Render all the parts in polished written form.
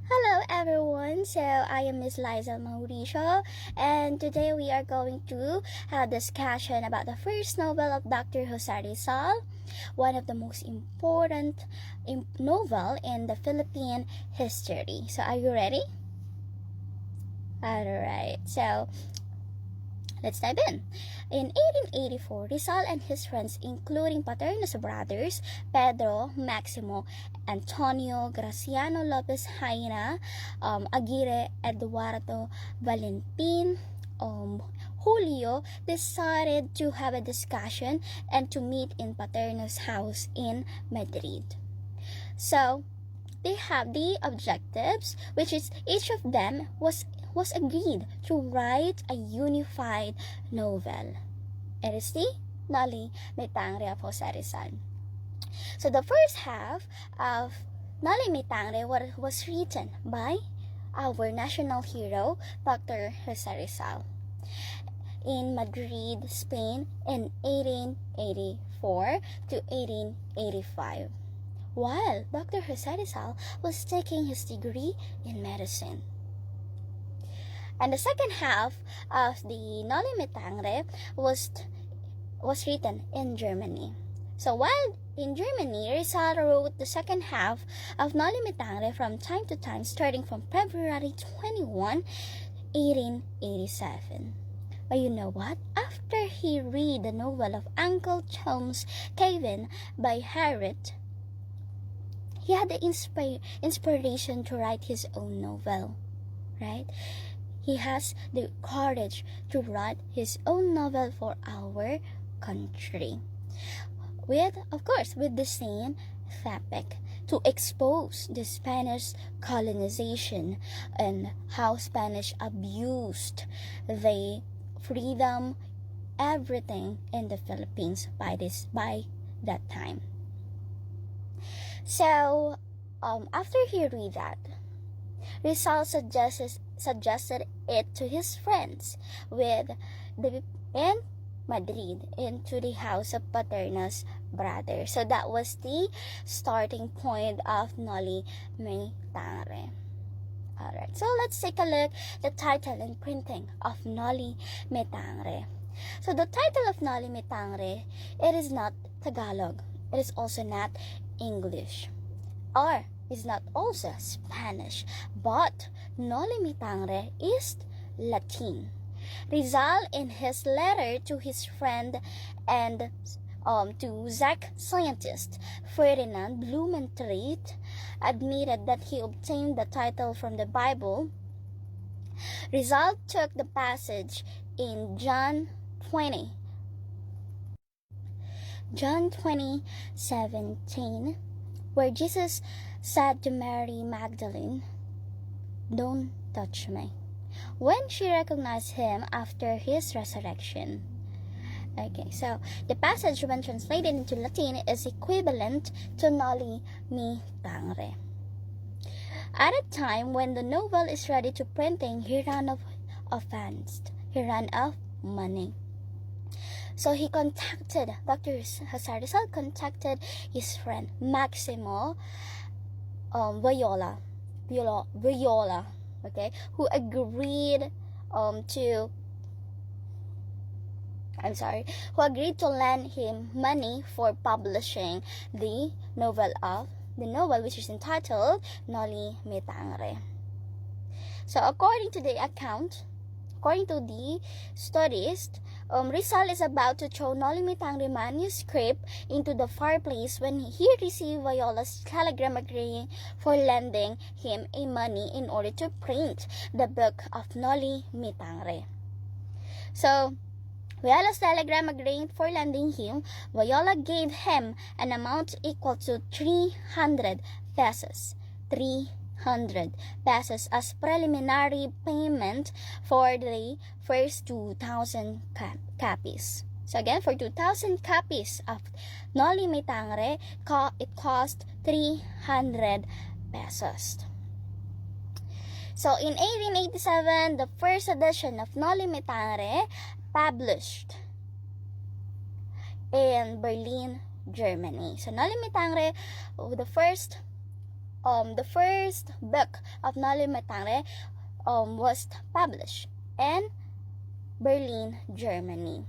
Hello everyone, so I am Miss Liza Mauricio, and today we are going to have a discussion about the first novel of Dr. Jose Rizal, one of the most important novel in the Philippine history. So are you ready? Alright, so let's dive in. In 1884, Rizal and his friends, including Paterno's brothers, Pedro, Maximo, Antonio, Graciano Lopez Jaina, Aguirre, Eduardo, Valentin, Julio, decided to have a discussion and to meet in Paterno's house in Madrid. So, they have the objectives, which is each of them was agreed to write a unified novel. It is the Noli Me Tangere of Jose Rizal. So the first half of Noli Me Tangere was written by our national hero, Dr. Jose Rizal, in Madrid, Spain in 1884 to 1885. While Dr. Jose Rizal was taking his degree in medicine. And the second half of the Noli Me Tangere was written in Germany. So while in Germany, Rizal wrote the second half of Noli Me Tangere from time to time, starting from February 21, 1887. But you know what? After he read the novel of Uncle Tom's Cabin by Harriet, he had the inspiration to write his own novel, right? He has the courage to write his own novel for our country. Of course, with the same topic, to expose the Spanish colonization and how Spanish abused the freedom, everything in the Philippines by that time. So, after he read that, Rizal suggested it to his friends in Madrid, into the house of Paterno's brother. So that was the starting point of Noli Me Tangere. Alright, so let's take a look at the title and printing of Noli Me Tangere. So the title of Noli Me Tangere, it is not Tagalog. It is also not English, or is not also Spanish, but Noli Me Tangere is Latin. Rizal, in his letter to his friend and to Zach scientist Ferdinand Blumentritt, admitted that he obtained the title from the Bible. Rizal took the passage in John 20:17, where Jesus said to Mary Magdalene, "Don't touch me," when she recognized him after his resurrection. Okay, so the passage, when translated into Latin, is equivalent to Noli Me Tangere. At a time when the novel is ready to printing, he ran out of funds. He ran out of money. So he contacted, Dr. Jose Rizal contacted his friend Maximo Viola, okay, who agreed to lend him money for publishing the novel which is entitled Noli Me Tangere. So according to the studies, Rizal is about to throw Noli Me Tangere manuscript into the fireplace when he received Viola's telegram agreeing for lending him money in order to print the book of Noli Me Tangere. So, Viola's telegram agreeing for lending him, Viola gave him an amount equal to 300 pesos. 300 pesos as preliminary payment for the first 2,000 copies. So again, for 2,000 copies of Noli Me Tangere, it cost 300 pesos. So in 1887, the first edition of Noli Me Tangere published in Berlin, Germany. So Noli Me Tangere, the first the first book of Noli was published in Berlin, Germany.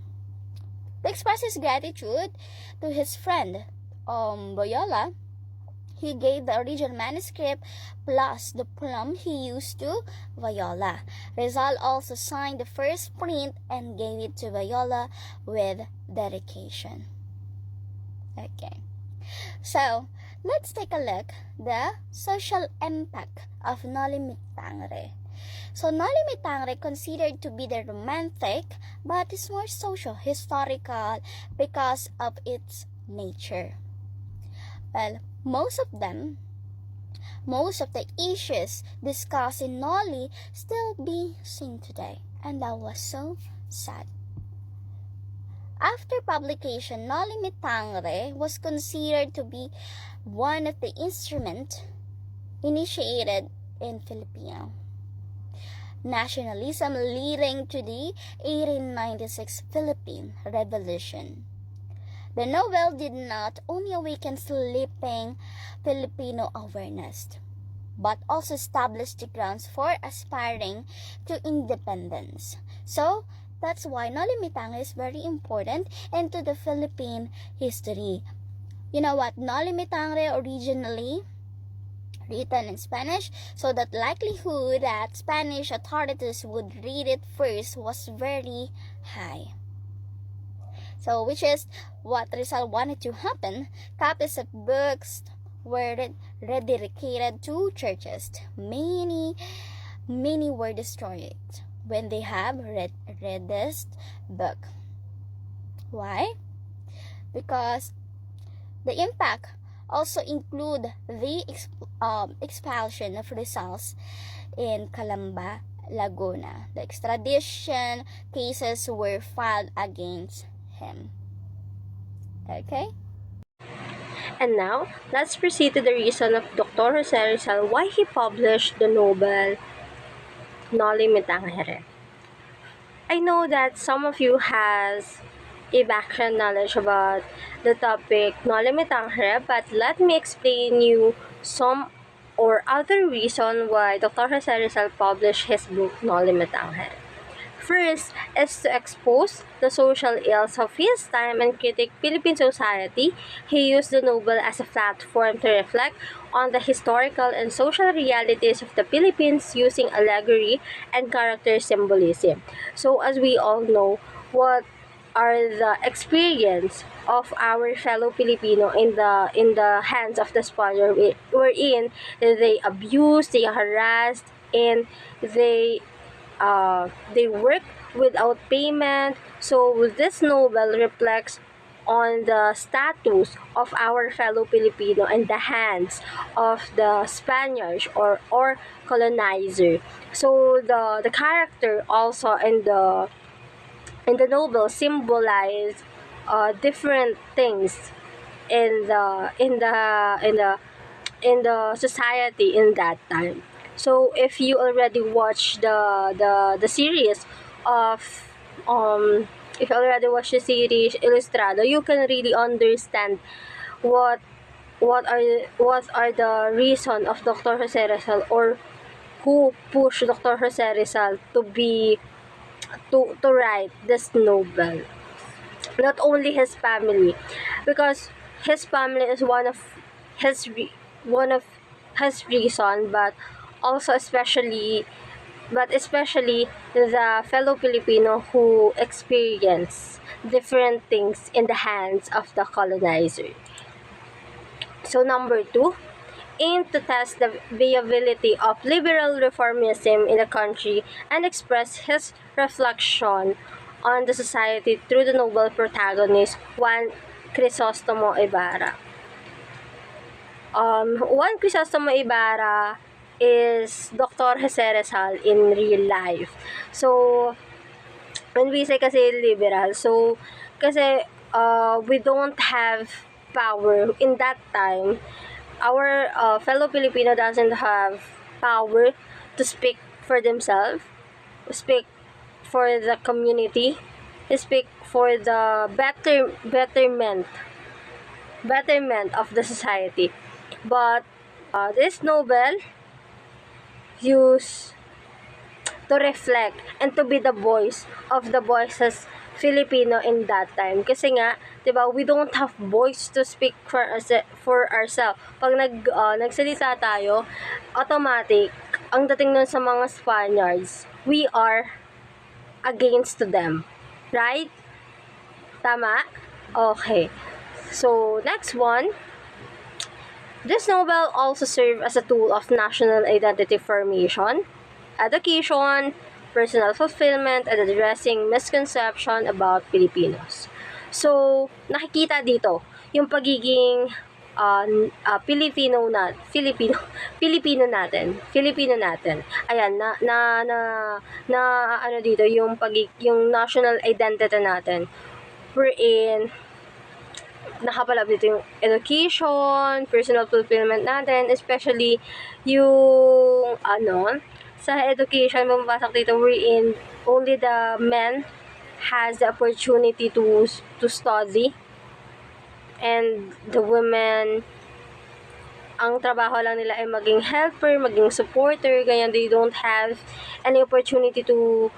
To express his gratitude to his friend Boyola, he gave the original manuscript plus the poem he used to Viola. Rizal also signed the first print and gave it to Viola with dedication. Okay, so let's take a look the social impact of Noli Me Tangere. So Noli Me Tangere considered to be the romantic, but is more social, historical because of its nature. Well, most of the issues discussed in Noli still be seen today, and that was so sad. After publication, Noli Me Tangere was considered to be one of the instruments initiated in Filipino nationalism leading to the 1896 Philippine Revolution. The novel did not only awaken sleeping Filipino awareness, but also established the grounds for aspiring to independence. So, that's why Noli Me Tangere is very important into the Philippine history. You know what? Noli Me Tangere originally written in Spanish, so that likelihood that Spanish authorities would read it first was very high. So, which is what Rizal wanted to happen. Copies of books were rededicated to churches. Many were destroyed when they have read this book. Why? Because the impact also include the expulsion of Rizal's in Calamba, Laguna. The extradition cases were filed against him. Okay? And now, let's proceed to the reason of Dr. Jose Rizal why he published the novel Noli Me Tangere. I know that some of you has a background knowledge about the topic Noli Me Tangere, but let me explain you some or other reason why Dr. Jose Rizal published his book Noli Me Tangere. First is to expose the social ills of his time and critique Philippine society. He used the novel as a platform to reflect on the historical and social realities of the Philippines using allegory and character symbolism. So as we all know, what are the experience of our fellow Filipino in the hands of the Spaniard, wherein they abused, they harassed, and they work without payment. So this novel reflects on the status of our fellow Filipino in the hands of the Spaniards or colonizer. So the character also in the novel symbolize different things in the society in that time. So if you already watch the series of if you already watch the series Ilustrado, you can really understand what what are the reason of Dr. Jose Rizal, or who pushed Dr. Jose Rizal to write this novel. Not only his family, because his family is one of his reason, but also especially the fellow Filipino who experience different things in the hands of the colonizer. So number two, aim to test the viability of liberal reformism in the country and express his reflection on the society through the novel protagonist Juan Crisostomo Ibarra. Juan Crisostomo Ibarra is Dr. Jose Rizal in real life. So, when we say kasi liberal, so kasi we don't have power in that time. Our fellow Filipino doesn't have power to speak for themselves, speak for the community, speak for the betterment of the society. But This novel used to reflect and to be the voice of the voices Filipino in that time. Kasi nga, 'di ba, we don't have voice to speak for ourselves. Pag nagsalita tayo, automatic ang dating nun sa mga Spaniards, we are against to them. Right? Tama? Okay. So, next one. This novel also served as a tool of national identity formation, education, personal fulfillment, and addressing misconception about Filipinos. So, nakikita dito yung pagiging Filipino natin. Ayan, na ano dito, yung national identity natin. Wherein, nakapalab dito yung education, personal fulfillment natin, especially yung sa education, mapapasok dito wherein only the men has the opportunity to study, and the women, ang trabaho lang nila ay maging helper, maging supporter, ganyan. They don't have any opportunity to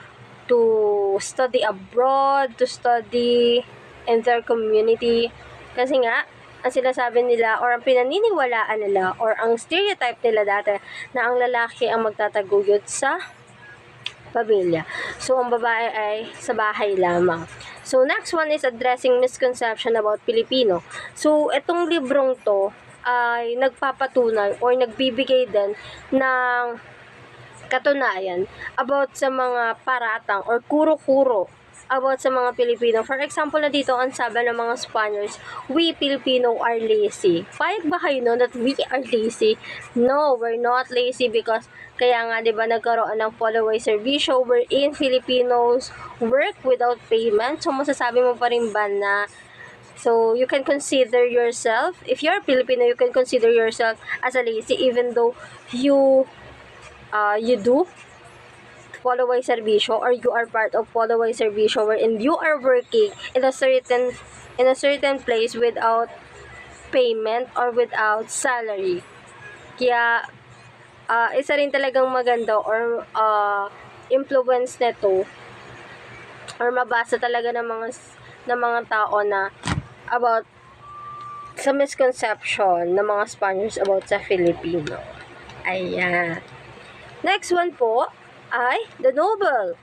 study abroad, to study in their community. Kasi nga, ang sinasabi nila or ang pinaniniwalaan nila or ang stereotype nila dati na ang lalaki ang magtataguyod sa pamilya. So, ang babae ay sa bahay lamang. So, next one is addressing misconception about Filipino. So, itong librong to ay nagpapatunay or nagbibigay din ng katunayan about sa mga paratang or kuro-kuro about sa mga Pilipino. For example, na dito ang sabi ng mga Spaniards, we Filipino are lazy. Payag ba kayo no that we are lazy? No, we're not lazy because kaya nga 'di ba nagkaroon ng follow-away servisyo wherein Filipinos work without payment. So masasabi mo pa rin ba na so you can consider yourself, if you're Filipino, you can consider yourself as a lazy even though you do follow-away servisyo or you are part of follow-away servisyo wherein you are working in a certain place without payment or without salary. Kaya isa rin talagang maganda or influence nito or mabasa talaga ng mga tao na about sa misconception ng mga Spaniards about sa Filipino. Ayan. Next one po ay the novel.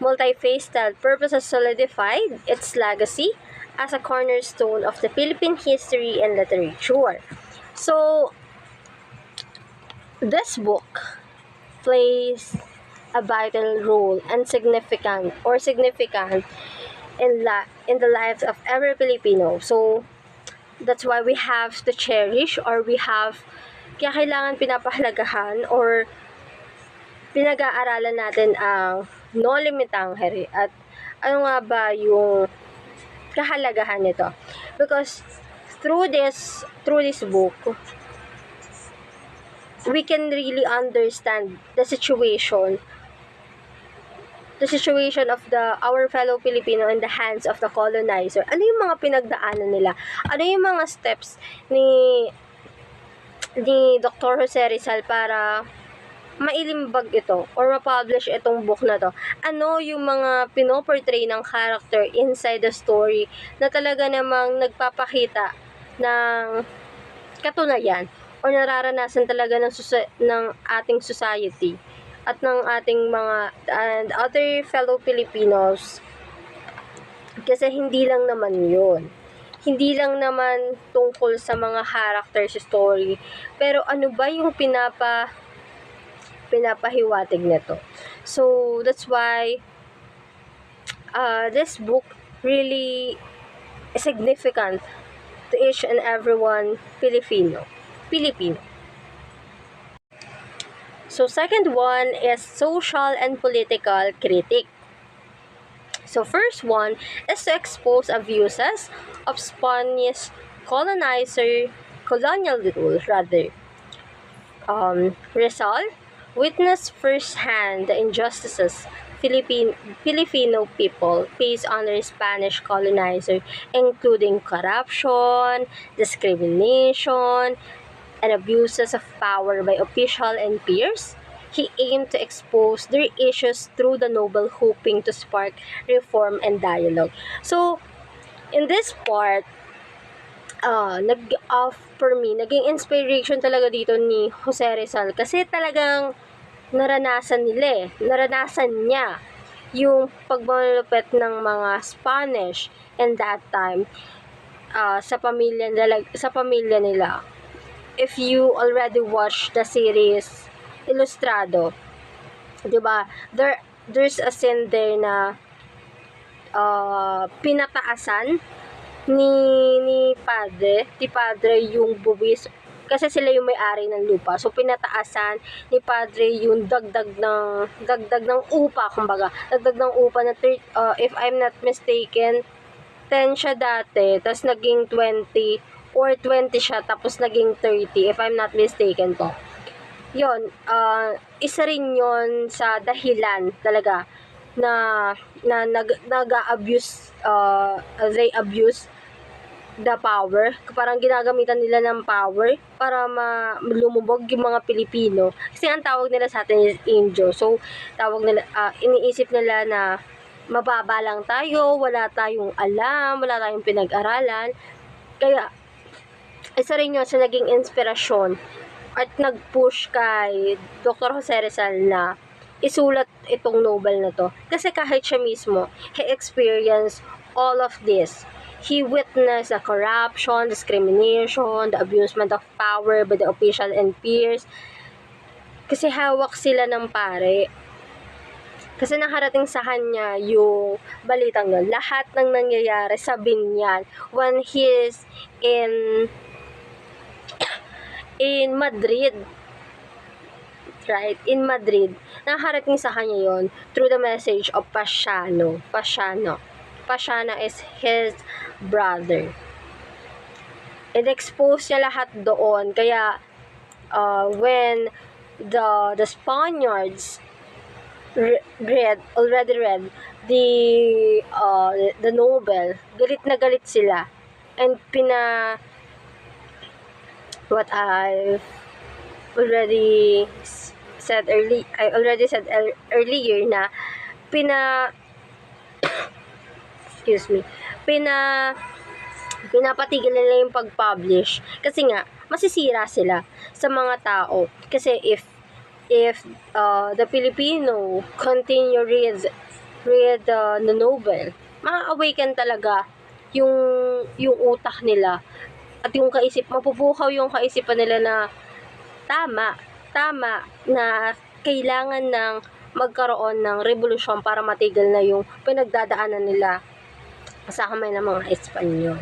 Multi-faceted purpose has solidified its legacy as a cornerstone of the Philippine history and literature. So, this book plays a vital role and significant in the lives of every Filipino. So, that's why we have to cherish or kaya kailangan pinapahalagahan or pinag-aaralan natin ang Noli Tangere at ano nga ba yung kahalagahan nito. Because through this book, we can really understand the situation of our fellow Filipino in the hands of the colonizer. Ano yung mga pinagdaanan nila? Ano yung mga steps ni Dr. Jose Rizal para mailimbag ito or ma-publish itong book na to? Ano yung mga pinoportray ng character inside the story na talaga namang nagpapakita ng katunayan or nararanasan talaga ng ating society at ng ating mga and other fellow Filipinos. Kasi hindi lang naman tungkol sa mga characters story, pero ano ba yung pinapahiwatig nito. So, that's why this book really is significant to each and everyone Filipino. So, second one is social and political critique. So, first one is to expose abuses of Spanish colonial rule, Rizal witnessed firsthand the injustices Filipino people face under Spanish colonizer, including corruption, discrimination, and abuses of power by official and peers. He aimed to expose their issues through the novel, hoping to spark reform and dialogue. So, in this part, for me, naging inspiration talaga dito ni Jose Rizal kasi talagang naranasan niya yung pagmalupit ng mga Spanish in that time sa pamilya nila. If you already watched the series Ilustrado, 'di ba? There's a scene there na pinataasan ni padre yung buwis kasi sila yung may-ari ng lupa. So pinataasan ni padre yung dagdag ng upa, kumbaga. Dagdag ng upa na if I'm not mistaken, 10 siya dati, tapos naging 20 or 20 siya tapos naging 30 if I'm not mistaken po. Yon, isa rin yon sa dahilan talaga na nag-abuse, they abuse the power. Parang ginagamitan nila ng power para lumubog yung mga Pilipino. Kasi ang tawag nila sa atin is Indio. So, iniisip nila na mababa lang tayo, wala tayong alam, wala tayong pinag-aralan. Kaya, isa rin yun sa naging inspirasyon at nag-push kay Dr. Jose Rizal na isulat itong novel na to. Kasi kahit siya mismo, he experienced all of this. He witnessed the corruption, discrimination, the abusement of power by the official and peers. Kasi hawak sila ng pare. Kasi nakarating sa kanya yung balitang yun. Lahat ng nangyayari sa binyan when he is in Madrid. Right? In Madrid. Nakarating sa kanya yon through the message of Pasiano. Pasiano is his brother. And expose niya lahat doon. Kaya, when the Spaniards already read the novel, galit na galit sila. And what I already said earlier na pinapatigil nila yung pag-publish kasi nga masisira sila sa mga tao. Kasi if the Filipino continue read the novel, ma-awaken talaga yung utak nila at mapupukaw yung kaisipan nila na tama na kailangan ng magkaroon ng revolusyon para matigil na yung pinagdadaanan nila sa kamay ng mga Espanyol.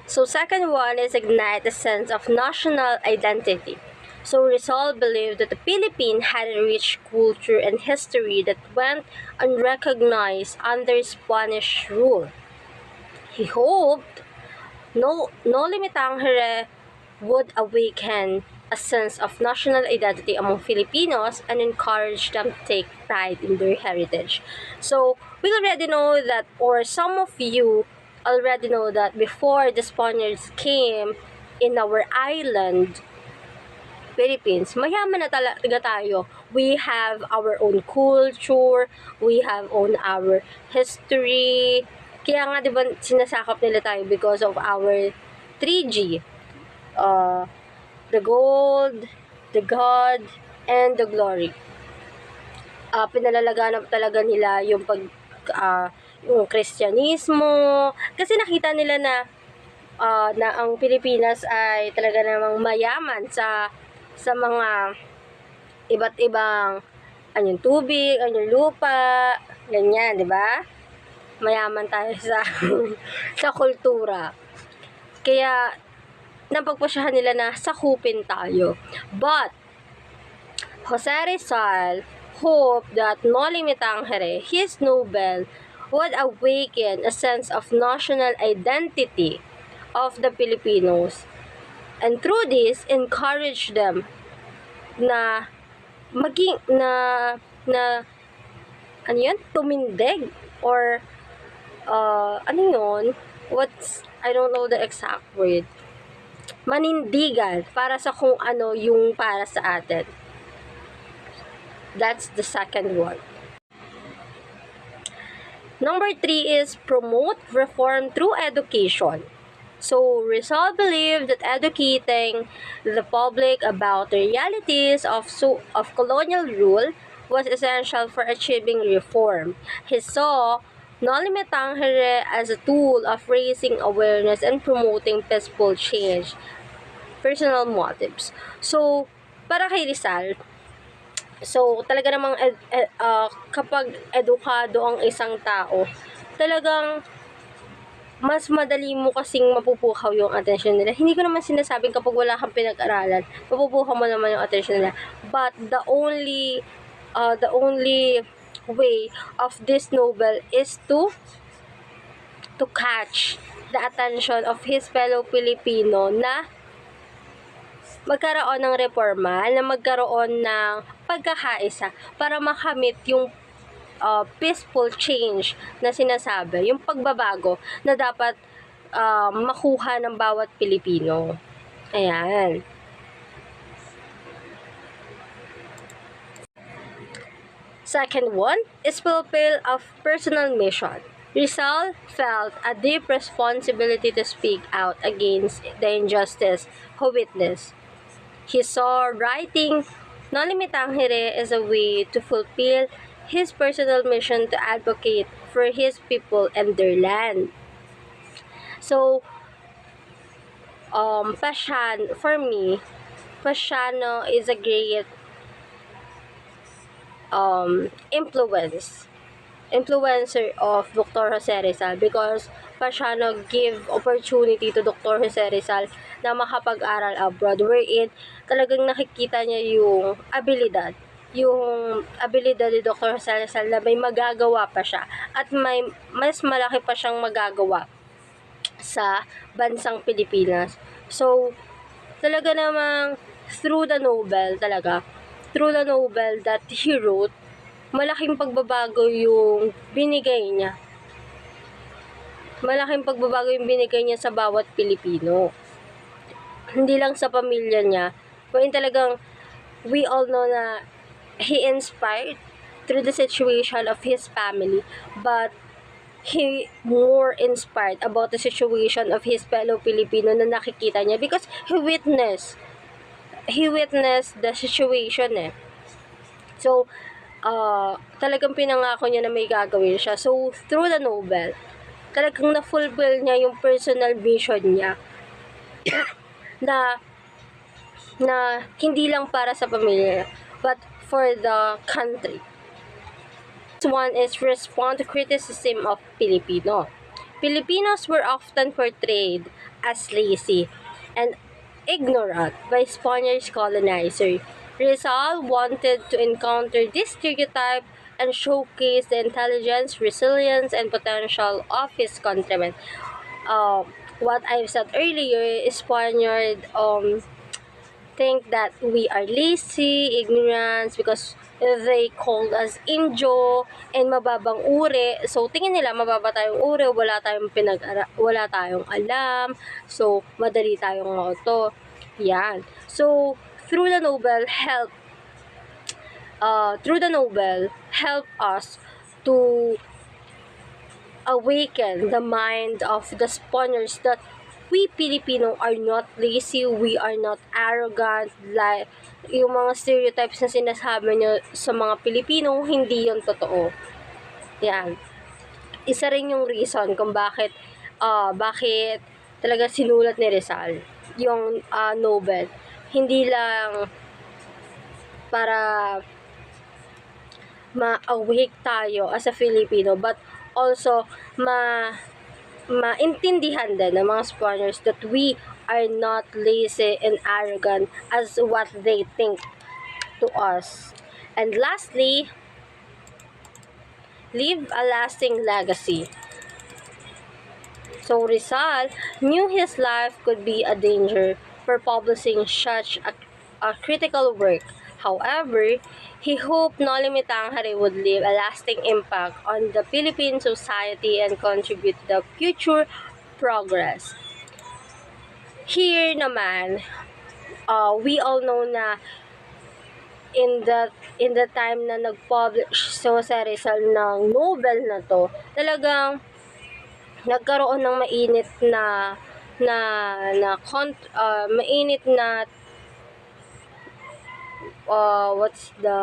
So, second one is ignite a sense of national identity. So, Rizal believed that the Philippines had a rich culture and history that went unrecognized under Spanish rule. He hoped Noli Tangere would awaken a sense of national identity among Filipinos and encourage them to take pride in their heritage. So, we already know that, or some of you already know that before the Spaniards came in our island, Philippines, mayaman na talaga tayo. We have our own culture, we have our history. Kaya nga, di ba, sinasakop nila tayo because of our 3G. The gold, the God, and the glory. Pinalalaganap talaga nila yung yung Kristyanismo. Kasi nakita nila na ang Pilipinas ay talaga namang mayaman sa mga iba't ibang anyong tubig, anyong lupa, ganyan, di ba? Mayaman tayo sa kultura. Kaya napagpasyahan nila na sakupin tayo. But Jose Rizal hoped that Noli Tangere, his novel, would awaken a sense of national identity of the Filipinos, and through this encourage them na tumindig or I don't know the exact word. manindigan para sa kung ano yung para sa atin. That's the second one. Number 3 is promote reform through education. So, Rizal believed that educating the public about the realities of colonial rule was essential for achieving reform. He saw Noli Tangere as a tool of raising awareness and promoting peaceful change. Personal motives. So, para kay Rizal, talaga namang kapag edukado ang isang tao, talagang mas madali mo kasing mapupukaw yung attention nila. Hindi ko naman sinasabing kapag wala kang pinag-aralan, mapupukaw mo naman yung attention nila. But the only way of this novel is to catch the attention of his fellow Filipino na magkaroon ng reforma, na magkaroon ng pagkakaisa para makamit yung peaceful change na sinasabi, yung pagbabago na dapat makuha ng bawat Pilipino. Ayan. Second one is fulfill of personal mission. Rizal felt a deep responsibility to speak out against the injustice he witnessed. He saw writing Noli Tangere as a way to fulfill his personal mission to advocate for his people and their land. So, for me, Pasiano is a great influencer of Dr. Jose Rizal because Pasiano give opportunity to Dr. Jose Rizal na makapag-aral abroad wherein talagang nakikita niya yung abilidad ni Dr. Jose Rizal na may magagawa pa siya at may mas malaki pa siyang magagawa sa bansang Pilipinas. So, talaga namang through the novel that he wrote, malaking pagbabago yung binigay niya. Malaking pagbabago yung binigay niya sa bawat Pilipino. Hindi lang sa pamilya niya, but talagang we all know na he inspired through the situation of his family, but he more inspired about the situation of his fellow Filipino na nakikita niya because he witnessed the situation eh. So, talagang pinangako niya na may gagawin siya. So, through the novel, talagang na-fulfill niya yung personal vision niya na hindi lang para sa pamilya, but for the country. One is respond to criticism of Filipino. Filipinos were often portrayed as lazy and ignorant by Spanish colonizer. Rizal wanted to encounter this stereotype and showcase the intelligence, resilience, and potential of his countrymen. What I've said earlier, Spaniard think that we are lazy, ignorant, because they called us Indio and mababang uri. So, tingin nila mababa tayong uri, wala tayong alam. So, madali tayong mauto. Yan. So, through the novel help us to awaken the mind of the Spaniards that we Filipino are not lazy, we are not arrogant, like yung mga stereotypes na sinasabi nyo sa mga Pilipino, hindi yun totoo. Yan. Isa rin yung reason kung bakit talaga sinulat ni Rizal yung novel. Hindi lang para ma-awake tayo as a Filipino, but also maintindihan din ng mga Spaniards that we are not lazy and arrogant as what they think to us. And lastly, leave a lasting legacy. So Rizal knew his life could be a danger for publishing such a critical work. However, he hoped Noli Tangere would leave a lasting impact on the Philippine society and contribute to the future progress. Here naman, we all know na in the time na nag-publish si Jose Rizal ng novel na to, talagang nagkaroon ng mainit na mainit na what's the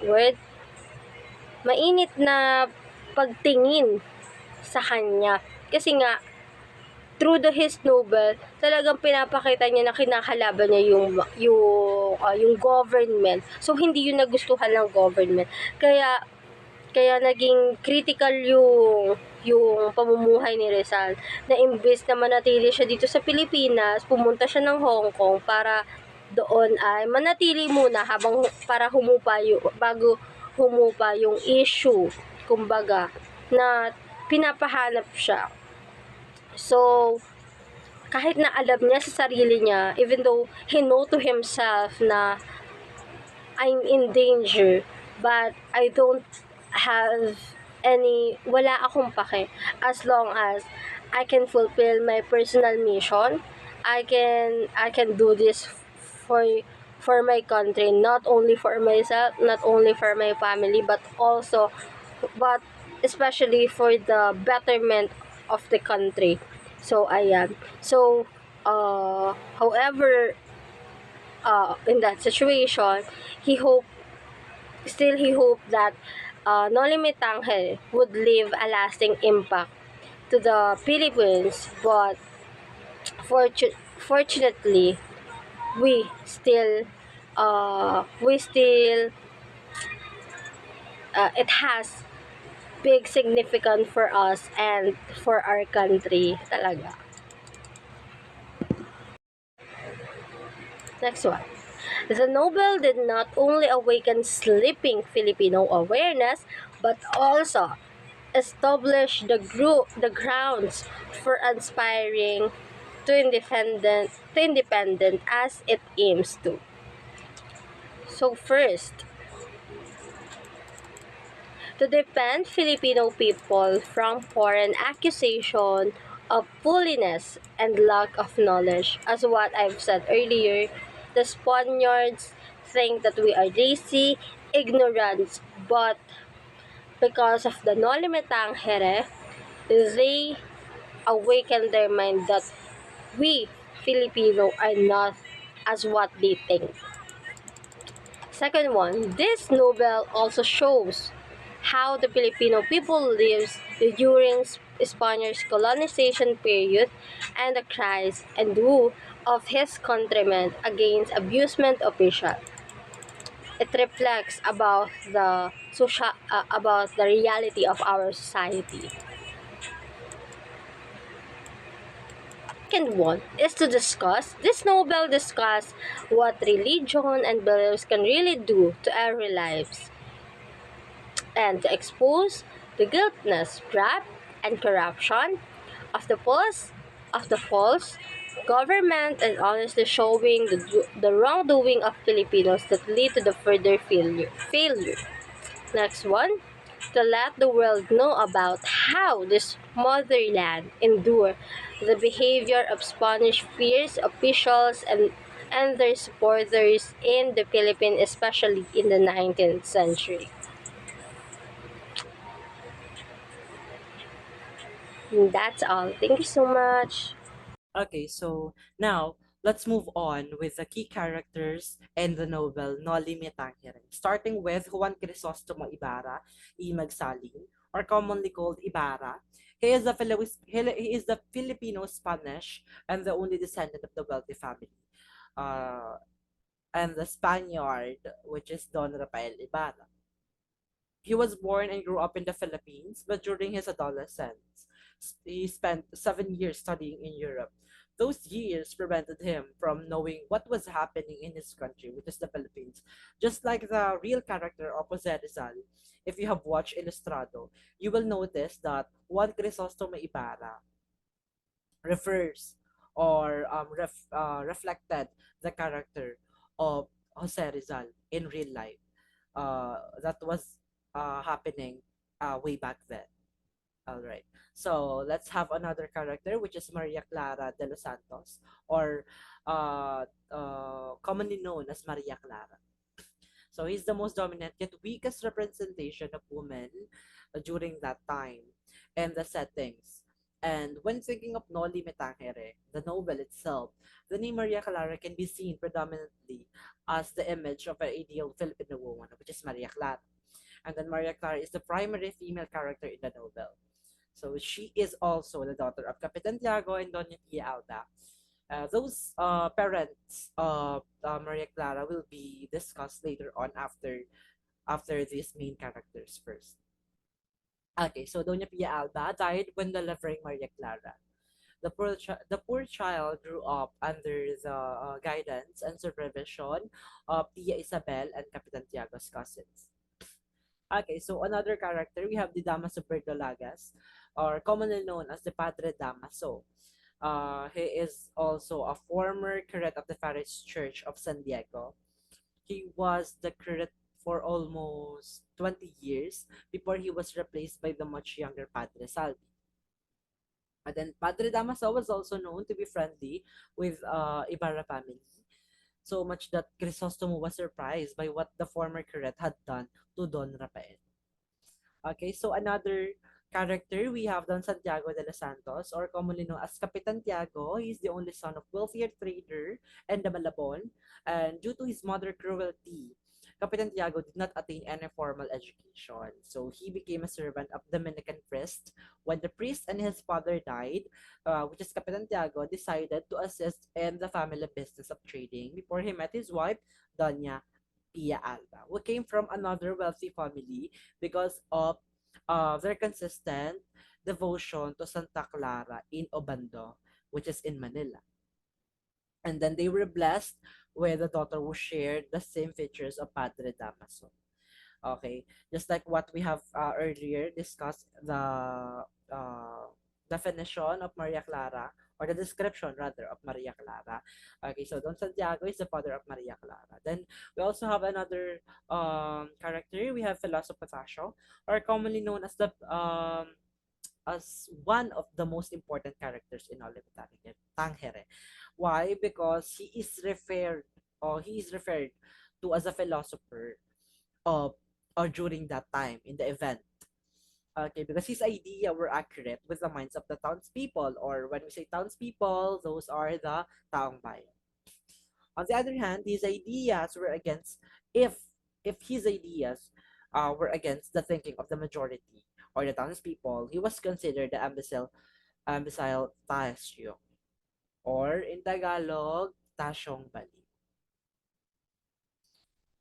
word? Mainit na pagtingin sa kanya. Kasi nga, through his novel, talagang pinapakita niya na kinakalaban niya yung government. So hindi yun nagustuhan ng government. Kaya naging critical yung pamumuhay ni Rizal, na imbes na manatili siya dito sa Pilipinas, pumunta siya ng Hong Kong para doon ay manatili muna para bago humupa yung issue, kumbaga, na pinapahanap siya. So, kahit na alam niya sa sarili niya, even though he know to himself na I'm in danger, but I don't have wala akong pake. As long as I can fulfill my personal mission, I can do this for for my country, not only for myself, not only for my family, but especially for the betterment of the country. So ayan. So however, in that situation, he hoped he hoped that Noli Me Tangere would leave a lasting impact to the Philippines, but fortunately, we still it has big significance for us and for our country talaga. Next one. The novel did not only awaken sleeping Filipino awareness, but also establish the grounds for aspiring to independent as it aims to. So first, to defend Filipino people from foreign accusation of foolishness and lack of knowledge. As what I've said earlier, the Spaniards think that we are lazy, ignorant, but because of the Noli Me Tangere, they awaken their mind that we Filipino are not as what they think. Second one, this novel also shows how the Filipino people lives during Spanish colonization period and the cries and woe of his countrymen against abusement official. It reflects about the reality of our society. Second one is to discuss. This novel discuss what religion and beliefs can really do to our lives, and to expose the guiltness, graft, and corruption of the false government, and honestly showing the wrongdoing of Filipinos that lead to the further failure. Next one, to let the world know about how this motherland endured the behavior of Spanish fierce officials and their supporters in the Philippines, especially in the 19th century. That's all. Thank you so much. Okay, so now let's move on with the key characters in the novel Noli Me Tangere, starting with Juan Crisostomo Ibarra, y Magsalin, or commonly called Ibarra. He is the Filipino Spanish and the only descendant of the wealthy family. Uh, and the Spaniard, which is Don Rafael Ibarra. He was born and grew up in the Philippines, but during his adolescence, he spent 7 years studying in Europe. Those years prevented him from knowing what was happening in his country, which is the Philippines. Just like the real character of Jose Rizal, if you have watched Ilustrado, you will notice that Juan Crisostomo Ibarra refers or reflected the character of Jose Rizal in real life. That was happening way back then. All right. So let's have another character, which is Maria Clara de los Santos, or commonly known as Maria Clara. So he's the most dominant yet weakest representation of women during that time and the settings. And when thinking of Noli Me Tangere, the novel itself, the name Maria Clara can be seen predominantly as the image of an ideal Filipino woman, which is Maria Clara. And then Maria Clara is the primary female character in the novel. So she is also the daughter of Capitan Tiago and Doña Tia Alba. Those parents of Maria Clara will be discussed later on after these main characters first. Okay, so Doña Pia Alba died when delivering Maria Clara. The poor child grew up under the guidance and supervision of Tia Isabel and Capitan Tiago's cousins. Okay, so another character, we have the Damaso Verdolagas, or commonly known as the Padre Damaso. He is also a former curate of the Parish Church of San Diego. He was the curate for almost 20 years before he was replaced by the much younger Padre Salvi. And then Padre Damaso was also known to be friendly with Ibarra family, so much that Crisostomo was surprised by what the former curate had done to Don Rafael. Okay, so another character, we have Don Santiago de los Santos, or commonly known as Capitan Tiago. He is the only son of wealthier trader and the Malabon, and due to his mother cruelty, Capitan Tiago did not attain any formal education. So he became a servant of Dominican priest. When the priest and his father died, which is Capitan Tiago, decided to assist in the family business of trading before he met his wife, Doña Pia Alba, who came from another wealthy family because of their consistent devotion to Santa Clara in Obando, which is in Manila. And then they were blessed with a daughter who shared the same features of Padre Damaso. Okay, just like what we have earlier discussed, the definition of Maria Clara, or the description rather of Maria Clara. Okay, so Don Santiago is the father of Maria Clara. Then we also have another character. We have Philosopher Tasio, or commonly known as one of the most important characters in Olive Tangere. Why? Because he is referred to as a philosopher of or during that time in the event. Okay, because his idea were accurate with the minds of the townspeople, or when we say townspeople, those are the taong bayan. On the other hand, his ideas were against if his ideas were against the thinking of the majority or the townspeople, he was considered the imbecile Tasyo, or in Tagalog, Tasyong Bali.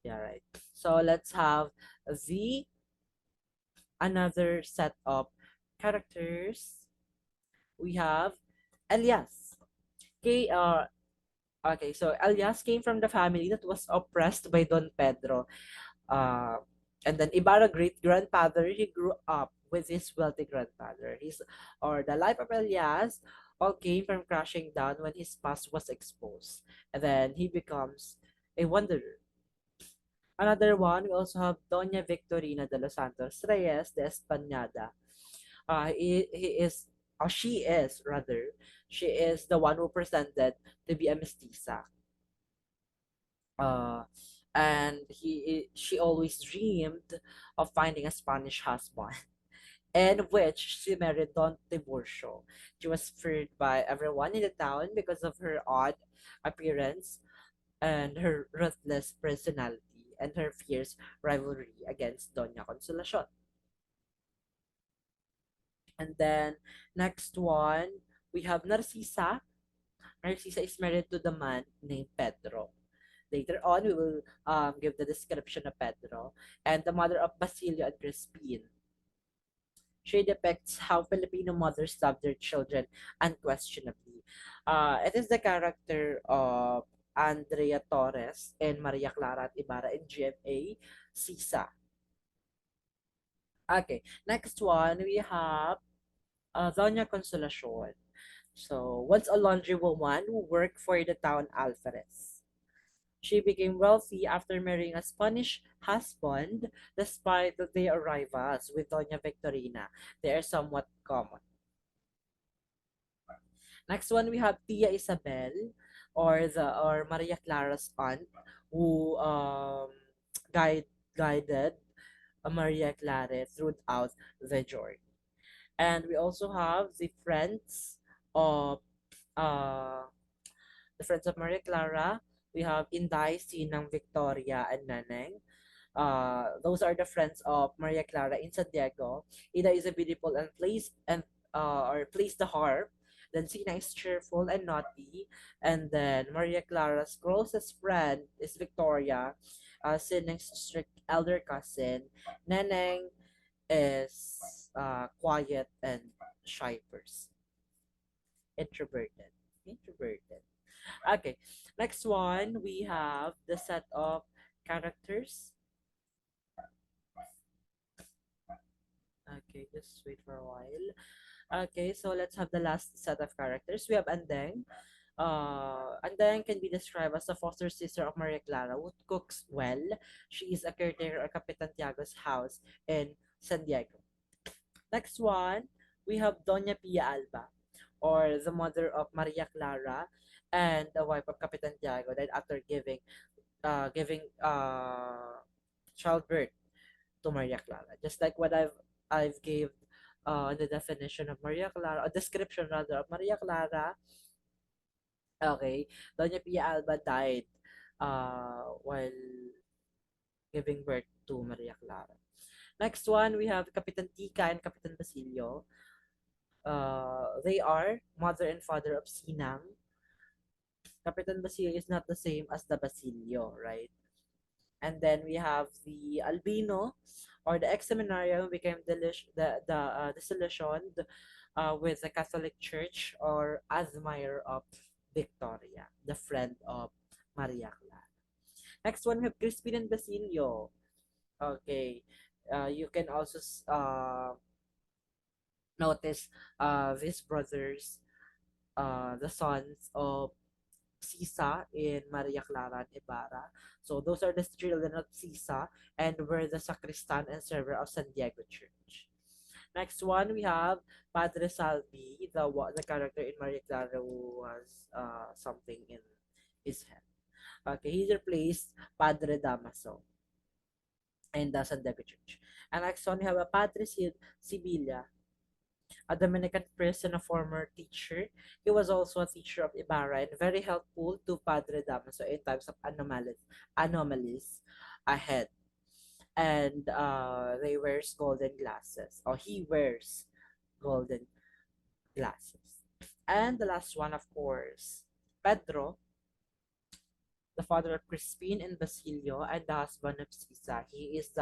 Yeah, right. So let's have the another set of characters. We have Elias. Okay, so Elias came from the family that was oppressed by Don Pedro. Uh, and then Ibarra great grandfather, he grew up with his wealthy grandfather. The life of Elias all came from crashing down when his past was exposed. And then he becomes a wanderer. Another one, we also have Doña Victorina de los Santos Reyes de Españada. He is, or she is rather, she is the one who pretended to be a mestiza. Uh, and she always dreamed of finding a Spanish husband, and which she married Don Tiburcio. She was feared by everyone in the town because of her odd appearance and her ruthless personality and her fierce rivalry against Doña Consolacion. And then next one, we have Narcisa. Narcisa is married to the man named Pedro. Later on, we will give the description of Pedro and the mother of Basilio and Crispin. She depicts how Filipino mothers love their children unquestionably. It is the character of Andrea Torres and Maria Clara at Ibarra in GMA Sisa. Okay, next one we have Doña Consolacion. So, once a laundry woman who worked for the town alferez. She became wealthy after marrying a Spanish husband, despite their rivals with Doña Victorina. They are somewhat common. Next one, we have Tia Isabel, or Maria Clara's aunt, who guided Maria Clara throughout the journey. And we also have of uh, the friends of Maria Clara. We have Inday, Sinang, Victoria, and Naneng. Those are the friends of Maria Clara in Santiago. Ida is a beautiful and plays the harp. Then Sina is cheerful and naughty. And then Maria Clara's closest friend is Victoria, Sinang's strict elder cousin. Neneng is quiet and shy person. Introverted. Introverted. Okay. Next one, we have the set of characters. Okay, just wait for a while. Okay, so let's have the last set of characters. We have Andeng. Andeng can be described as the foster sister of Maria Clara, who cooks well. She is a caretaker at Capitan Tiago's house in San Diego. Next one, we have Doña Pia Alba, or the mother of Maria Clara and the wife of Capitan Tiago, then after giving childbirth to Maria Clara. Just like what I've gave the definition of Maria Clara, a description rather of Maria Clara. Okay, Doña Pia Alba died while giving birth to Maria Clara. Next one, we have Capitan Tika and Capitan Basilio. They are mother and father of Sinang. Capitan Basilio is not the same as the Basilio, right? And then we have the Albino, or the ex-seminarian who became disillusioned with the Catholic Church, or admirer of Victoria, the friend of Maria Clara. Next one, we have Crispin and Basilio. Okay, you can also notice these brothers, the sons of Sisa in Maria Clara and Ibarra. So those are the children of Sisa and were the sacristan and server of San Diego Church. Next one, we have Padre Salvi, the character in Maria Clara who has something in his head. Okay, he replaced Padre Damaso in the San Diego Church. And next one, we have a Padre Sibilia, a Dominican priest and a former teacher. He was also a teacher of Ibarra and very helpful to Padre Damaso in times of anomalies ahead. And they wears golden glasses, or he wears golden glasses. And the last one, of course, Pedro, the father of Crispin and Basilio, and the husband of Sisa. He is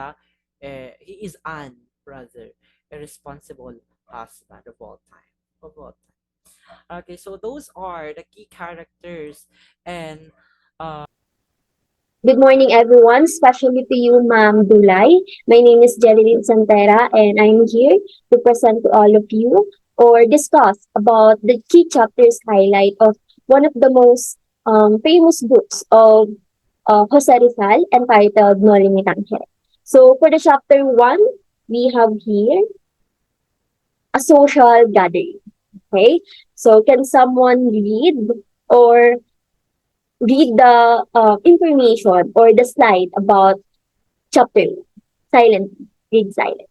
an brother, a responsible husband of all time. Of all time. Okay, so those are the key characters and Good morning, everyone, especially to you, Ma'am Dulay. My name is Jerilyn Santera, and I'm here to present to all of you or discuss about the key chapters highlight of one of the most famous books of Jose Rizal entitled Noli Me Tangere. So for the chapter 1, we have here a social gathering. Okay, so can someone or read the information or the slide about chapter silently. Read silent.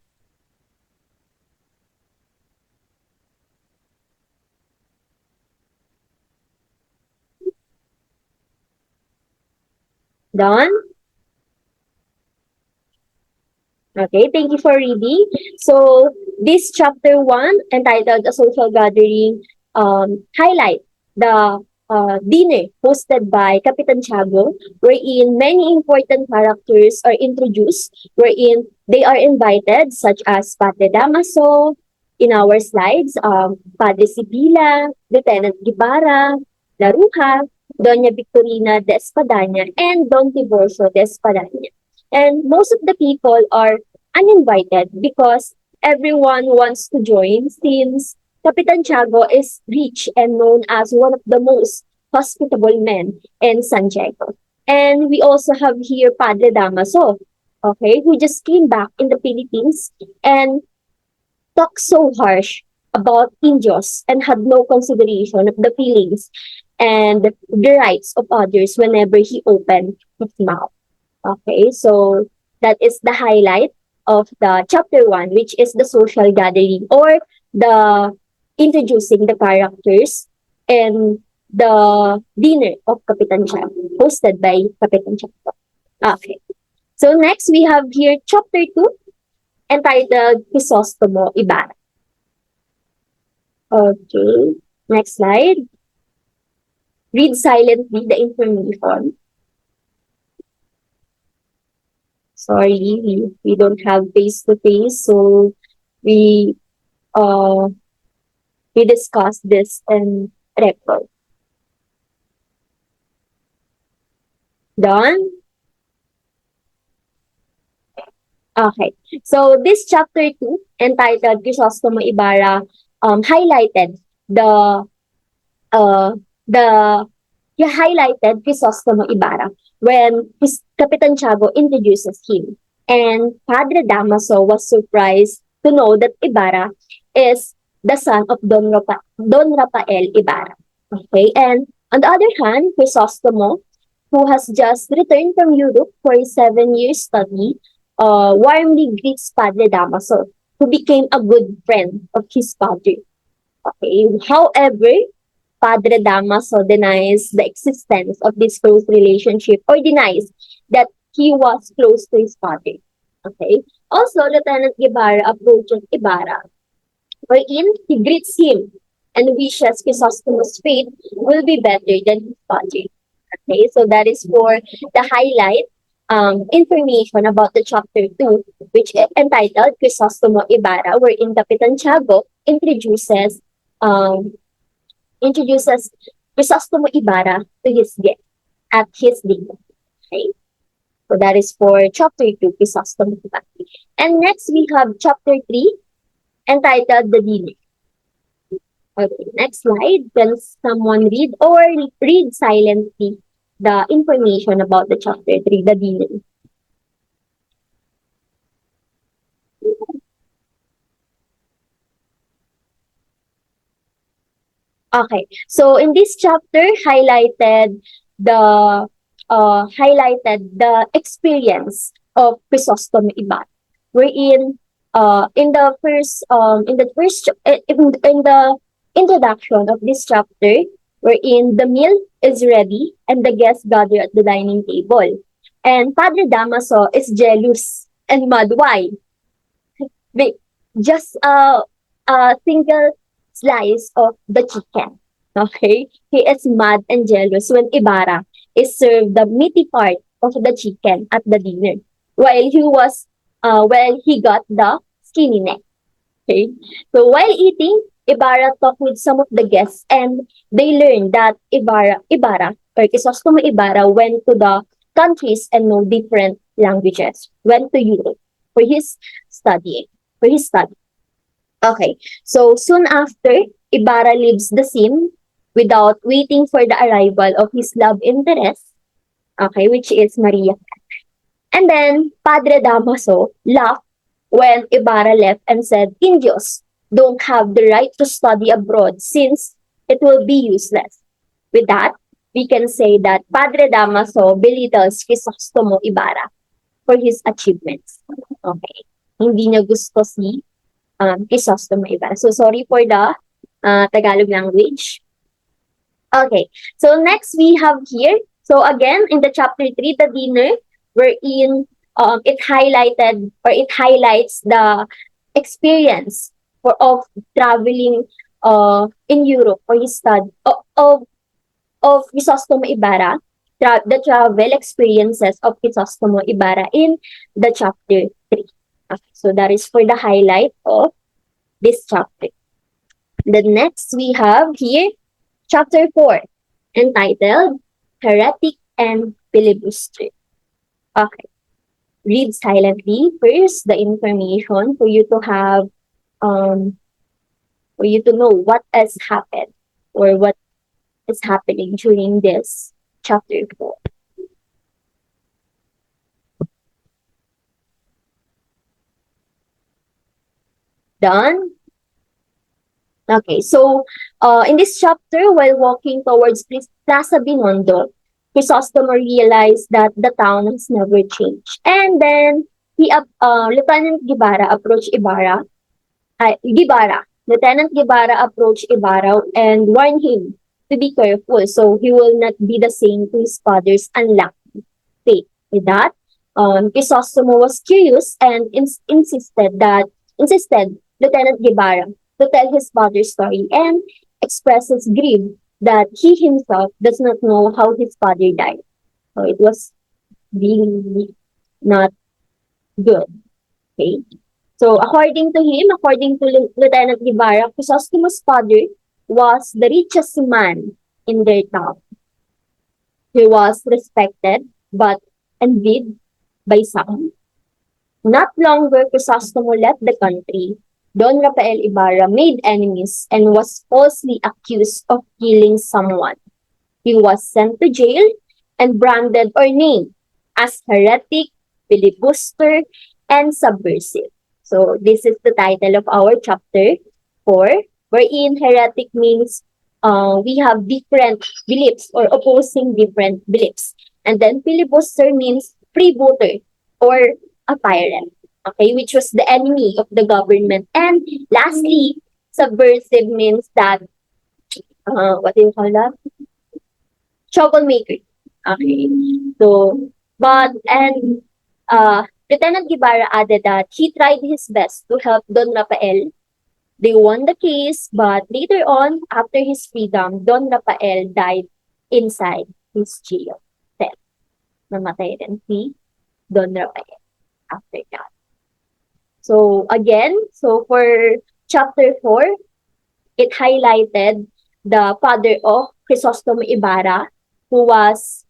Done? Okay, thank you for reading. So this chapter 1 entitled A Social Gathering highlight the dinner hosted by Capitan Tiago, wherein many important characters are introduced, wherein they are invited, such as Padre Damaso, in our slides, Padre Sibila, Lieutenant Guevara, Laruja, Doña Victorina de Espadanya, and Don Tiburcio de Espadanya. And most of the people are uninvited because everyone wants to join since Capitan Tiago is rich and known as one of the most hospitable men in San Diego. And we also have here Padre Damaso, okay, who just came back in the Philippines and talked so harsh about Indios and had no consideration of the feelings and the rights of others whenever he opened his mouth. Okay, so that is the highlight of the chapter 1, which is the social gathering or the introducing the characters and the dinner of Kapitan Chang, hosted by Kapitan Chang. Okay, so next we have here chapter 2, entitled Crisostomo Ibarra. Okay, next slide. Read silently the information. Sorry, we don't have face to face, so we uh we discussed this in record. Done? Okay. So this chapter 2, entitled Crisostomo Ibarra, highlighted the uh the he highlighted Crisostomo Ibarra when his Capitan Tiago introduces him. And Padre Damaso was surprised to know that Ibarra is the son of Don Rafael Ibarra. Okay, and on the other hand, Crisostomo, who has just returned from Europe for a 7-year study, warmly greets Padre Damaso, who became a good friend of his father. Okay, however, Padre Damaso denies the existence of this close relationship or denies that he was close to his father. Okay. Also, Lieutenant Guevara approaches Ibarra, wherein he greets him and wishes Crisostomo's fate will be better than his father. Okay, so that is for the highlight information about the chapter 2, which is entitled Crisostomo Ibarra, wherein Capitan Tiago um, introduces Crisostomo Ibarra to his guest at his dinner. Okay? So that is for chapter 2, Crisostomo Ibarra. And next we have chapter 3, entitled The Dinner. Okay, next slide. Can someone read or read silently the information about the chapter 3, The Dinner? Okay. So in this chapter, highlighted the experience of Chrysostom Ibarra, wherein in the introduction of this chapter, wherein the meal is ready and the guests gather at the dining table, and Padre Damaso is jealous and mad. Why? Just a single slice of the chicken. Okay? He is mad and jealous when Ibarra is served the meaty part of the chicken at the dinner, while he got the skinny neck. Okay? So while eating, Ibarra talked with some of the guests and they learned that Ibarra or Crisostomo Ibarra went to the countries and know different languages, went to Europe for his studying, for his study. Okay, so soon after, Ibarra leaves the scene without waiting for the arrival of his love interest, okay, which is Maria. And then, Padre Damaso laughed when Ibarra left and said, Indios don't have the right to study abroad since it will be useless. With that, we can say that Padre Damaso belittles Crisostomo Ibarra for his achievements. Okay. Hindi niya gusto si Crisostomo Ibarra. So, sorry for the Tagalog language. Okay. So, next we have here, so again, in the chapter 3, the dinner, wherein it highlights the experience of traveling in Europe for his study of Crisostomo Ibarra, the travel experiences of Crisostomo Ibarra in the chapter 3. Okay, so that is for the highlight of this chapter. The next we have here, chapter 4, entitled Heretic and Filibuster. Okay. Read silently first the information for you to have for you to know what has happened or what is happening during this chapter 4. Done? Okay, so in this chapter, while walking towards Plaza Binondo, Crisostomo realized that the town has never changed. And then Lieutenant Lieutenant Guevara approached Ibarra and warned him to be careful so he will not be the same to his father's unlucky fate. With that, Crisostomo was curious and insisted Lieutenant Guevara to tell his father's story and express his grief that he himself does not know how his father died. So it was really not good. Okay. So according to Lieutenant Guevara, Crisostomo's father was the richest man in their town. He was respected but envied by some. Not longer Crisostomo left the country, Don Rafael Ibarra made enemies and was falsely accused of killing someone. He was sent to jail and branded or named as heretic, filibuster, and subversive. So this is the title of our chapter 4, wherein heretic means we have different beliefs or opposing different beliefs. And then filibuster means freebooter or a pirate, okay, which was the enemy of the government. And lastly, subversive means that, what do you call that? Troublemaker. Okay. So, Lieutenant Guevara added that he tried his best to help Don Rafael. They won the case, but later on, after his freedom, Don Rafael died inside his jail cell. Namatay rin si Don Rafael after that. So again, for chapter 4, it highlighted the father of Crisostomo Ibarra, who was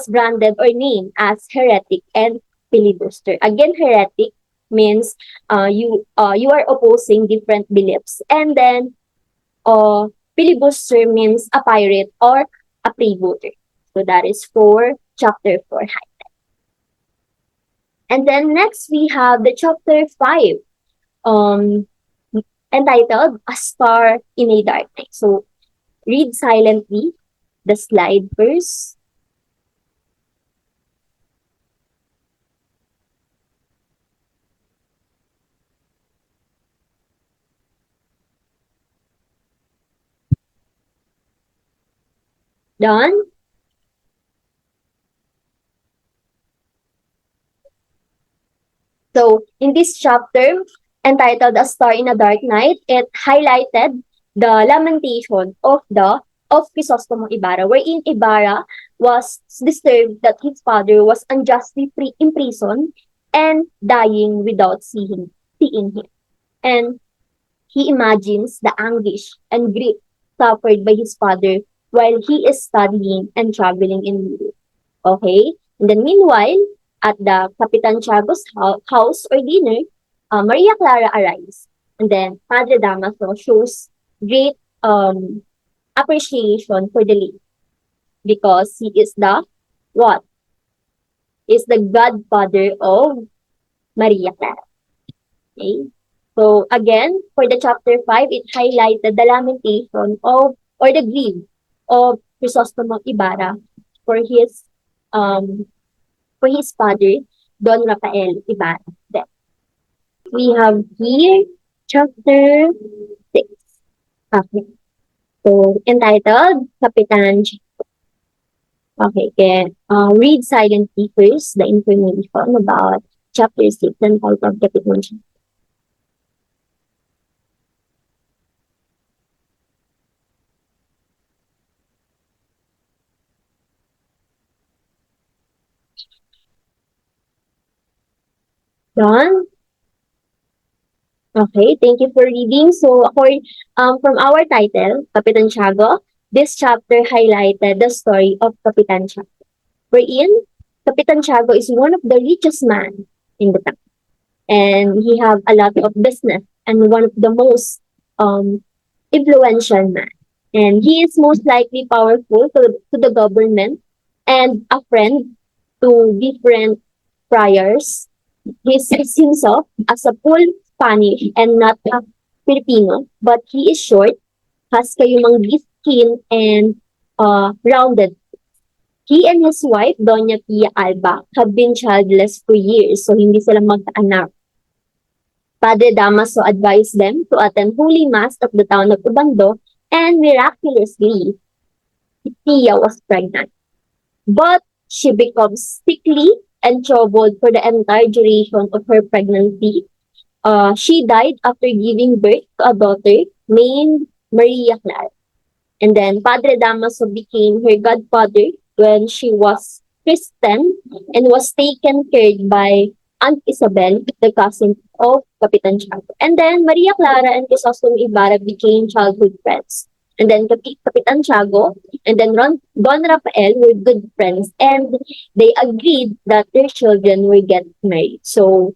branded or named as heretic and filibuster. Again, heretic means you are opposing different beliefs, and then filibuster means a pirate or a freebooter. So that is for chapter 4. And then next we have the chapter 5, entitled A Star in a Dark Night. So read silently the slide first. Done? So in this chapter, entitled A Star in a Dark Night, it highlighted the lamentation of Crisostomo Ibarra, wherein Ibarra was disturbed that his father was unjustly imprisoned and dying without seeing him. And he imagines the anguish and grief suffered by his father while he is studying and traveling in Europe. Okay? And then meanwhile, at the Capitan Tiago's house or dinner, Maria Clara arrives. And then Padre Damaso shows great appreciation for the lady because he is the what? Is the godfather of Maria Clara. Okay? So again, for the chapter 5, it highlighted the lamentation of or the grief of Crisostomo Ibarra for his father, Don Rafael Ibarra. Then we have here chapter 6. Okay. So entitled Kapitan. Okay, again, read silently first the information about chapter 6 entitled Kapitan. Done? Okay, thank you for reading. So, from our title, Kapitan Tiago, this chapter highlighted the story of Kapitan Tiago, wherein Kapitan Tiago is one of the richest man in the town, and he have a lot of business and one of the most influential man. And he is most likely powerful to the government and a friend to different friars. He sees himself as a Spanish and not a Filipino, but he is short, has kayumanggi skin, and rounded. He and his wife, Doña Pia Alba, have been childless for years, so hindi sila magkaanak. Padre Damaso advised them to attend Holy Mass at the town of Ubando, and miraculously, Pia was pregnant. But she becomes sickly and troubled for the entire duration of her pregnancy. She died after giving birth to a daughter named Maria Clara. And then Padre Damaso became her godfather when she was Christian and was taken care by Aunt Isabel, the cousin of Capitan Tiago. And then Maria Clara and Crisostomo Ibarra became childhood friends. And then Capitan Tiago and then Don Rafael were good friends, and they agreed that their children will get married. So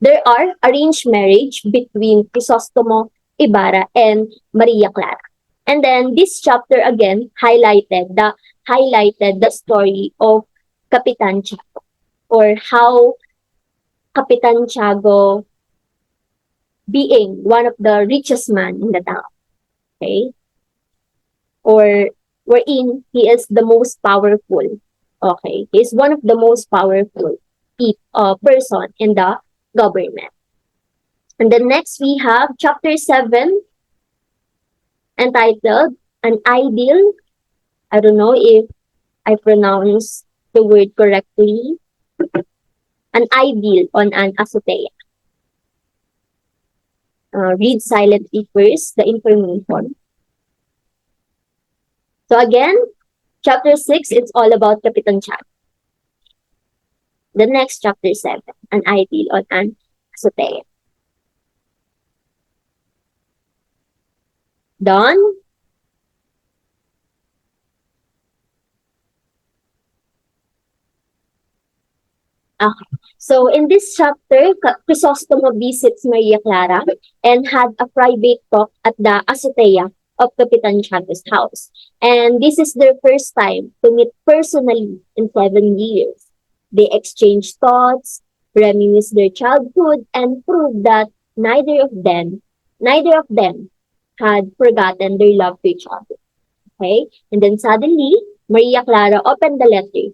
there are arranged marriage between Crisostomo Ibarra and Maria Clara. And then this chapter again highlighted the story of Capitan Tiago, or how Capitan Tiago being one of the richest man in the town. Okay? Or wherein he is the most powerful. Okay? He is one of the most powerful person in the government. And then next we have chapter 7 entitled An Ideal. I don't know if I pronounce the word correctly. An ideal on an azotea. Read silently first the information. So again, chapter 6, it's all about Capitan Tiago. The next chapter 7, an ideal on an azotea. Done? Okay. So in this chapter, Crisostomo visits Maria Clara and had a private talk at the azotea of Capitan Tiago's house. And this is their first time to meet personally in 7 years. They exchange thoughts, reminisce their childhood, and prove that neither of them had forgotten their love to each other. Okay? And then suddenly, Maria Clara opened the letter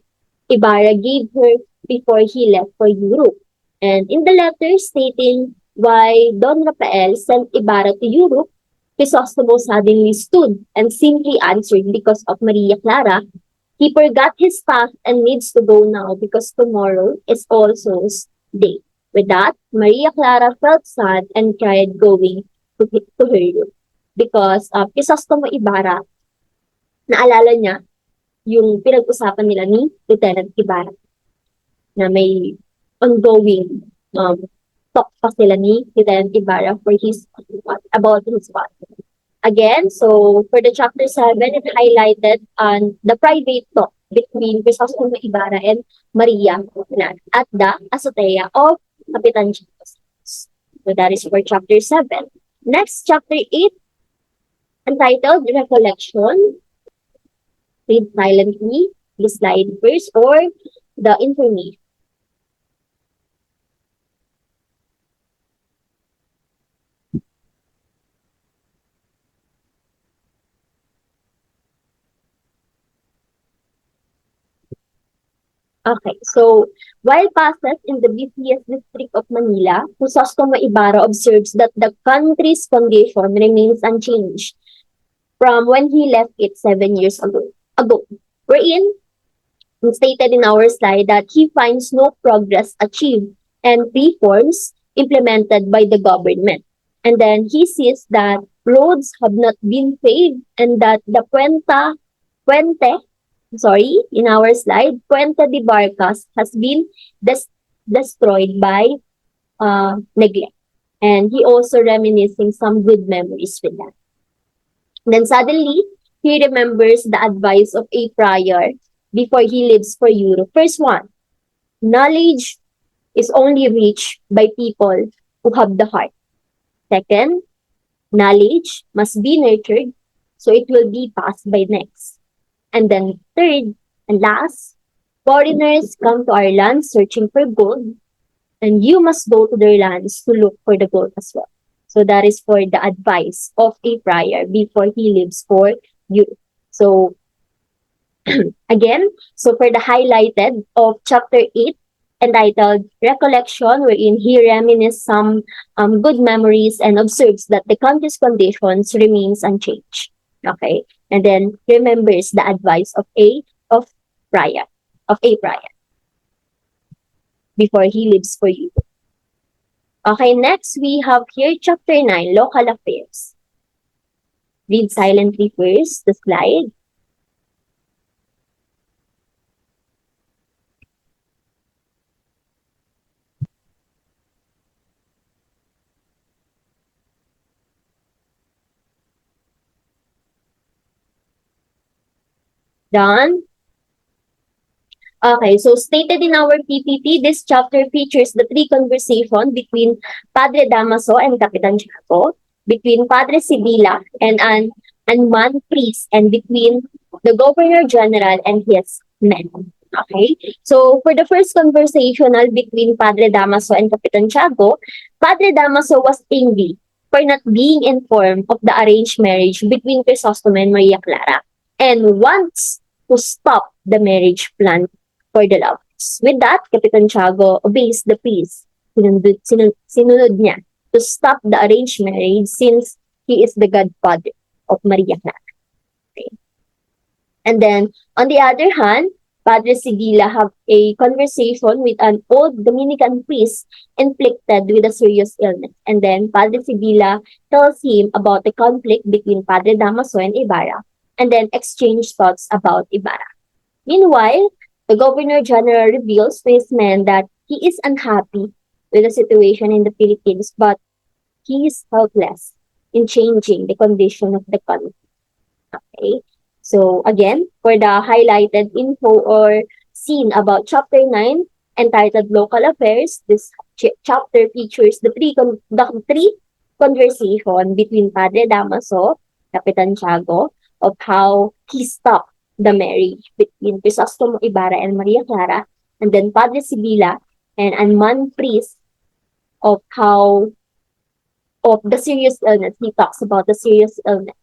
Ibarra gave her before he left for Europe. And in the letter stating why Don Rafael sent Ibarra to Europe, Crisostomo suddenly stood and simply answered because of Maria Clara. He forgot his task and needs to go now because tomorrow is All Souls Day. With that, Maria Clara felt sad and cried going to her room. Because Crisostomo Ibarra, naalala niya yung pinag-usapan nila ni Lieutenant Ibarra na may ongoing talk pa sila ni Lieutenant Ibarra about his father. Again, so for the chapter 7, it highlighted the private talk between Crisostomo Ibarra and Maria at the azotea of Capitan Tiago. So that is for chapter 7. Next, chapter 8, entitled Recollection. Read silently the slide first or the information. Okay, so while passes in the busiest district of Manila, Crisostomo Ibarra observes that the country's condition remains unchanged from when he left it 7 years ago. Wherein, stated in our slide that he finds no progress achieved and reforms implemented by the government. And then he sees that roads have not been paved and that the in our slide, Puente de Barcas has been destroyed by neglect. And he also reminiscing some good memories with that. And then suddenly, he remembers the advice of a prior before he leaves for Europe. First one, knowledge is only reached by people who have the heart. Second, knowledge must be nurtured so it will be passed by next. And then third and last, foreigners come to our land searching for gold, and you must go to their lands to look for the gold as well. So that is for the advice of a friar before he leaves for you. So again, so for the highlighted of chapter 8, entitled Recollection, wherein he reminisces some good memories and observes that the country's conditions remains unchanged. Okay, and then remembers the advice of Brian of a Brian before he leaves for you. Okay, next we have here chapter 9, Local Affairs. Read silently first the slide. Done? Okay, so stated in our PPT, this chapter features the three conversations between Padre Damaso and Capitan Chaco, between Padre Sibila and an unmanned priest, and between the Governor General and his men. Okay, so for the first conversational between Padre Damaso and Capitan Chaco, Padre Damaso was angry for not being informed of the arranged marriage between Crisostomo and Maria Clara and wants to stop the marriage plan for the lovers. With that, Capitan Tiago obeys the priest. Sinunod niya to stop the arranged marriage since he is the godfather of Maria Clara. Okay. And then, on the other hand, Padre Sigila have a conversation with an old Dominican priest inflicted with a serious illness. And then, Padre Sigila tells him about the conflict between Padre Damaso and Ibarra, and then exchange thoughts about Ibarra. Meanwhile, the Governor General reveals to his men that he is unhappy with the situation in the Philippines, but he is helpless in changing the condition of the country. Okay. So again, for the highlighted info or scene about chapter 9, entitled Local Affairs, this chapter features the three conversation between Padre Damaso, Capitan Tiago, of how he stopped the marriage between Crisostomo Ibarra and Maria Clara, and then Padre Sibila and unmanned priest of how of the serious illness. He talks about the serious illness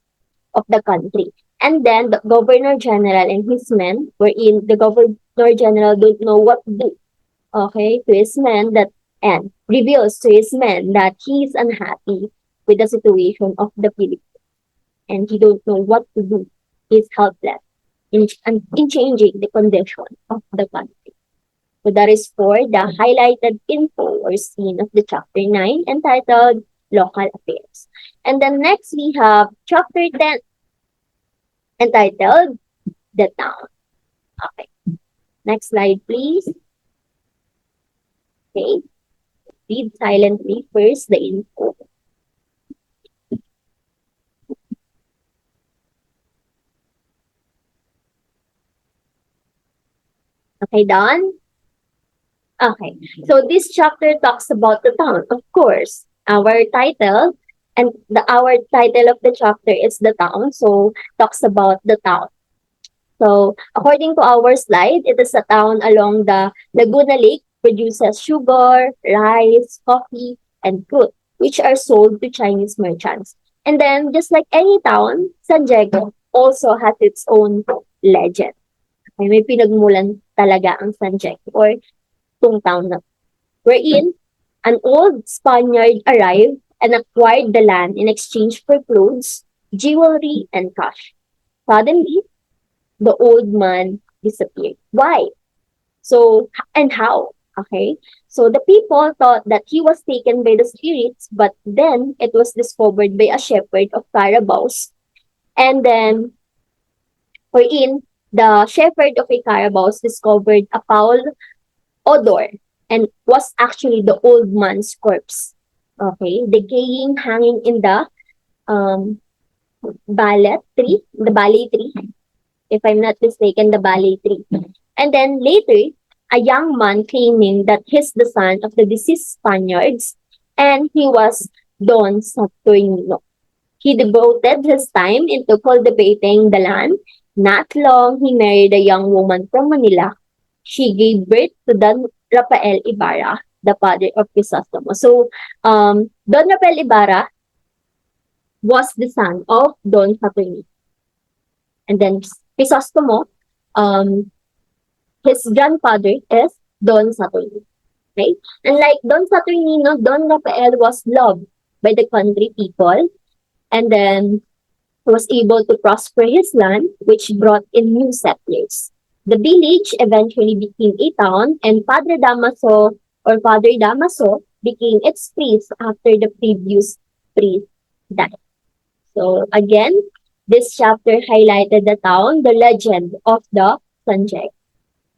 of the country. And then the Governor General and his men, wherein the Governor General don't know what to do, okay, to his men that and reveals to his men that he is unhappy with the situation of the Philippines and he don't know what to do. He's helpless in changing the condition of the country. So that is for the highlighted info or scene of the chapter 9 entitled Local Affairs. And then next we have chapter 10 entitled The Town. Okay. Next slide, please. Okay. Read silently first the info. Okay, done? Okay. So this chapter talks about the town, of course. Our title our title of the chapter is The Town, so talks about the town. So, according to our slide, it is a town along the Laguna Lake, produces sugar, rice, coffee, and fruit, which are sold to Chinese merchants. And then, just like any town, San Diego also has its own legend. Okay, may pinagmulan talaga ang San Diego or itong town na. Wherein, an old Spaniard arrived and acquired the land in exchange for clothes, jewelry, and cash. Suddenly, the old man disappeared. Why? So, and how? Okay. So the people thought that he was taken by the spirits, but then it was discovered by a shepherd of carabaos. And then, wherein the shepherd of a carabaos discovered a foul odor and was actually the old man's corpse. Okay. Decaying, hanging in the ballet tree, if I'm not mistaken, the ballet tree. And then later, a young man claiming that he's the son of the deceased Spaniards, and he was Don Saturnino. He devoted his time into cultivating the land. Not long, he married a young woman from Manila. She gave birth to Don Rafael Ibarra, the father of Crisostomo. So, Don Rafael Ibarra was the son of Don Saturnino. And then Crisostomo, um, his grandfather is Don Saturnino. Okay? And like Don Saturnino, Don Rafael was loved by the country people, and then was able to prosper his land, which brought in new settlers. The village eventually became a town, and Padre Damaso or Father Damaso became its priest after the previous priest died. So again, this chapter highlighted the town, the legend of the Sanjay,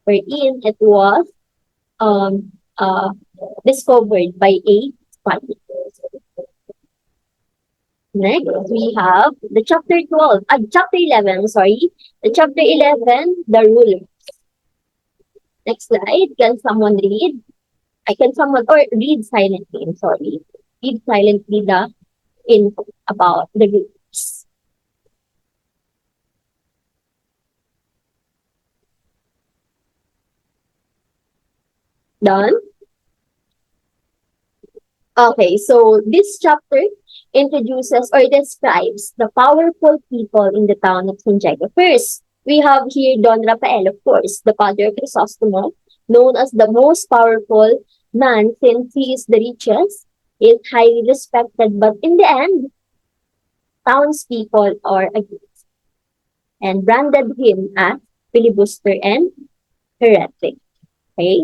wherein it was um, uh, discovered by a Spaniard. Next, we have the chapter 12, chapter 11, sorry. The chapter 11, the ruler. Next slide, can someone read? I can someone, or read silently, I'm sorry. Read silently the info about the rulers. Done? Okay, so this chapter introduces or describes the powerful people in the town of San Diego. First, we have here Don Rafael, of course, the father of Crisostomo, known as the most powerful man since he is the richest, is highly respected, but in the end, townspeople are against and branded him as filibuster and heretic. Okay.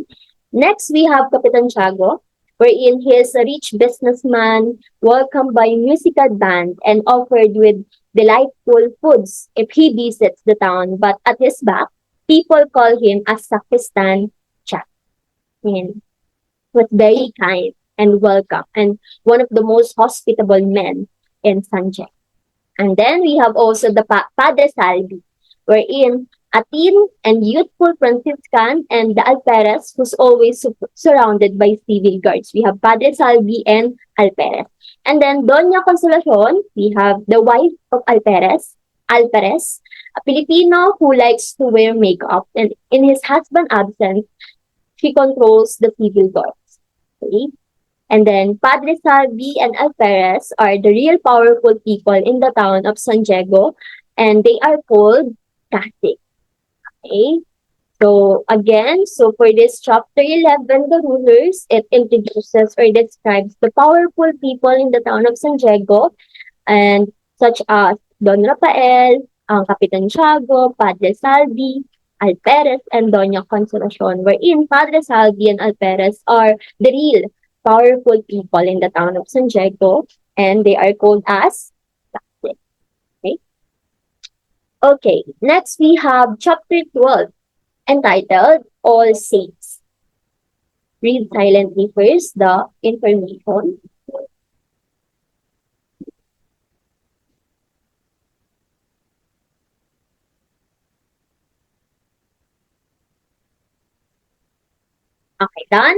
Next, we have Capitan Tiago, wherein he is a rich businessman welcomed by musical band and offered with delightful foods if he visits the town. But at his back, people call him a sacristan chap. And was very kind and welcome and one of the most hospitable men in Sanchez. And then we have also the Padre Salvi, wherein a teen and youthful Franciscan and the Alperes who's always surrounded by civil guards. We have Padre Salvi and Alperes. And then Doña Consolacion, we have the wife of Alperes, a Filipino who likes to wear makeup. And in his husband's absence, she controls the civil guards. Okay? And then Padre Salvi and Alperes are the real powerful people in the town of San Diego, and they are called Catholic. Okay? So again, so for this chapter 11, the rulers, it introduces or describes the powerful people in the town of San Diego, and such as Don Rafael, Capitan Tiago, Padre Salvi, Alperes, and Doña Consolacion, wherein Padre Salvi and Alperes are the real powerful people in the town of San Diego, and they are called as Catholic. Okay? Okay, next we have chapter 12, entitled All Saints. Read silently first the information. Okay, done?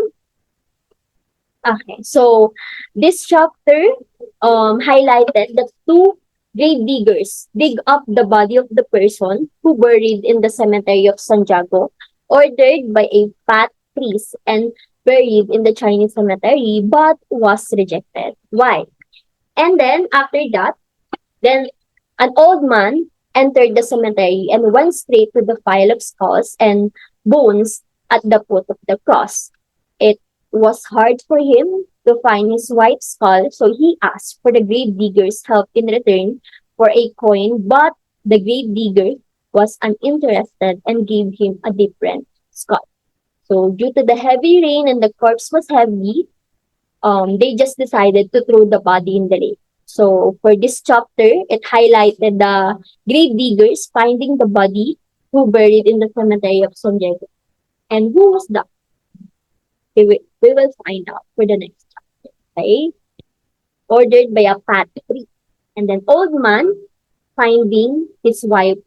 Okay, so this chapter highlighted that two grave diggers dig up the body of the person who buried in the cemetery of Santiago, ordered by a fat priest and buried in the Chinese cemetery, but was rejected. Why? And then after that, then an old man entered the cemetery and went straight to the pile of skulls and bones at the foot of the cross. It was hard for him to find his wife's skull, so he asked for the grave digger's help in return for a coin, but the grave digger was uninterested and gave him a different skull. So due to the heavy rain and the corpse was heavy, they just decided to throw the body in the lake. So for this chapter, it highlighted the grave diggers finding the body who buried in the cemetery of San Diego. And who was that? We will find out for the next chapter. Okay? Ordered by a fat priest. And then old man finding his wife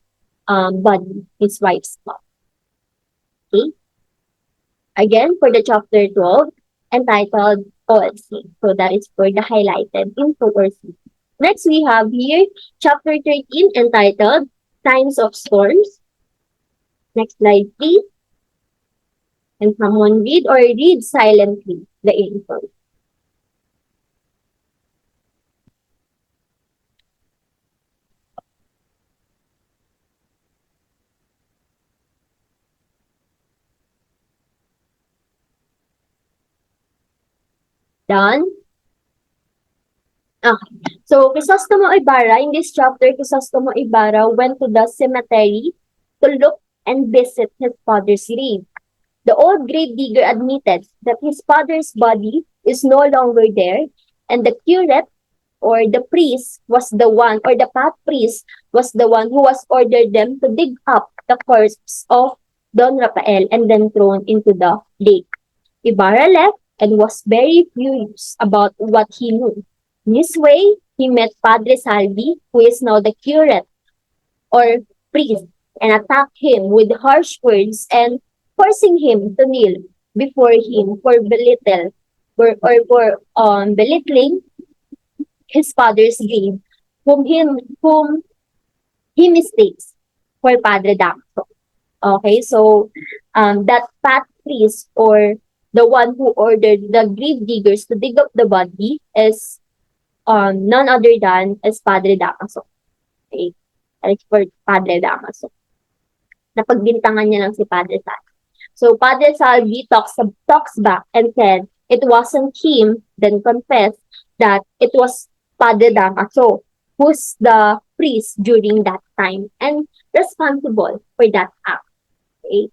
body, his wife's body. Okay? Again, for the chapter 12, entitled All Saints. So that is for the highlighted info or saints. Next, we have here chapter 13, entitled Times of Storms. Next slide, please. And someone read or read silently the info. Done? Okay. So, Crisostomo Ibarra, in this chapter, Crisostomo Ibarra went to the cemetery to look and visit his father's grave. The old grave digger admitted that his father's body is no longer there, and the curate or the priest was the one, or the path priest was the one who was ordered them to dig up the corpse of Don Rafael and then thrown into the lake. Ibarra left and was very furious about what he knew. In his way, he met Padre Salvi, who is now the curate or priest, and attacked him with harsh words and forcing him to kneel before him for belittling his father's grave, whom he mistakes for Padre Damaso. Okay, so that fat priest or the one who ordered the grave diggers to dig up the body is none other than as Padre Damaso. Okay, it's for Padre Damaso. Napagbintangan niya lang si Padre Salvi. So Padre Salvi talks back and said it wasn't him, then confessed that it was Padre Damaso who's the priest during that time and responsible for that act. Okay?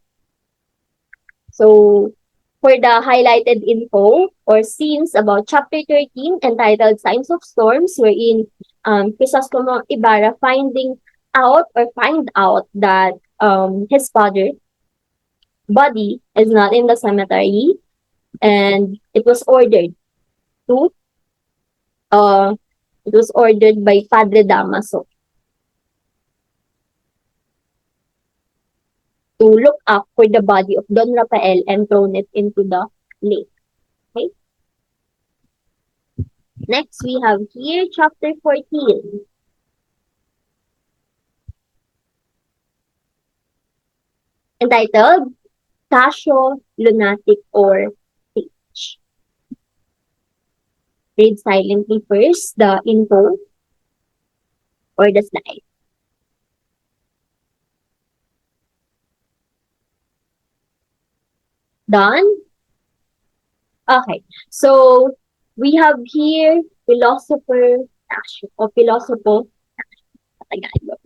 So, for the highlighted info or scenes about chapter 13 entitled Signs of Storms, wherein Crisostomo Ibarra find out that his father body is not in the cemetery and to uh it was ordered by Padre Damaso to look up for the body of Don Rafael and thrown it into the lake. Okay. Next, we have here chapter 14. Entitled Casio Lunatic or Sage. Read silently first the info or the slide. Done? Okay. So, we have here philosopher Casio or philosopher Tagalog.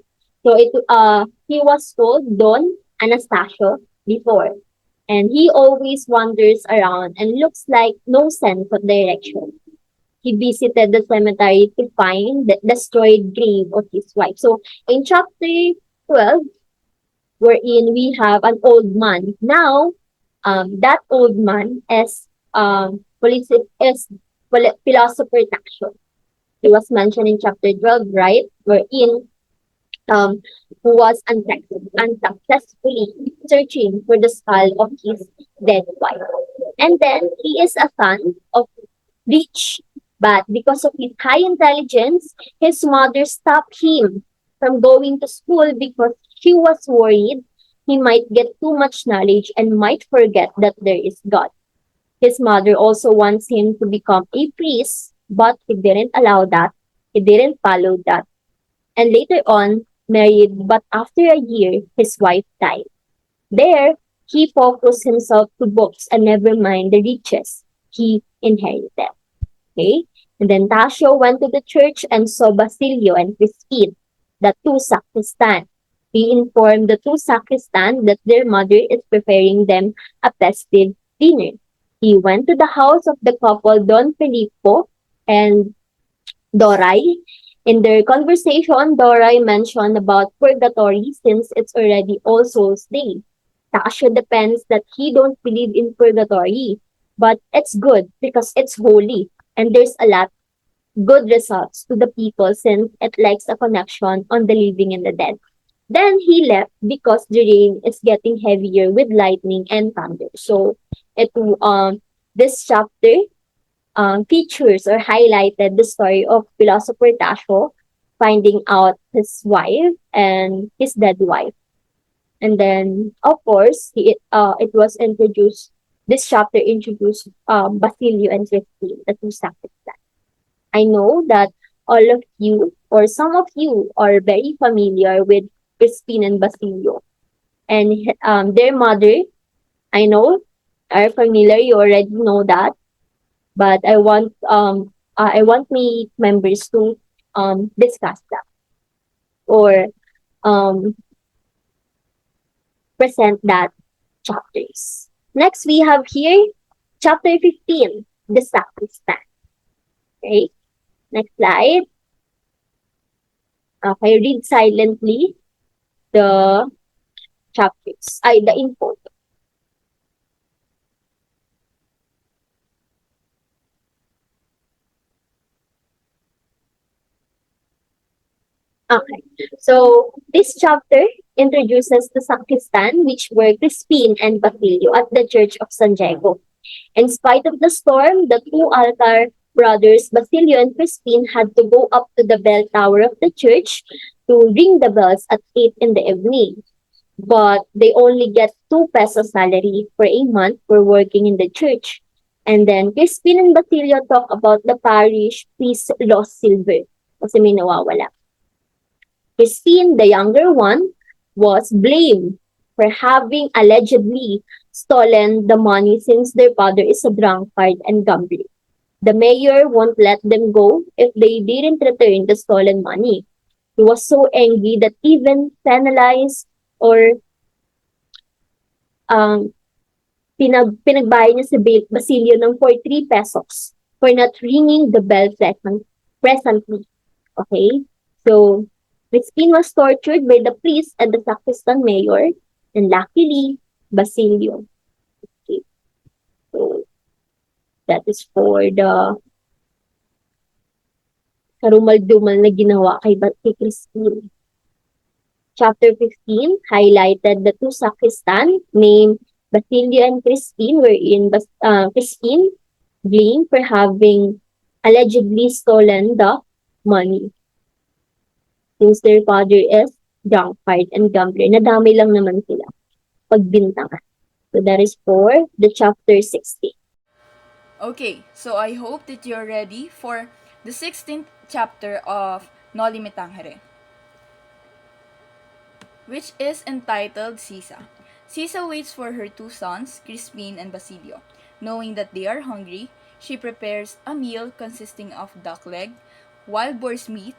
So he was called Don Anastasio before, and he always wanders around and looks like no sense of direction. He visited the cemetery to find the destroyed grave of his wife. So in chapter 12, wherein we have an old man. Now, that old man is philosopher Taxio. He was mentioned in chapter 12, right? Wherein who was unsuccessfully searching for the skull of his dead wife. And then he is a son of rich, but because of his high intelligence, his mother stopped him from going to school because she was worried he might get too much knowledge and might forget that there is God. His mother also wants him to become a priest, but he didn't allow that. He didn't follow that. And later on, married, but after a year, his wife died. There, he focused himself to books and never mind the riches he inherited. Okay? And then Tasio went to the church and saw Basilio and Crispin, the two sacristan. He informed the two sacristan that their mother is preparing them a festive dinner. He went to the house of the couple Don Filippo and Doray. In their conversation, Doray mentioned about purgatory since it's already All Souls Day. Tasha depends that he don't believe in purgatory, but it's good because it's holy and there's a lot good results to the people since it likes a connection on the living and the dead. Then he left because the rain is getting heavier with lightning and thunder. So it this chapter features or highlighted the story of philosopher Tasho finding out his wife and his dead wife. And then, of course, it was introduced this chapter introduced Basilio and Christine, the two sacristans. I know that all of you or some of you are very familiar with Crispin and Basilio and their mother. I know are familiar. You already know that, but I want me members to discuss that or um present that chapters. Next, we have here chapter 15, the sacristan. Okay, next slide. Okay, read silently the chapters. The info. Okay, so this chapter introduces the sacristan, which were Crispin and Basilio at the Church of San Diego. In spite of the storm, the two altar brothers, Basilio and Crispin, had to go up to the bell tower of the church to ring the bells at 8 in the evening. But they only get 2 pesos salary for a month for working in the church. And then Crispin and Basilio talk about the parish priest lost silver kasi may nawawala. Crispin, the younger one, was blamed for having allegedly stolen the money since their father is a drunkard and gambler. The mayor won't let them go if they didn't return the stolen money. He was so angry that even penalized or um, pinagbayad niya si Basilio ng 43 pesos for not ringing the bell presently. Okay? So, Crispin was tortured by the priest and the sacristan mayor, and luckily, Basilio. Okay. So, that is for the karumal-dumal na ginawa kay Crispin. Chapter 15 highlighted the two sacristan named Basilio and Crispin, wherein Crispin blamed for having allegedly stolen the money. Since their father is drunkard and gambler, nadamay lang naman sila pagbintangan. So that is for the chapter 60. Okay, so I hope that you're ready for the 16th chapter of Noli Me Tangere, which is entitled Sisa. Sisa waits for her two sons, Crispin and Basilio. Knowing that they are hungry, she prepares a meal consisting of duck leg, wild boar's meat,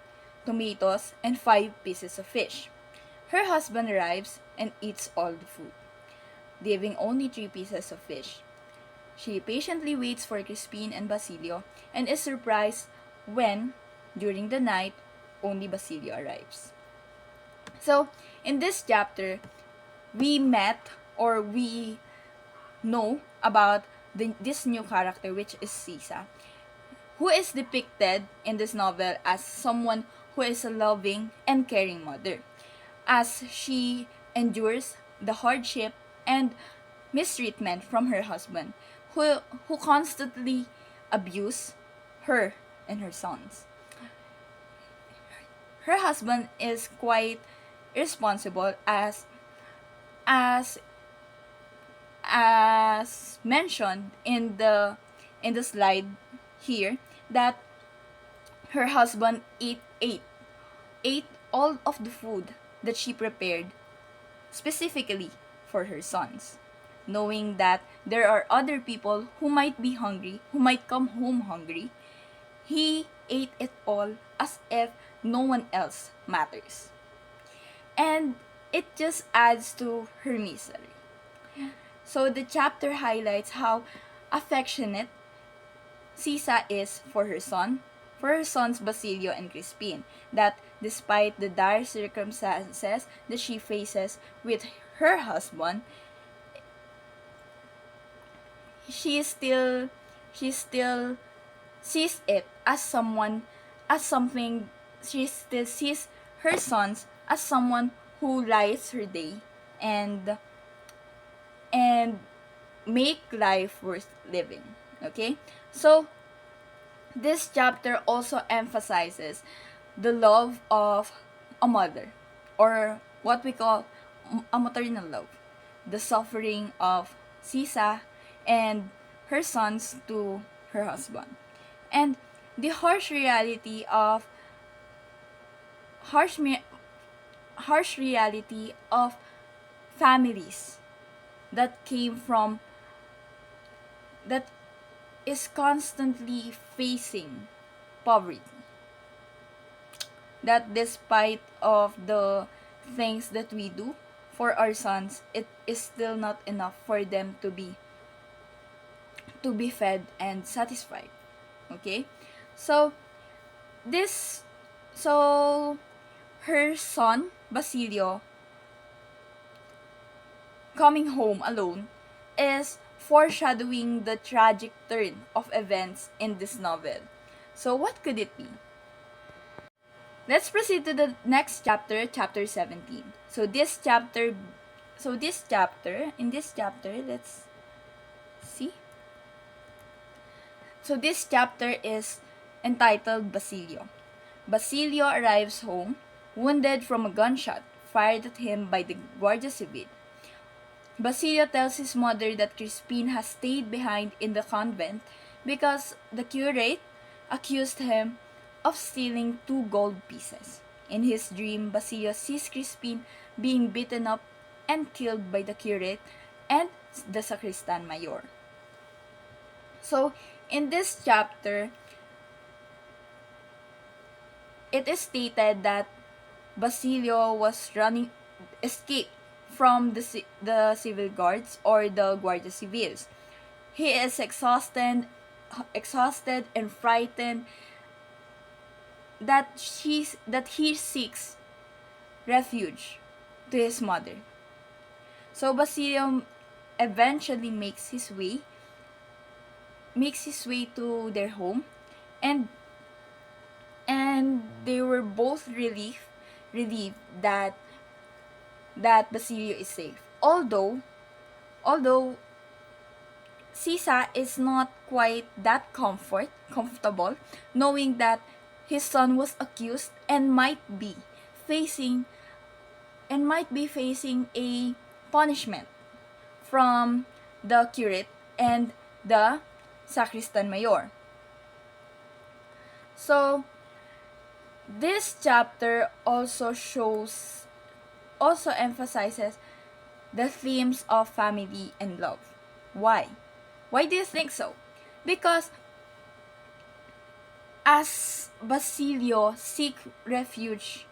tomatoes, and 5 pieces of fish. Her husband arrives and eats all the food, leaving only 3 pieces of fish. She patiently waits for Crispin and Basilio and is surprised when, during the night, only Basilio arrives. So, in this chapter, we met or we know about this new character, which is Sisa, who is depicted in this novel as someone who is a loving and caring mother, as she endures the hardship and mistreatment from her husband, who constantly abuse her and her sons. Her husband is quite irresponsible as as mentioned in the slide here, that her husband ate all of the food that she prepared specifically for her sons, knowing that there are other people who might be hungry, who might come home hungry. He ate it all as if no one else matters. And it just adds to her misery. So the chapter highlights how affectionate Sisa is for her sons Basilio and Crispin, that despite the dire circumstances that she faces with her husband, she still sees it as something. She still sees her sons as someone who lights her day and and make life worth living. Okay? So this chapter also emphasizes the love of a mother, or what we call a maternal love, the suffering of Sisa, and her sons to her husband. And the harsh me- harsh reality of families that came from that is constantly facing poverty, that despite of the things that we do for our sons, it is still not enough for them to be fed and satisfied. Okay, so this so her son Basilio coming home alone is foreshadowing the tragic turn of events in this novel. So what could it be? Let's proceed to the next chapter, chapter 17. In this chapter, let's see. So this chapter is entitled Basilio. Basilio arrives home, wounded from a gunshot fired at him by the Guardia Civil. Basilio tells his mother that Crispin has stayed behind in the convent because the curate accused him of stealing 2 gold pieces. In his dream, Basilio sees Crispin being beaten up and killed by the curate and the sacristan mayor. So, in this chapter, it is stated that Basilio was escaped from the civil guards or the Guardia Civils. He is exhausted and frightened that he seeks refuge to his mother. So Basilio eventually makes his way to their home, and they were both relieved that Basilio is safe. Although Sisa is not quite that comfortable knowing that his son was accused and facing might be facing a punishment from the curate and the sacristan mayor. So this chapter also emphasizes the themes of family and love. Why? Why do you think so? Because as Basilio seek refuge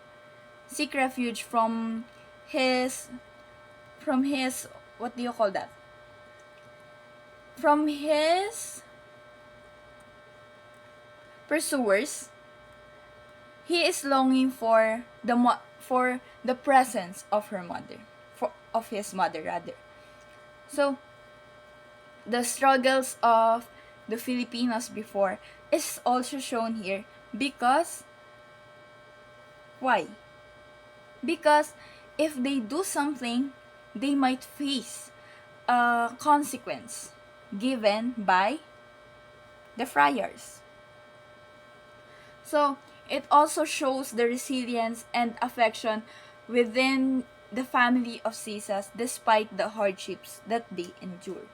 his from his what do you call that? From his pursuers, he is longing for the presence of his mother rather. So the struggles of the Filipinos before is also shown here because why? Because if they do something, they might face a consequence given by the friars. So it also shows the resilience and affection within the family of Caesar despite the hardships that they endure.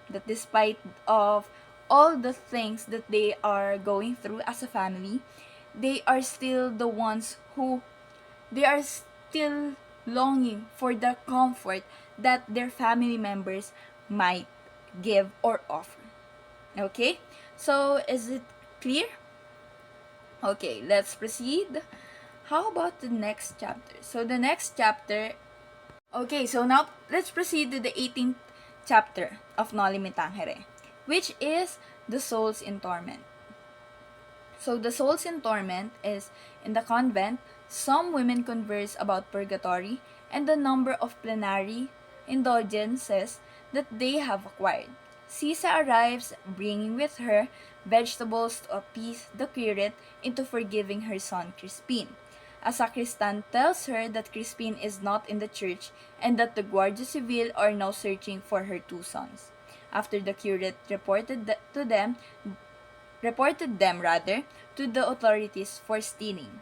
That despite of all the things that they are going through as a family, they are still longing for the comfort that their family members might give or offer. Okay? So is it clear? Okay, let's proceed. How about the next chapter? So the next chapter. Okay, so now let's proceed to the 18th chapter of Noli Me Tangere, which is the souls in torment. So the souls in torment is in the convent, some women converse about purgatory and the number of plenary indulgences that they have acquired. Sisa arrives, bringing with her vegetables to appease the curate into forgiving her son Crispin. A sacristan tells her that Crispin is not in the church and that the Guardia Civil are now searching for her 2 sons. After the curate reported them to the authorities for stealing.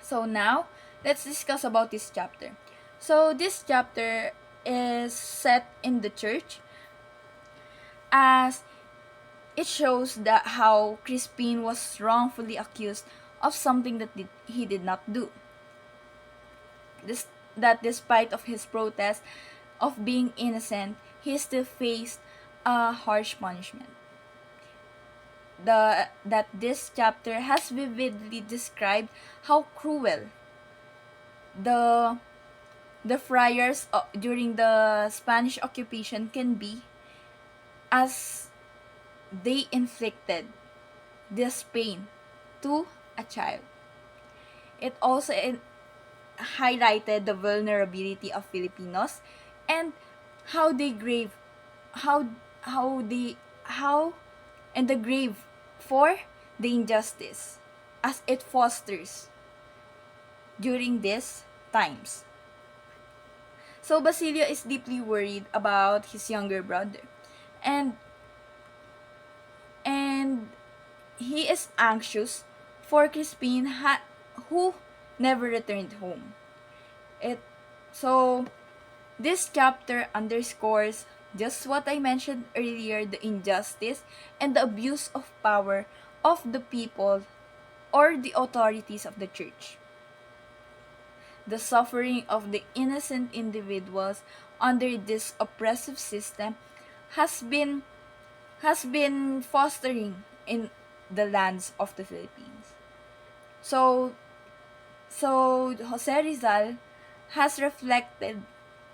So now, let's discuss about this chapter. So this chapter is set in the church as it shows that how Crispin was wrongfully accused of something that he did not do. That despite of his protest of being innocent, he still faced a harsh punishment. That this chapter has vividly described how cruel the the friars during the Spanish occupation can be, as they inflicted this pain to a child. It also highlighted the vulnerability of Filipinos and how they grave how they how and the grave for the injustice as it fosters during these times. So Basilio is deeply worried about his younger brother, and and he is anxious for Crispin who never returned home. It so this chapter underscores just what I mentioned earlier, the injustice and the abuse of power of the people or the authorities of the church. The suffering of the innocent individuals under this oppressive system has been fostering in the lands of the Philippines. So Jose Rizal has reflected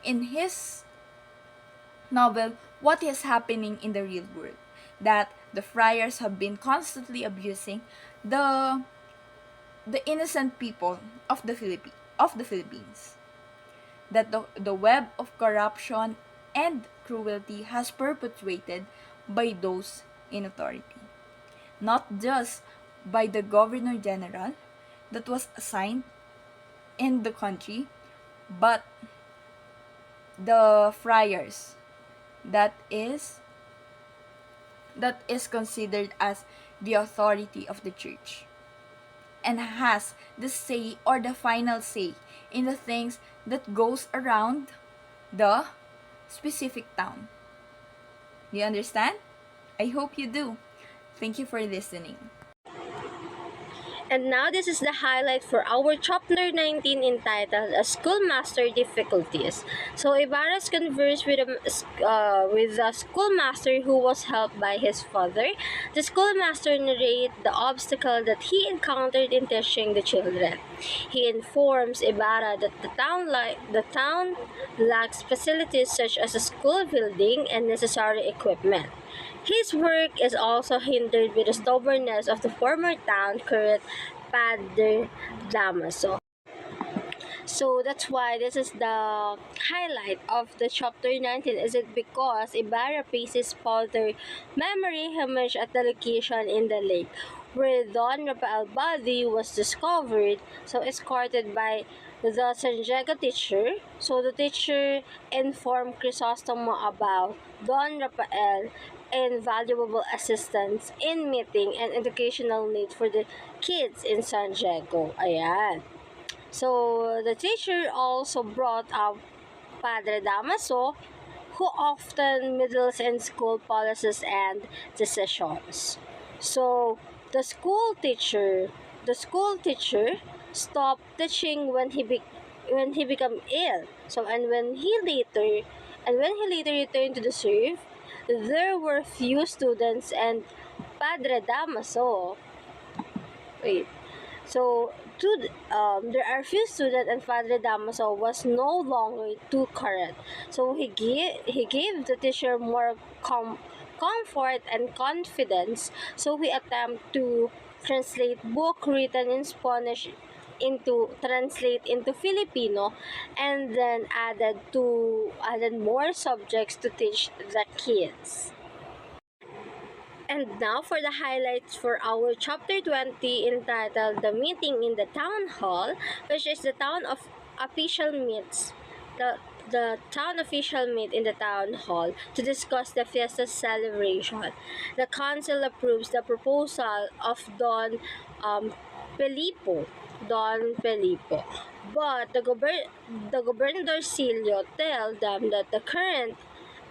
in his novel what is happening in the real world, that the friars have been constantly abusing the innocent people of the Philippines, that the web of corruption and cruelty has perpetuated by those in authority, not just by the governor general that was assigned in the country, but the friars that is considered as the authority of the church and has the say or the final say in the things that goes around the specific town. You understand? I hope you do. Thank you for listening. And now this is the highlight for our chapter 19 entitled "A Schoolmaster Difficulties." So Ibarra's conversed with a schoolmaster who was helped by his father. The schoolmaster narrates the obstacle that he encountered in teaching the children. He informs Ibarra that the town lacks facilities such as a school building and necessary equipment. His work is also hindered by the stubbornness of the former town curate, Padre Damaso. So that's why this is the highlight of the chapter 19. Is it because Ibarra faces father memory hemorrhage at the location in the lake where Don Rafael body was discovered, so escorted by the San Diego teacher. So the teacher informed Crisostomo about Don Rafael and valuable assistance in meeting and educational need for the kids in San Diego. Ayan. So the teacher also brought up Padre Damaso, who often meddles in school policies and decisions. So the the school teacher stopped teaching when he became ill. So when he later returned to the serve, there were few students and Padre Damaso. Wait. So, there are few students and Padre Damaso was no longer too current. So he gave the teacher more comfort and confidence. So he attempt to translate book written in Spanish into translate into Filipino, and then added more subjects to teach the kids. And now for the highlights for our chapter 20 entitled "The Meeting in the Town Hall," which is the town of official meets. The town official meet in the town hall to discuss the fiesta celebration. The council approves the proposal of um, Pelipo, Don Pelipo. But the governor Silio tell them that the current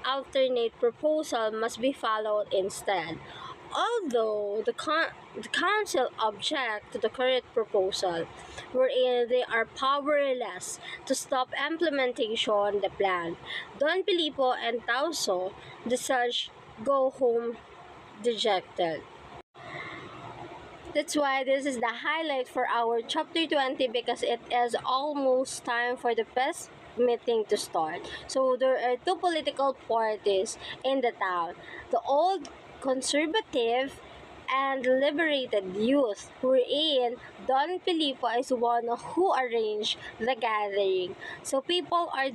alternate proposal must be followed instead. Although the council object to the current proposal, wherein they are powerless to stop implementation the plan, Don Filipo and Tauso, the judge, go home dejected. That's why this is the highlight for our chapter 20, because it is almost time for the best meeting to start. So there are two political parties in the town. The old conservative and liberated youth, wherein Don Filipo is one who arranged the gathering. So people are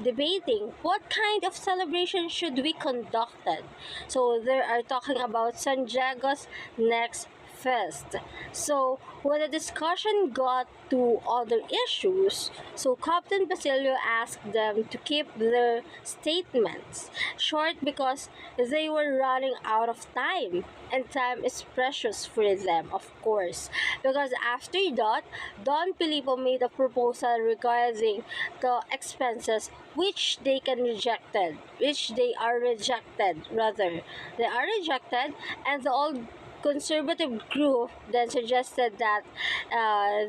debating what kind of celebration should be conducted. So they are talking about San Diego's next fest. So when the discussion got to other issues, so Captain Basilio asked them to keep their statements short because they were running out of time, and time is precious for them, of course. Because after that, Don Filipo made a proposal regarding the expenses which they are rejected rather. They are rejected, and the old conservative group then suggested that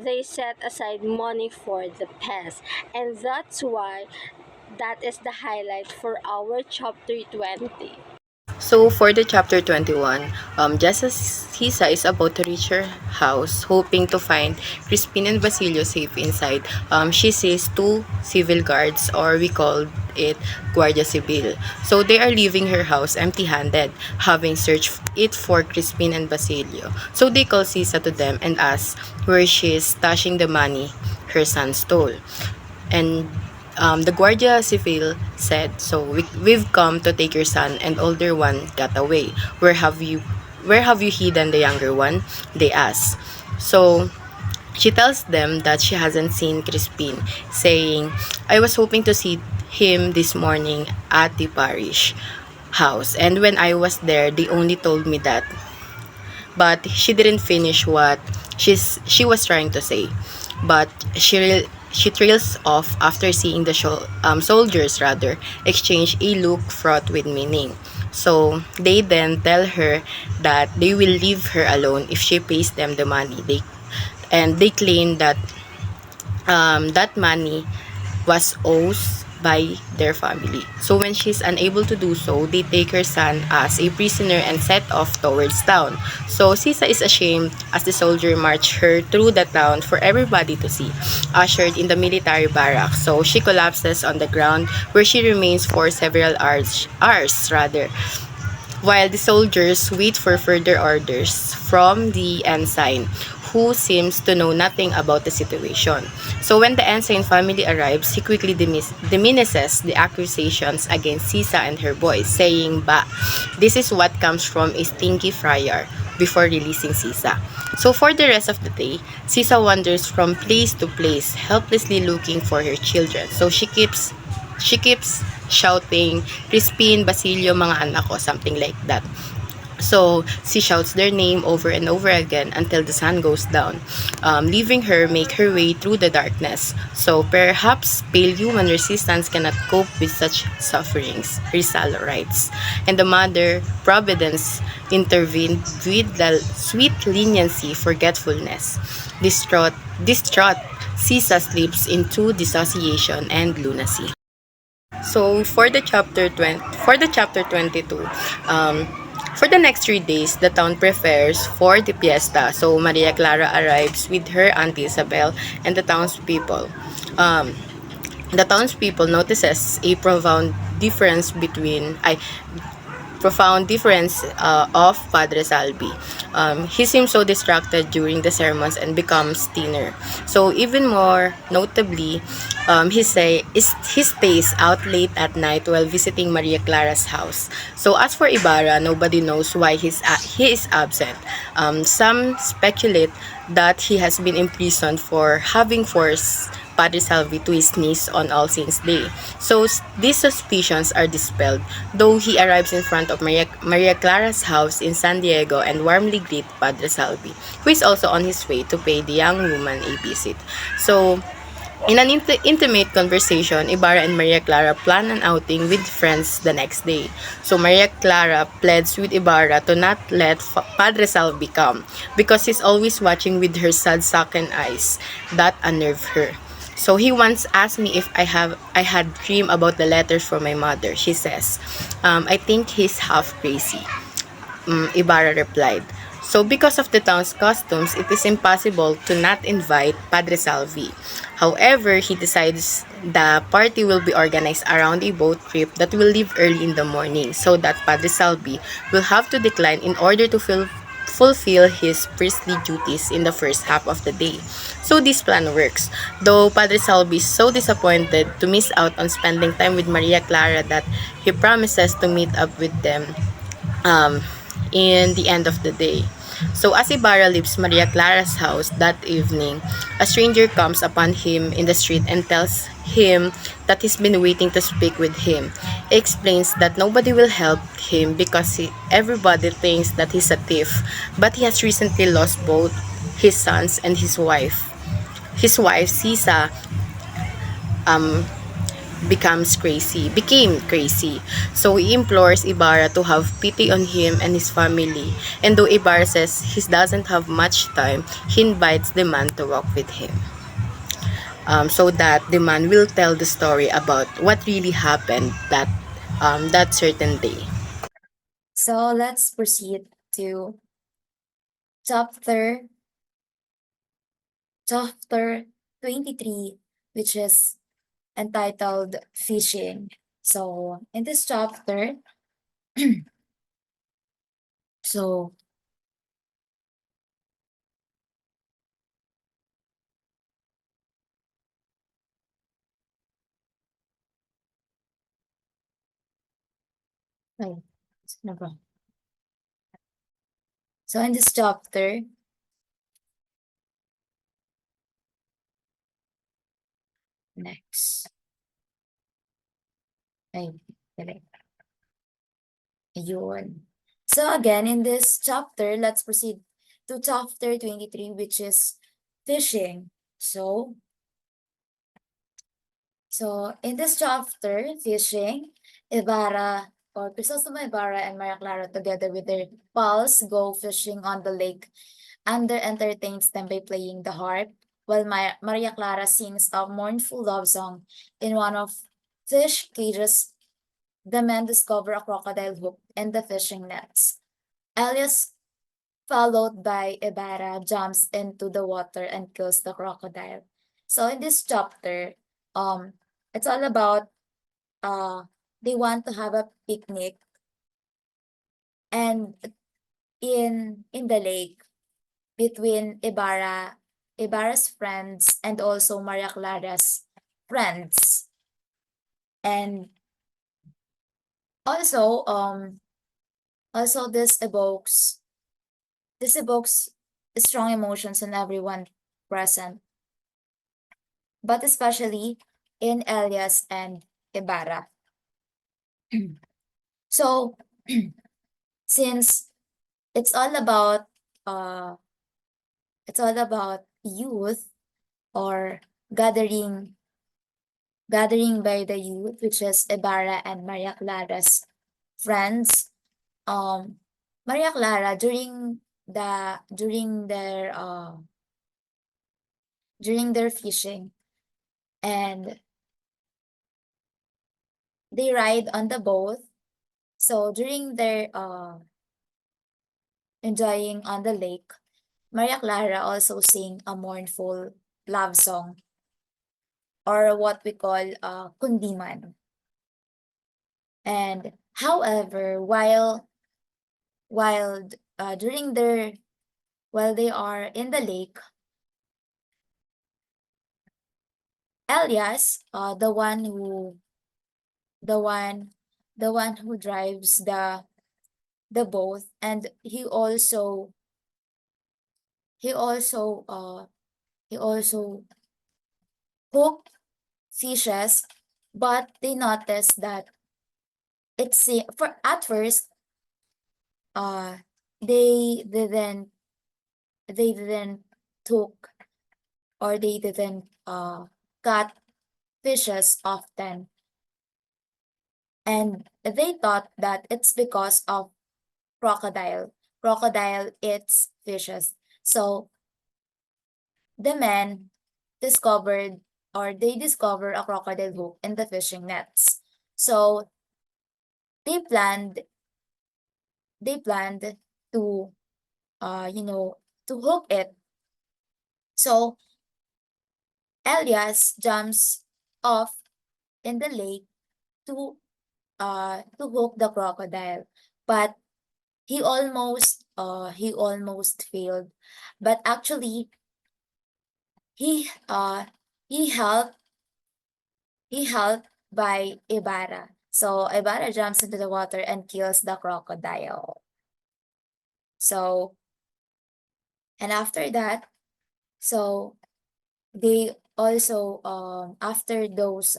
they set aside money for the past, and that's why that is the highlight for our chapter 20. So for the chapter 21, just as Hisa is about to reach her house, hoping to find Crispin and Basilio safe inside, she sees two civil guards, or we call it Guardia Civil. So they are leaving her house empty-handed, having searched it for Crispin and Basilio. So they call Sisa to them and ask where she is stashing the money her son stole. And the Guardia Civil said, "So we've come to take your son, and older one got away. Where have you hidden the younger one?" They ask. So she tells them that she hasn't seen Crispin, saying, "I was hoping to see him this morning at the parish house, and when I was there, they only told me that." But she didn't finish what she was trying to say. But she trails off after seeing the soldiers rather exchange a look fraught with meaning. So they then tell her that they will leave her alone if she pays them the money. They claim that that money was owed by their family. So when she's unable to do so, they take her son as a prisoner and set off towards town. So Sisa is ashamed as the soldier march her through the town for everybody to see, ushered in the military barracks. So she collapses on the ground, where she remains for several hours rather, while the soldiers wait for further orders from the ensign, who seems to know nothing about the situation. So when the ensign family arrives, he quickly diminishes the accusations against Sisa and her boys, saying, "Bah, this is what comes from a stinky friar," before releasing Sisa. So for the rest of the day, Sisa wanders from place to place, helplessly looking for her children. So she keeps shouting, "Crispin, Basilio, mga anak ko," something like that. So she shouts their name over and over again until the sun goes down, leaving her make her way through the darkness. So perhaps pale human resistance cannot cope with such sufferings, Rizal writes. And the mother, Providence, intervened with the sweet leniency forgetfulness. Distraught, Sisa slips into dissociation and lunacy. So for the chapter 22, for the next 3 days, the town prepares for the fiesta. So Maria Clara arrives with her Auntie Isabel and the townspeople. The townspeople notices a profound difference of Padre Salvi. He seems so distracted during the sermons and becomes thinner. So even more notably, he stays out late at night while visiting Maria Clara's house. So as for Ibarra, nobody knows why he is absent. Some speculate that he has been imprisoned for having forced Padre Salvi to his knees on All Saints' Day. So these suspicions are dispelled, though he arrives in front of Maria Clara's house in San Diego and warmly greets Padre Salvi, who is also on his way to pay the young woman a visit. So In an intimate conversation, Ibarra and Maria Clara plan an outing with friends the next day. So Maria Clara pleads with Ibarra to not let Padre Salvi come because he's always watching with her sad sunken eyes. That unnerved her. So he once asked me if I had dream about the letters from my mother. She says, I think he's half crazy. Ibarra replied. So because of the town's customs, it is impossible to not invite Padre Salvi. However, he decides the party will be organized around a boat trip that will leave early in the morning so that Padre Salvi will have to decline in order to fulfill his priestly duties in the first half of the day. So this plan works, though Padre Salvi is so disappointed to miss out on spending time with Maria Clara that he promises to meet up with them um, in the end of the day. So as Ibarra leaves Maria Clara's house that evening, a stranger comes upon him in the street and tells him that he's been waiting to speak with him. He explains that nobody will help him because everybody thinks that he's a thief, but he has recently lost both his sons and his wife. His wife, Sisa, um, became crazy. So he implores Ibarra to have pity on him and his family. And though Ibarra says he doesn't have much time, he invites the man to walk with him. So that the man will tell the story about what really happened that certain day. So let's proceed to chapter chapter 23, which is entitled Fishing. So in this chapter, so ay, saan na ba? So in this chapter, next. Ay, dali. Ayun. So again, in this chapter, let's proceed to chapter 23, which is fishing. So in this chapter, fishing, Ibarra or Crisostomo Ibarra and Maria Clara together with their pals go fishing on the lake. Ander entertains them by playing the harp, while Maria Clara sings a mournful love song. In one of fish cages, the men discover a crocodile hook in the fishing nets. Elias, followed by Ibarra, jumps into the water and kills the crocodile. So in this chapter, it's all about they want to have a picnic and in the lake between Ibarra's friends and also Maria Clara's friends. And also also this evokes strong emotions in everyone present, but especially in Elias and Ibarra. So since it's all about uh it's all about youth or gathering by the youth, which is Ibarra and Maria Clara's friends. Maria Clara during their fishing, and they ride on the boat. So during their enjoying on the lake, Maria Clara also sing a mournful love song, or what we call kundiman. And however, while during their while they are in the lake, Elias, the one the one who drives the boat, and he also he also hooked fishes, but they noticed that for at first uh they didn't took or they didn't caught fishes often, and they thought that it's because of crocodile. Crocodile eats fishes. So the men discovered or they discover a crocodile hook in the fishing nets. So they planned they planned to to hook it. So Elias jumps off in the lake to hook the crocodile, but he almost failed. But actually he uh he helped he helped by Ibarra. So Ibarra jumps into the water and kills the crocodile. So and after that, so they also after those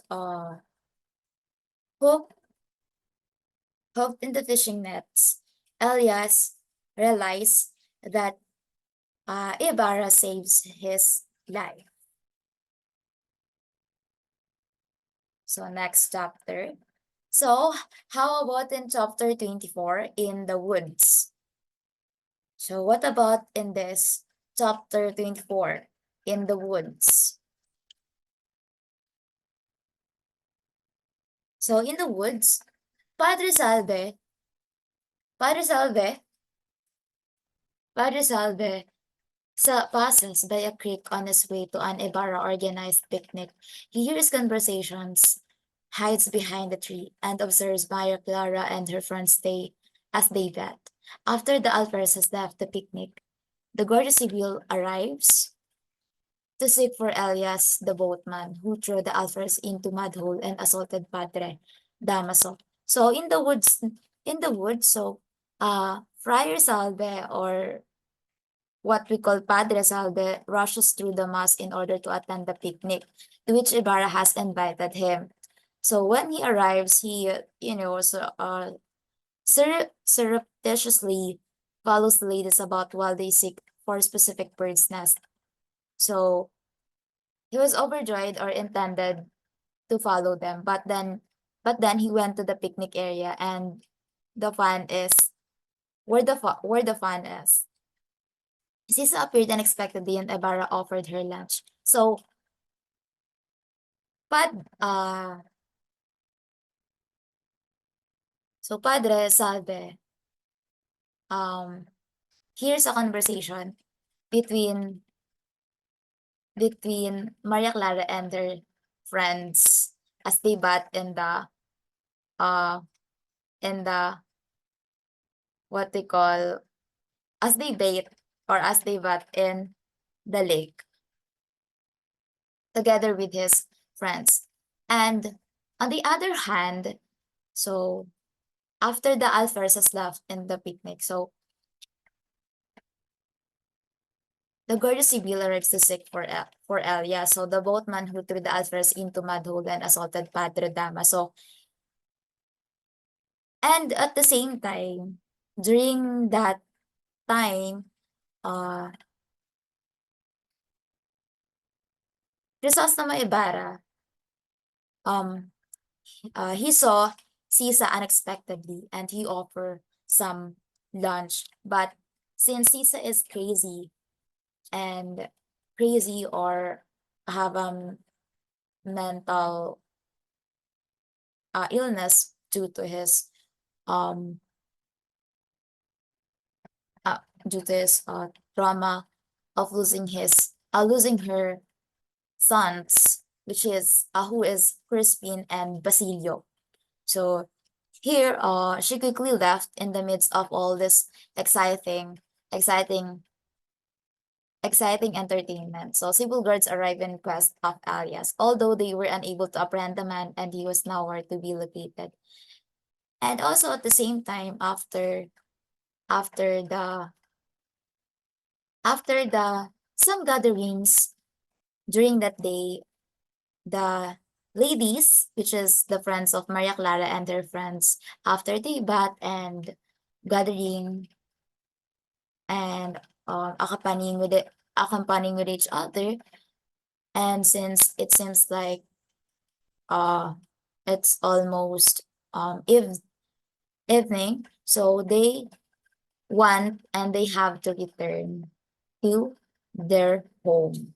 hook hooked in the fishing nets, Elias realized that Ibarra saves his life. So next chapter. So how about in chapter 24 in the woods? So what about in this chapter 24 in the woods? So in the woods, Padre Salve, Padre Salve, Padre Salve passes by a creek on his way to an Ibarra organized picnic. He hears conversations, hides behind a tree, and observes Maria Clara and her friends stay as they vet. After the Alvarez has left the picnic, the Guardia Civil arrives to seek for Elias, the boatman, who threw the Alvarez into mud hole and assaulted Padre Damaso. So in the woods, so Friar Salve, or what we call Padre Salve, rushes through the mass in order to attend the picnic to which Ibarra has invited him. So when he arrives, he, surreptitiously follows the ladies about while they seek for a specific bird's nest. So he was overjoyed or intended to follow them, but then he went to the picnic area, and the fun is where the fun is. Sisa appeared unexpectedly and Ibarra offered her lunch. Pad uh so Padre Salve um hears a conversation between Maria Clara and her friends as they bat uh in the what they call as they bait or as they bat in the lake together with his friends. And on the other hand, so after the Alferes has left in the picnic, so the Guardia Civil arrives to seek for Elia. So the boatman who threw the Alferes into mudhole and assaulted Padre Damaso. And at the same time, during that time, uh, Crisostamo Ibarra, um, he saw Sisa unexpectedly and he offered some lunch. But since Sisa is and crazy or have mental illness um due to his trauma of losing her sons, which is who is Crispin and Basilio. So here she quickly left in the midst of all this exciting exciting exciting entertainment. So civil guards arrived in quest of Alias, although they were unable to apprehend the man and he was nowhere to be located. And also at the same time, after the after the some gatherings during that day, the ladies, which is the friends of Maria Clara and their friends, after they bat and gathering and accompanying with each other, And since it seems like it's almost evening, so they want and they have to return to their home.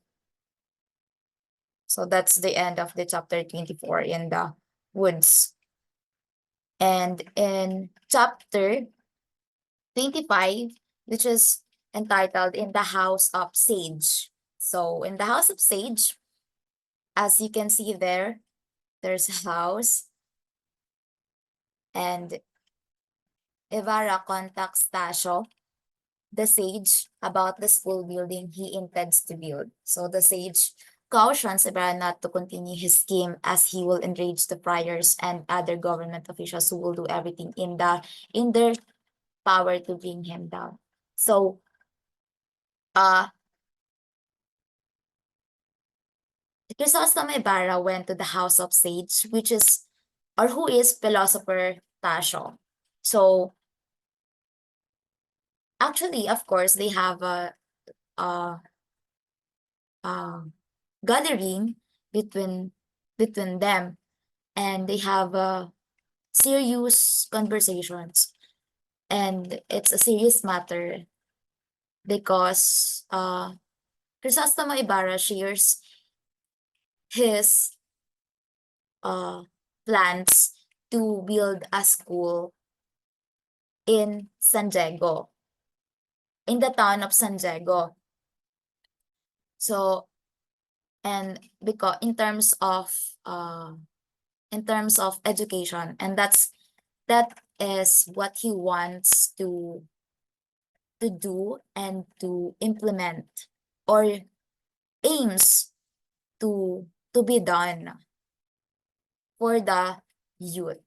So that's the end of the chapter 24 in the woods. And in chapter 25, which is entitled In the House of Sage. So in the House of Sage, as you can see there, there's a house, and Ibarra contacts Tasho, the sage, about the school building he intends to build. So the sage cautions Ibarra not to continue his scheme, as he will enrage the friars and other government officials who will do everything in their power to bring him down. So Chrysostom Ibarra went to the house of sage, which is, or who is philosopher Tasho. So actually, of course, they have a, a gathering between them, and they have serious conversations, and it's a serious matter because Chrysostom Ibarra shares his plans to build a school in San Diego, in the town of San Diego. So, and because in terms of education, and that is what he wants to do and to implement, or aims to be done for the youth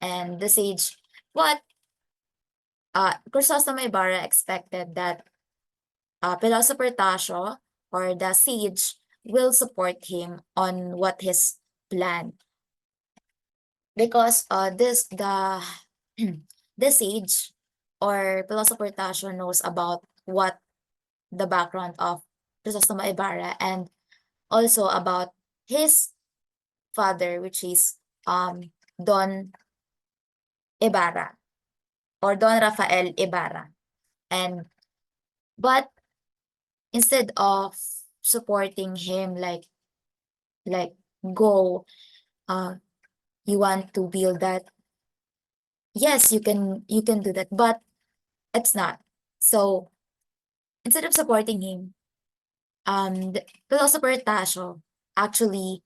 and the sage. But Chrysostom Ibarra expected that philosopher Tasho, or the sage, will support him on what his plan, because the sage or philosopher Tasho knows about what the background of Chrysostom Ibarra, and also about his father, which is Don Ibarra, or Don Rafael Ibarra. And but instead of supporting him, like go, you want to build that, yes, you can do that, but it's not. So instead of supporting him, the philosopher Tasho actually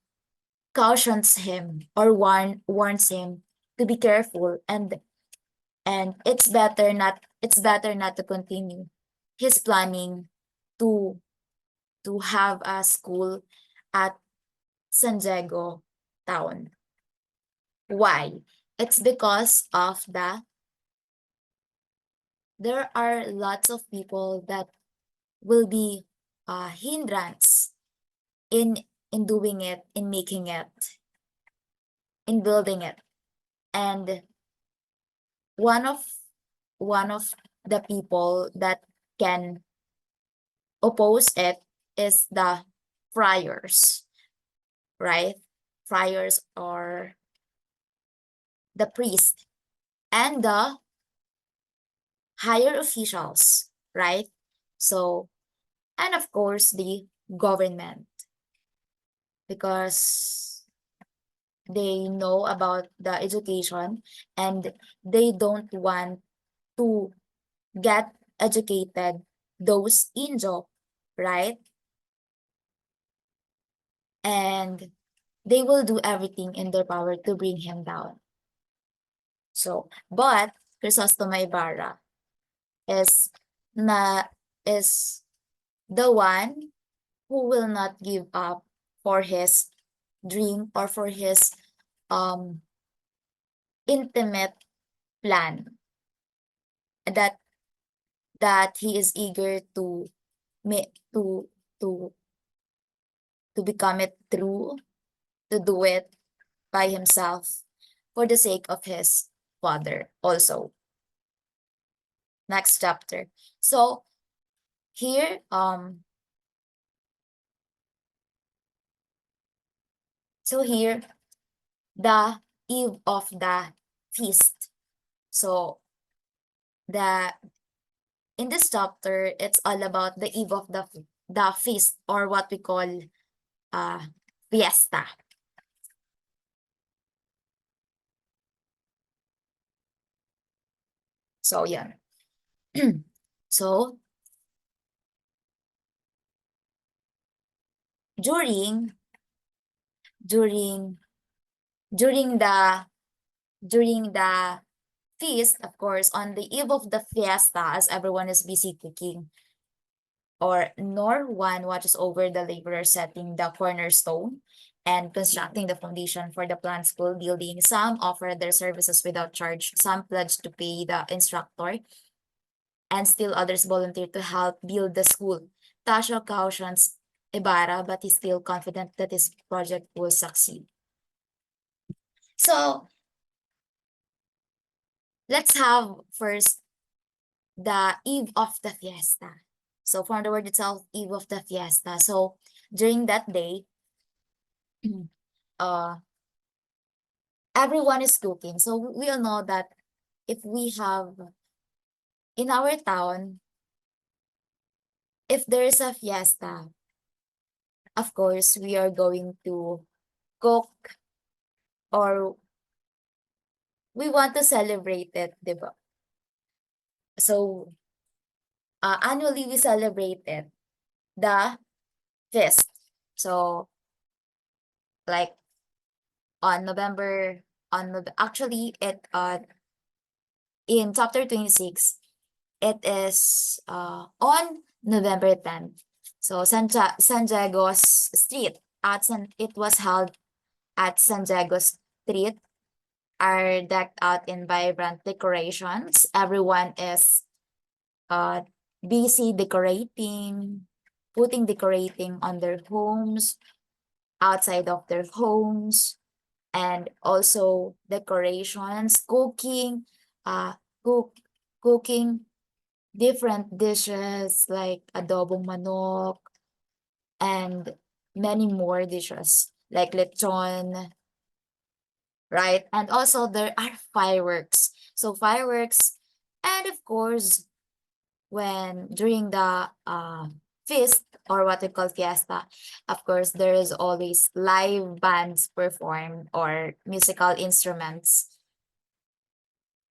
cautions him, or warns him to be careful, and it's better not to continue his planning to have a school at San Diego town. Why? It's because of there are lots of people that will be hindrance in doing it, in making it, in building it. And one of one of the people that can oppose it is the friars, right? Friars or the priest and the higher officials, right? So, and of course, the government, because they know about the education, and they don't want to get educated those Injo, right? And they will do everything in their power to bring him down. So, but Chrysostom Ibarra is na is the one who will not give up for his dream, or for his um intimate plan, that he is eager to make to to become it true, to do it by himself, for the sake of his father also. Next chapter. So here So here, the eve of the feast. So the in this chapter, it's all about the eve of the feast, or what we call uh fiesta. So yeah. So during during during the during the feast, of course, on the eve of the fiesta, as everyone is busy cooking, or nor one watches over the laborer setting the cornerstone and constructing the foundation for the planned school building. Some offer their services without charge, some pledge to pay the instructor, and still others volunteer to help build the school. Tasha cautions Ibarra, but he's still confident that his project will succeed. So let's have first the eve of the fiesta. So from the word itself, eve of the fiesta. So during that day, uh, everyone is cooking. So we all know that if we have in our town, if there is a fiesta, of course, we are going to cook, or we want to celebrate it, diba? So annually we celebrate it, the feast. So like on November, actually it in chapter 26, it is on November 10th. So San Diego's Street it was held at San Diego Street are decked out in vibrant decorations. Everyone is busy decorating on their homes, outside of their homes, and also decorations, uh, cook, cooking different dishes like adobong manok and many more dishes like lechon, right? And also there are fireworks. So fireworks, and of course, when during the feast, or what we call fiesta, of course, there is always live bands performed, or musical instruments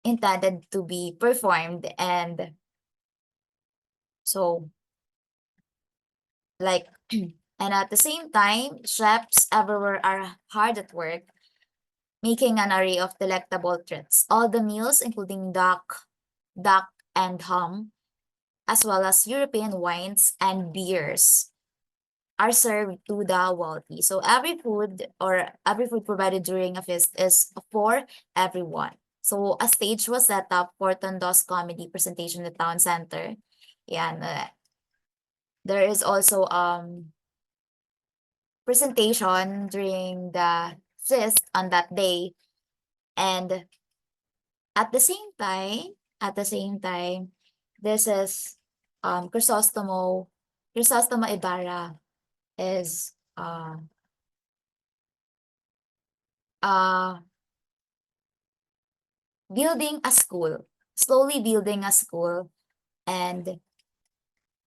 intended to be performed. And so like and at the same time, chefs everywhere are hard at work making an array of delectable treats. All the meals, including duck and ham, as well as European wines and beers, are served to the wealthy. So every food provided during a feast is for everyone. So a stage was set up for Tondo's comedy presentation in the town center. Yeah, and, there is also presentation during the feast on that day. And at the same time, this is Crisostomo Ibarra is uh building a school, slowly building a school, and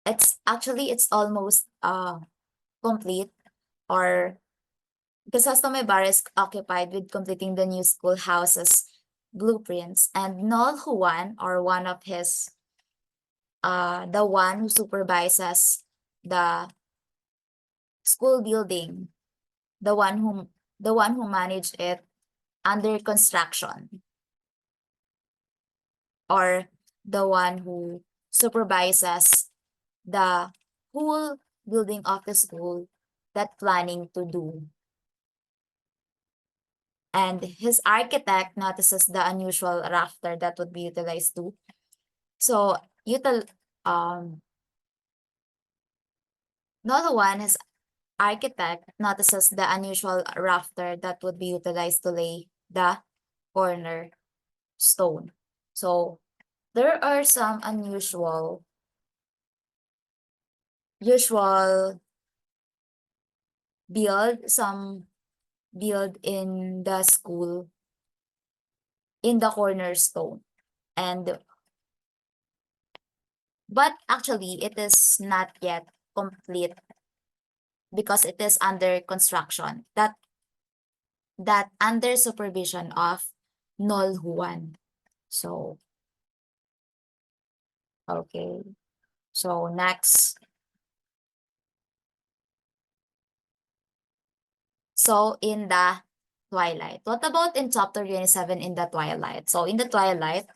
it's almost complete, or Crisostomo Ibarra is occupied with completing the new schoolhouse's blueprints, and Nol Juan, or one of his the one who supervises the school building, the one who managed it under construction, or the one who supervises the whole building of the school that planning to do. And his architect notices the unusual rafter that would be utilized too. So another one, his architect notices the unusual rafter that would be utilized to lay the corner stone. So there are some usual build, some, built in the school in the cornerstone. And but actually it is not yet complete because it is under construction. That under supervision of Nol Juan. So okay. So next. So in the twilight. What about in chapter 27 in the twilight? So in the twilight,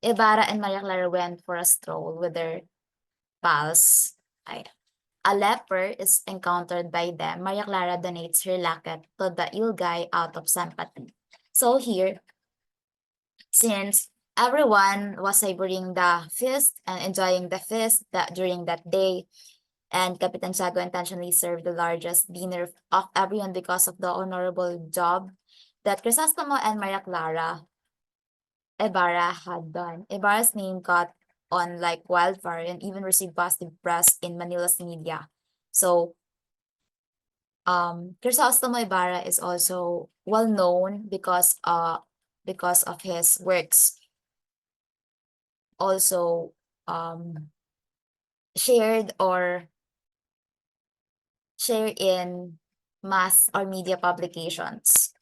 Ibarra and Maria Clara went for a stroll with their pals. A leper is encountered by them. Maria Clara donates her laket to the ill guy out of sympathy. So here, since everyone was savoring the feast and enjoying the feast during that day, and Capitan Tiago intentionally served the largest dinner of everyone because of the honorable job that Crisostomo and Maria Clara Ibarra had done. Ibarra's name got on like wildfire and even received positive press in Manila's media. So, Crisostomo Ibarra is also well known because of his works. Also, shared in mass or media publications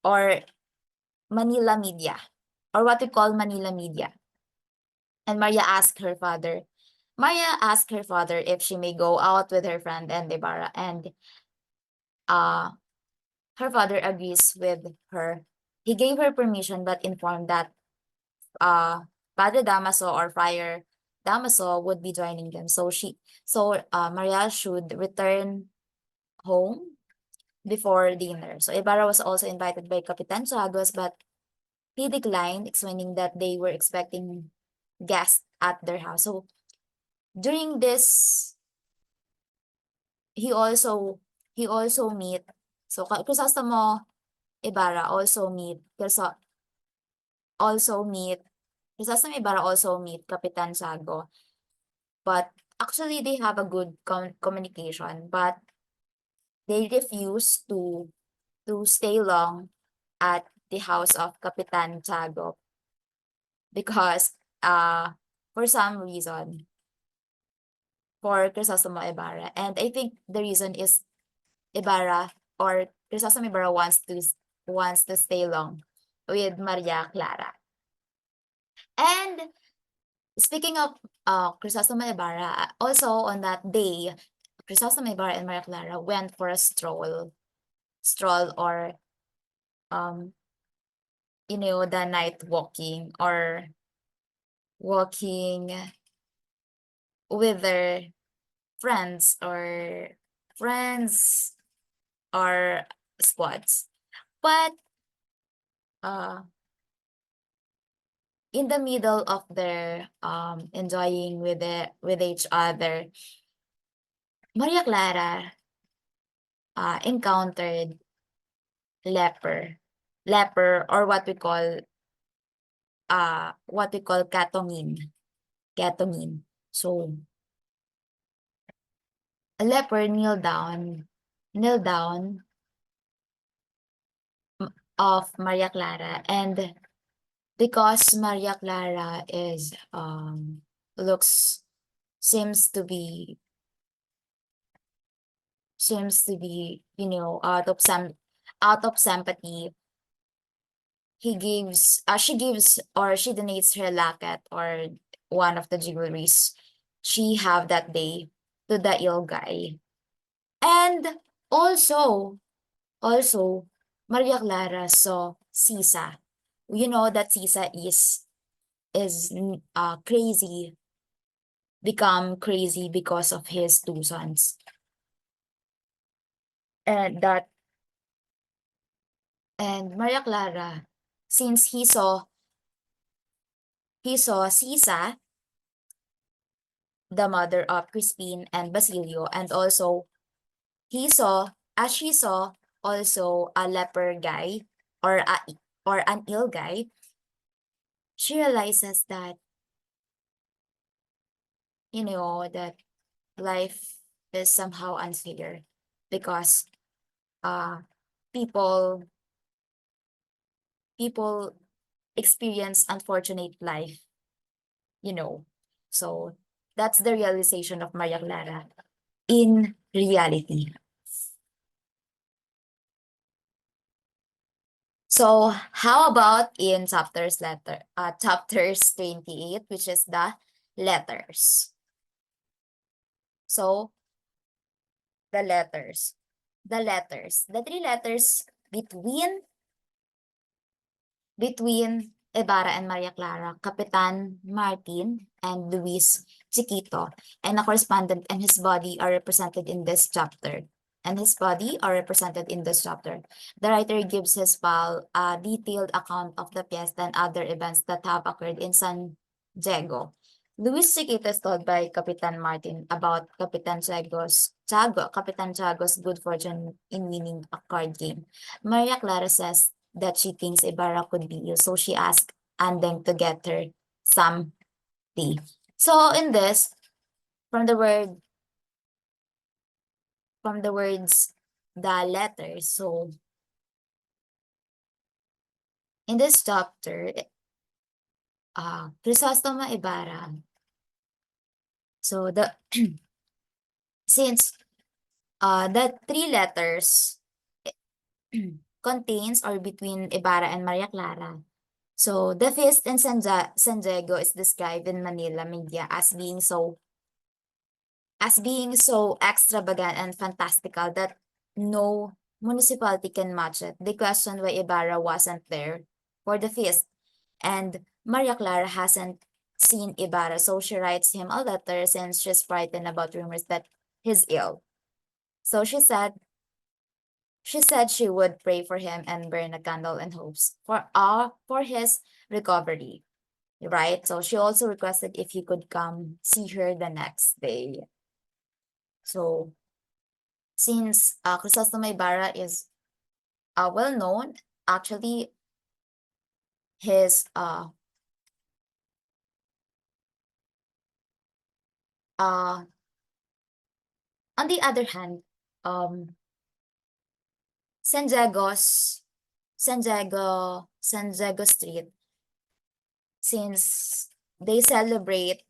or Manila media or what we call Manila media. And Maria asked her father if she may go out with her friend and Ibarra, and her father agrees with her. He gave her permission but informed that Padre Damaso or Friar Damaso would be joining them. So Maria should return home before dinner. So Ibarra was also invited by Capitan Chagos, but he declined, explaining that they were expecting guests at their house. So during this, he also meet. So Crisostomo Ibarra also meet Crisostomo Ibarra also meet Capitan Sago. But actually, they have a good communication, but they refuse to stay long at the house of Capitan Tiago because for some reason for Crisostomo Ibarra. And I think the reason is Ibarra or Crisostomo Ibarra wants to stay long with Maria Clara. And speaking of Crisostomo Ibarra, also on that day, Crisostomo Ibarra and Maria Clara went for a stroll or the night walking or walking with their friends or squads. But in the middle of their enjoying with each other, Maria Clara encountered leper or what we call Ketamine. So a leper kneel down of Maria Clara, and because Maria Clara is looks seems to be out of sympathy, she donates her laket or one of the jewelries she have that day to the ill guy. And also Maria Clara saw Sisa. You know that Sisa is crazy, become crazy because of his two sons. And Maria Clara, since he saw Sisa, the mother of Crispin and Basilio, and also she saw also a leper guy or an ill guy, she realizes that that life is somehow unfair because people people experience unfortunate life, you know. So that's the realization of Maria Clara in reality. So how about in chapters 28, which is the letters. So the letters. The three letters between Ibarra and Maria Clara, Capitan Martin and Luis Chiquito, and a correspondent and his body are represented in this chapter. The writer gives his pal a detailed account of the fiesta and other events that have occurred in San Diego. Luis Chiquito is told by Capitan Martin about Capitan Tiago's good fortune in winning a card game. Maria Clara says that she thinks Ibarra could be you, so she asked Andeng to get her some tea. So in this, from the words, the letters. So in this chapter, Chrysostoma Ibarra. So since the three letters contains or between Ibarra and Maria Clara. So the feast in San Diego is described in Manila media as being so extravagant and fantastical that no municipality can match it. They questioned why Ibarra wasn't there for the feast, and Maria Clara hasn't seen Ibarra, so she writes him a letter since she's frightened about rumors that he's ill. So she said she would pray for him and burn a candle in hopes for his recovery. Right? So she also requested if he could come see her the next day. So since Chrysostoma Ibarra is well known, actually his on the other hand, San Diego's San Diego Street, since they celebrate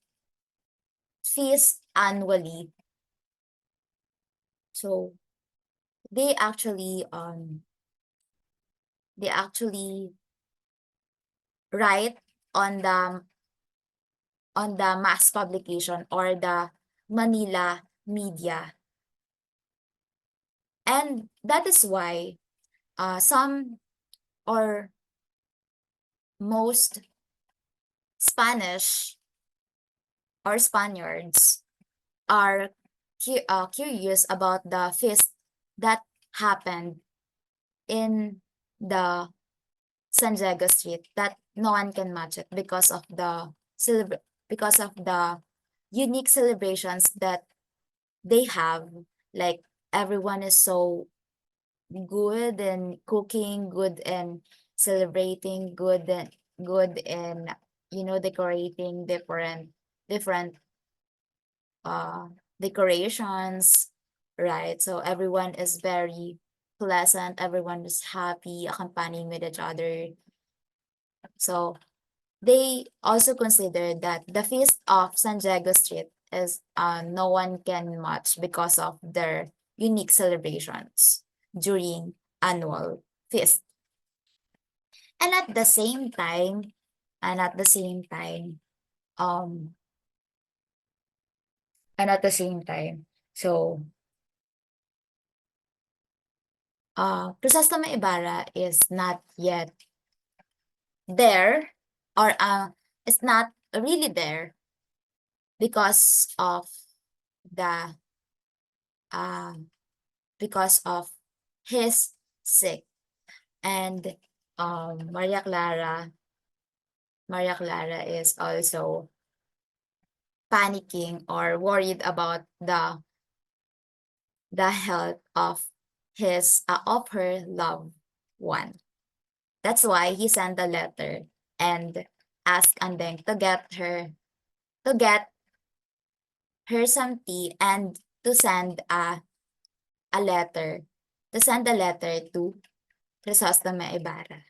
feast annually, so they actually write on the mass publication or the Manila media. And that is why some or most Spanish or Spaniards are curious about the feast that happened in the San Diego Street, that no one can match it because of the unique celebrations that they have. Like everyone is so good and cooking, good and celebrating, good and decorating different decorations, right? So everyone is very pleasant, everyone is happy, accompanying with each other. So they also consider that the feast of San Diego Street is no one can match because of their unique celebrations during annual feast. And at the same time, and at the same time, um, and at the same time, so Chrysostoma Ibarra is not yet there, or it's not really there because of the because of his sick, and Maria Clara is also panicking or worried about the health of her loved one. That's why he sent a letter and asked Andeng to get her some tea and to send a letter to send a letter to Crisostomo Ibarra.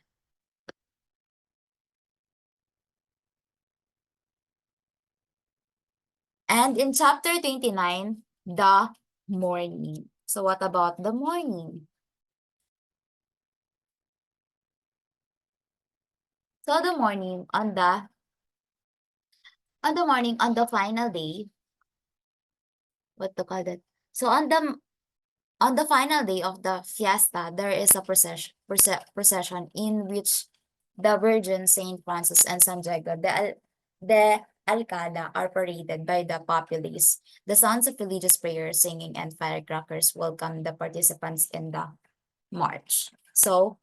And in chapter 29, the morning. So what about the morning? So the morning on the final day, what to call that? So on the final day of the fiesta, there is a procession in which the Virgin Saint Francis and San Diego de Alcala are paraded by the populace. The sounds of religious prayers, singing, and firecrackers welcome the participants in the march. So,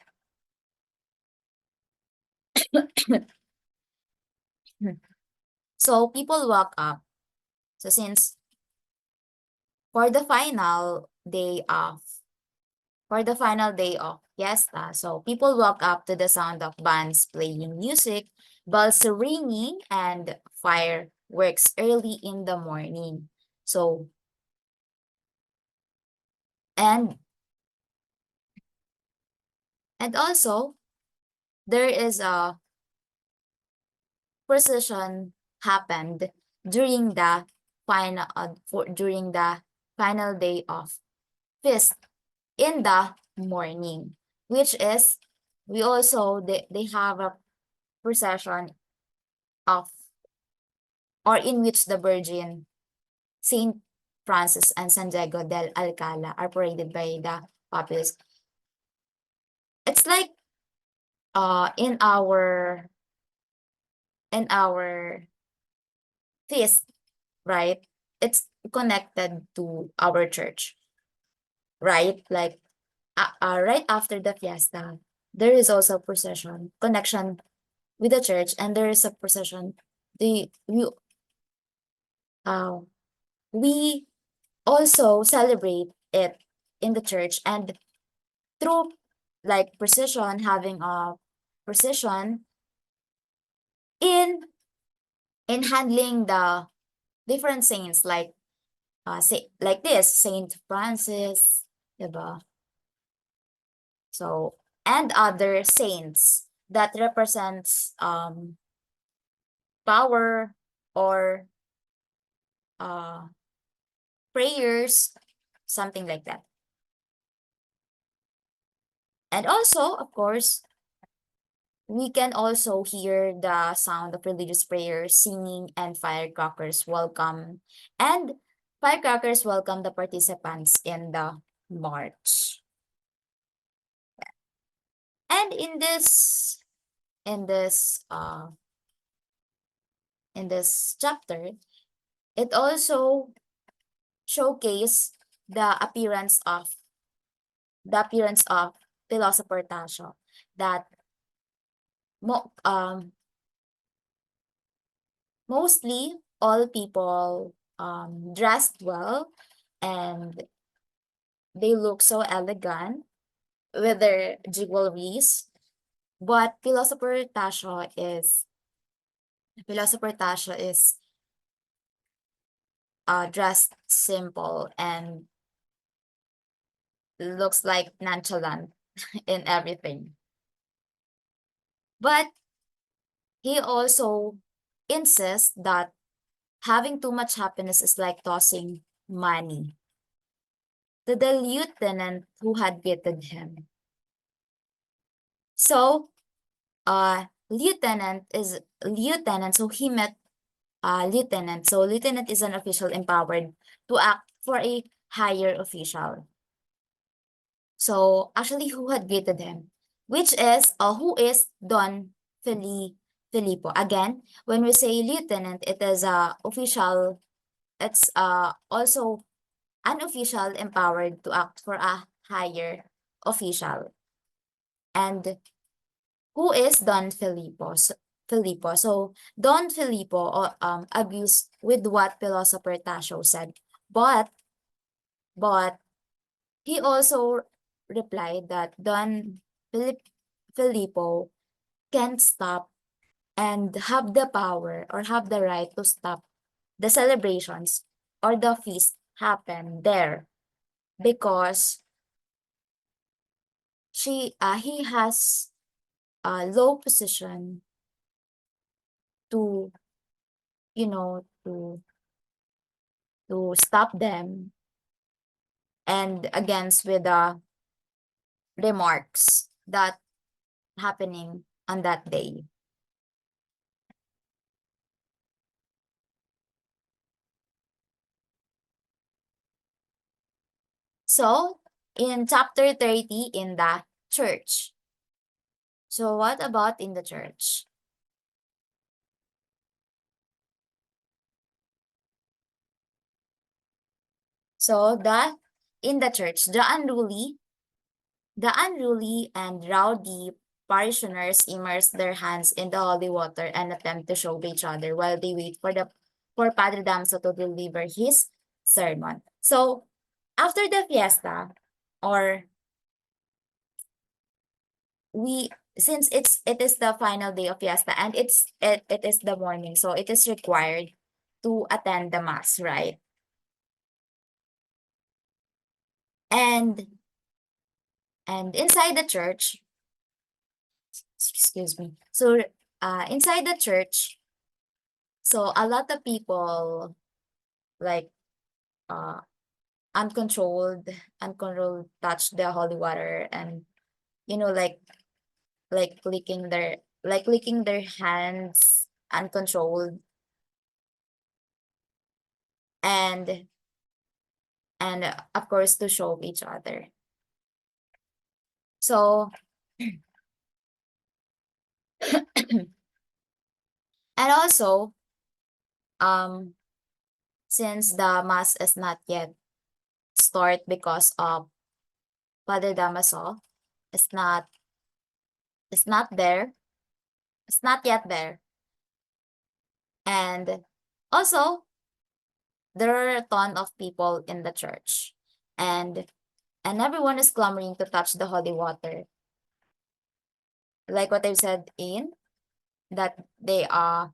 so people walk up. So since for the final day of fiesta, so people walk up to the sound of bands playing music, bells ringing, and fireworks early in the morning. So, and also there is a procession happened during the during the final day of feast in the morning, which is they have a procession of or in which the Virgin Saint Francis and San Diego del Alcala are paraded by the populace. It's like in our feast, right? It's connected to our church, right? Like right after the fiesta, there is also procession connection with the church, and there is a procession. The uh, we also celebrate it in the church, and through like precision, having a precision in handling the different saints, like say like this Saint Francis, diba? So, and other saints that represents power or uh prayers, something like that. And also, of course, we can also hear the sound of religious prayers, singing, and firecrackers welcome the participants in the march. And in this uh in this chapter, it also showcase the appearance of philosopher Tasho, that mo mostly all people dressed well, and they look so elegant with their jewelries. But philosopher Tasha is dressed simple and looks like nonchalant in everything. But he also insists that having too much happiness is like tossing money to the lieutenant who had beaten him. So, so he met lieutenant. So lieutenant is an official empowered to act for a higher official. So actually, who had greeted him, who is Don Filippo. Again, when we say lieutenant, it is a official. It's also an official empowered to act for a higher official. And who is Don Filippo? So Don Filippo agrees with what philosopher Tasho said, but he also replied that Filippo can't stop and have the power or have the right to stop the celebrations or the feast happen there, because he has a low position to, you know, to stop them and against with the remarks that happening on that day. So in chapter 30 in the church. So what about in the church? So in the church, the unruly and rowdy parishioners immerse their hands in the holy water and attempt to shove each other while they wait for Padre Damaso to deliver his sermon. So after the fiesta, or we since it is the final day of fiesta and it is the morning, so it is required to attend the mass, right? And inside the church, excuse me. So inside the church, so a lot of people like uh uncontrolled touch the holy water, and like licking their hands uncontrolled, and of course to show each other. So and also since the mass is not yet start because of Father Damaso is not there, it's not yet there. And also there are a ton of people in the church, and everyone is clamoring to touch the holy water, like what I've said in that they are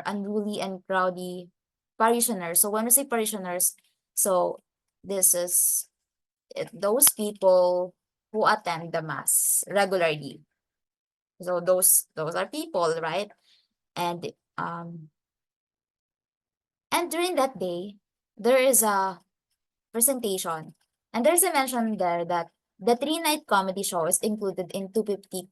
unruly and rowdy parishioners. So when we say parishioners, so this is those people who attend the mass regularly. So those are people, right? And during that day, there is a presentation, and there's a mention there that the three-night comedy show is included in 250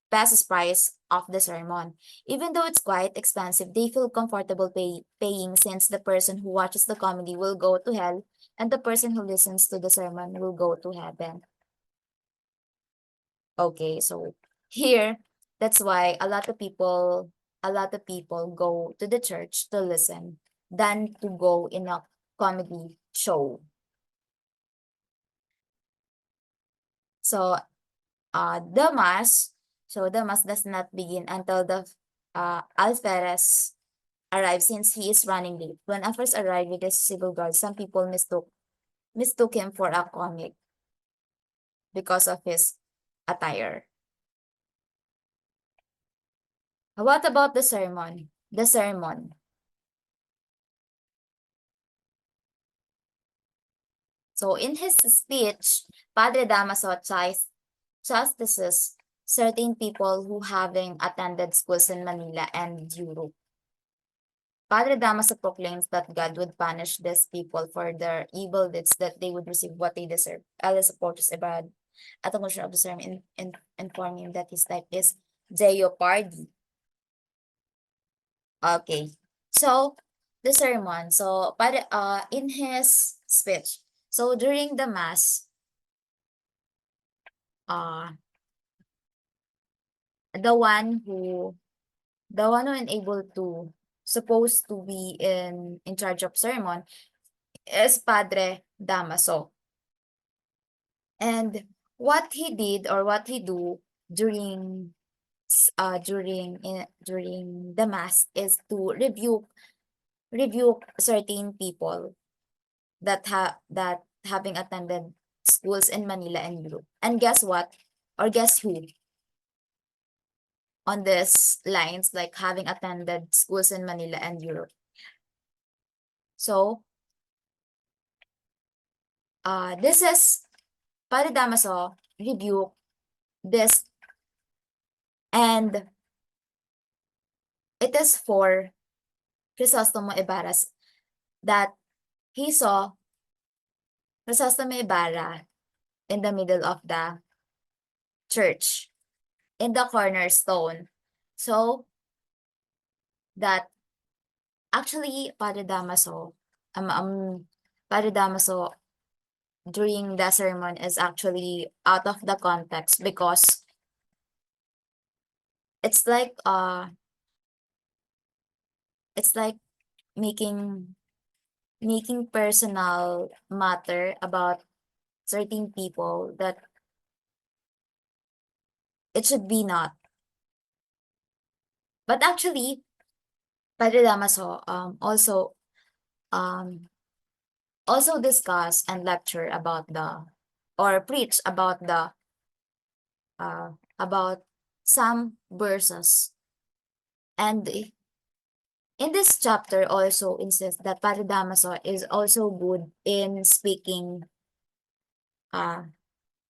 pesos price of the sermon. Even though it's quite expensive, they feel comfortable paying, since the person who watches the comedy will go to hell and the person who listens to the sermon will go to heaven. Okay, so here, that's why a lot of people go to the church to listen than to go in a comedy show. So the mass does not begin until the alferez arrives, since he is running late. When Alferez arrived with his civil guard, some people mistook him for a comic because of his attire. What about the sermon? The sermon. So in his speech, Padre Damaso chastises certain people who having attended schools in Manila and Europe. Padre Damaso proclaims that God would punish these people for their evil deeds, that they would receive what they deserve. Alice supporters about at the conclusion of the sermon informing him that his type is Jeopardy. Okay. So the sermon. So in his speech. So during the mass, uh the one who unable to supposed to be in charge of sermon is Padre Damaso. And what he did, or what he do during during the mass, is to rebuke certain people that having attended schools in Manila and Europe. And guess what? Or guess who? On this lines, like having attended schools in Manila and Europe. So this is Padre Damaso rebuke this, and it is for Crisostomo Ibarra's that he saw Crisostomo Ibarra in the middle of the church, in the cornerstone. So that actually Padre Damaso during the sermon is actually out of the context, because it's like it's like making personal matter about certain people that it should be not. But actually, Padre Damaso um also discuss and lecture about the, or preach about some verses, and in this chapter also insists that Padre Damaso is also good in speaking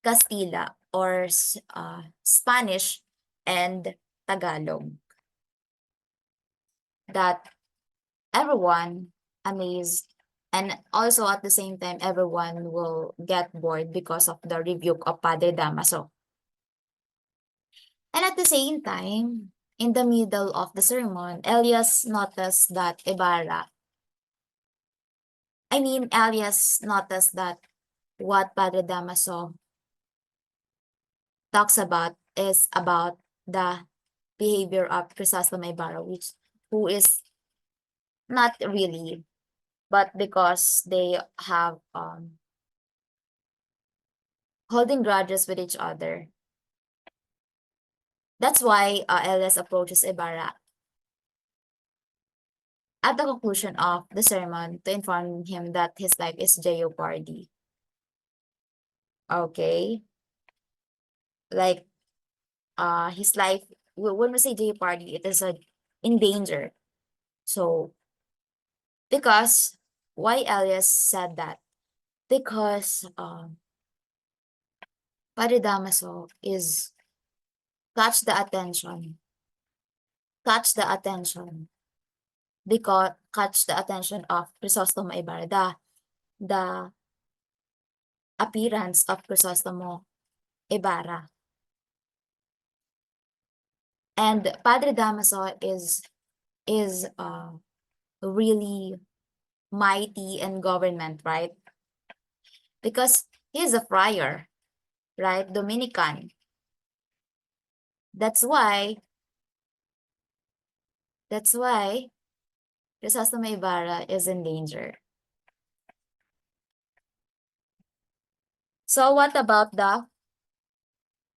Castilla or Spanish and Tagalog, that everyone amazed, and also at the same time everyone will get bored because of the rebuke of Padre Damaso. And at the same time, in the middle of the sermon, Elias noticed that what Padre Damaso talks about is about the behavior of Crisostomo Ibarra, who is not really, but because they have holding grudges with each other. That's why Elias approaches Ibarra at the conclusion of the sermon to inform him that his life is jeopardy. Okay, like his life. When we say jeopardy, it is in danger. So because why Elias said that? Because Padre Damaso is catch the attention, catch the attention, because catch the attention of Crisostomo Ibarra, the appearance of Crisostomo Ibarra. And Padre Damaso is really mighty in government, right? Because he's a friar, right? Dominican. That's why Crisostomo Ibarra is in danger. So what about the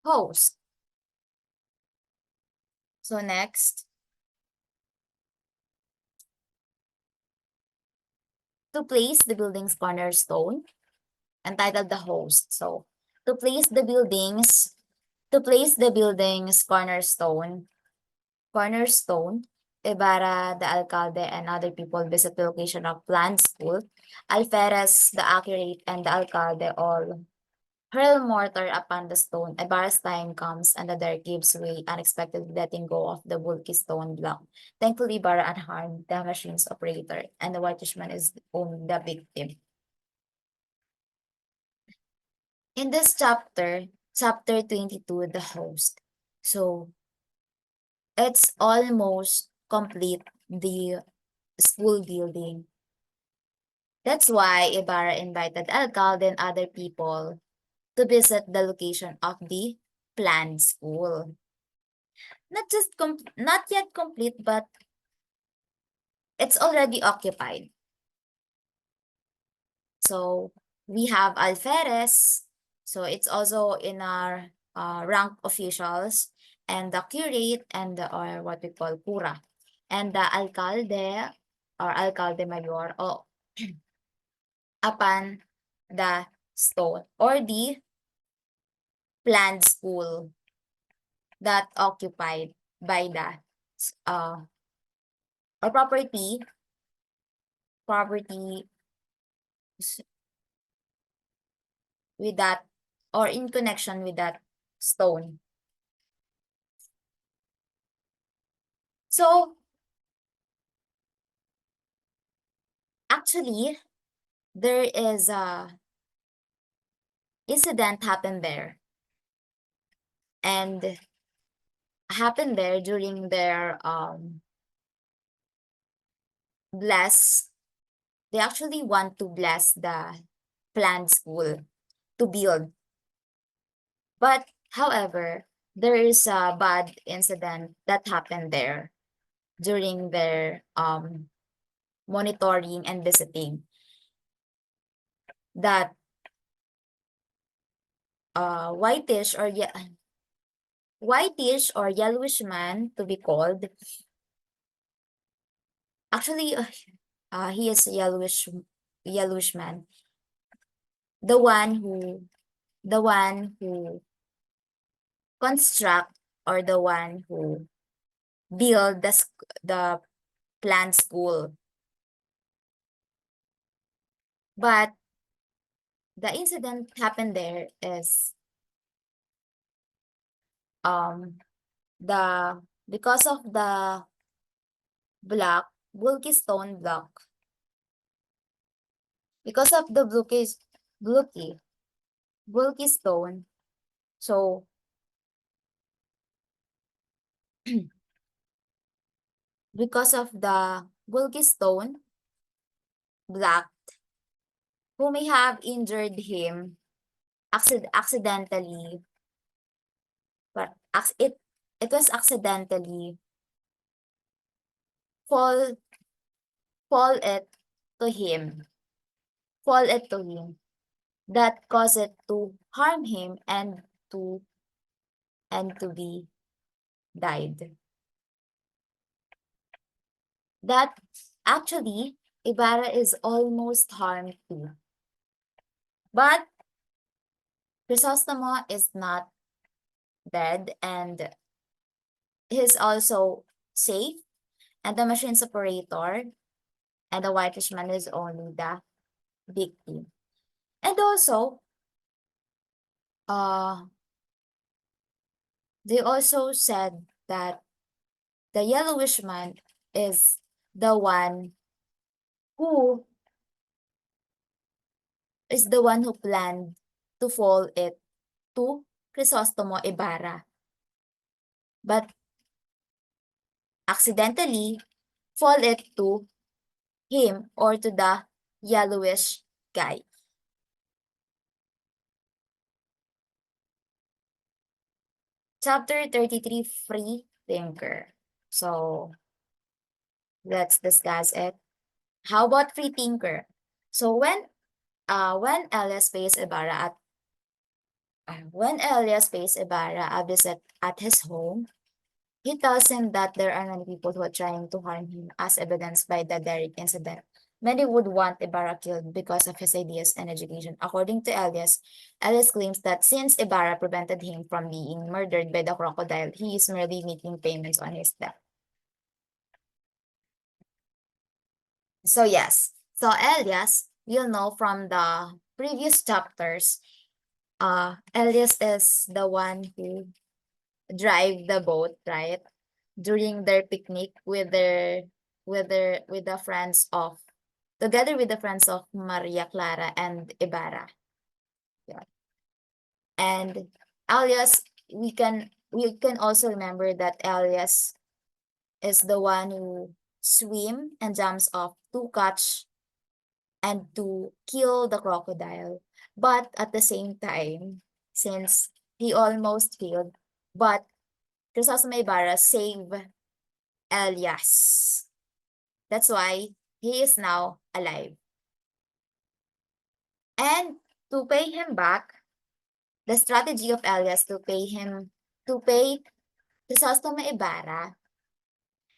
host? So next, to place the building's cornerstone, entitled the host. So to place the building's cornerstone, Ibarra, the alcalde, and other people visit the location of planned school. Alferez, the accurate, and the alcalde all hurl mortar upon the stone. Ibarra's time comes, and the derrick gives way, unexpectedly letting go of the bulky stone block. Thankfully, Ibarra unharmed, the machine's operator, and the whitishman is only the victim. In this chapter 22, the host. So it's almost complete the school building. That's why Ibarra invited alcalde and other people to visit the location of the planned school. Not yet complete, but it's already occupied. So we have alferez. So it's also in our rank officials, and the curate, and or what we call cura, and the alcalde or alcalde mayor upon the stone or the planned school that occupied by the or property with that or in connection with that stone. So actually, there is a incident happened there, and happened there during their bless. They actually want to bless the planned school to build. But however, there is a bad incident that happened there during their monitoring and visiting, that whitish or yellowish man, to be called. Actually, he is a yellowish man. The one who construct, or the one who build the planned school. But the incident happened there is the because of the bulky stone block, because of the bulky stone. So because of the bulky stone block, who may have injured him accidentally, but it was accidentally fall fall it to him, fall it to him, that caused it to harm him to and to be died. That actually Ibarra is almost harmed too. But Crisostomo is not dead, and he's also safe, and the machine's operator and the whitish man is only the victim. And also, they also said that the yellowish man is the one who planned to fall it to Crisostomo Ibarra, but accidentally fall it to him, or to the yellowish guy. Chapter 33, Free Thinker. So let's discuss it. How about Free Thinker? So when Elias pays Ibarra a visit at his home, he tells him that there are many people who are trying to harm him, as evidenced by the Derrick incident. Many would want Ibarra killed because of his ideas and education. According to Elias claims that since Ibarra prevented him from being murdered by the crocodile, he is merely making payments on his debt. So yes, so Elias, you'll know from the previous chapters, Elias is the one who drive the boat, right? During their picnic with the friends of together with the friends of Maria Clara and Ibarra. Yeah. And Alias, we can also remember that Alias is the one who swim and jumps off to catch and to kill the crocodile. But at the same time, since he almost failed, but Crisostom Ibarra saved Elias. That's why he is now alive. And to pay him back, the strategy of Elias to pay Crisostomo Ibarra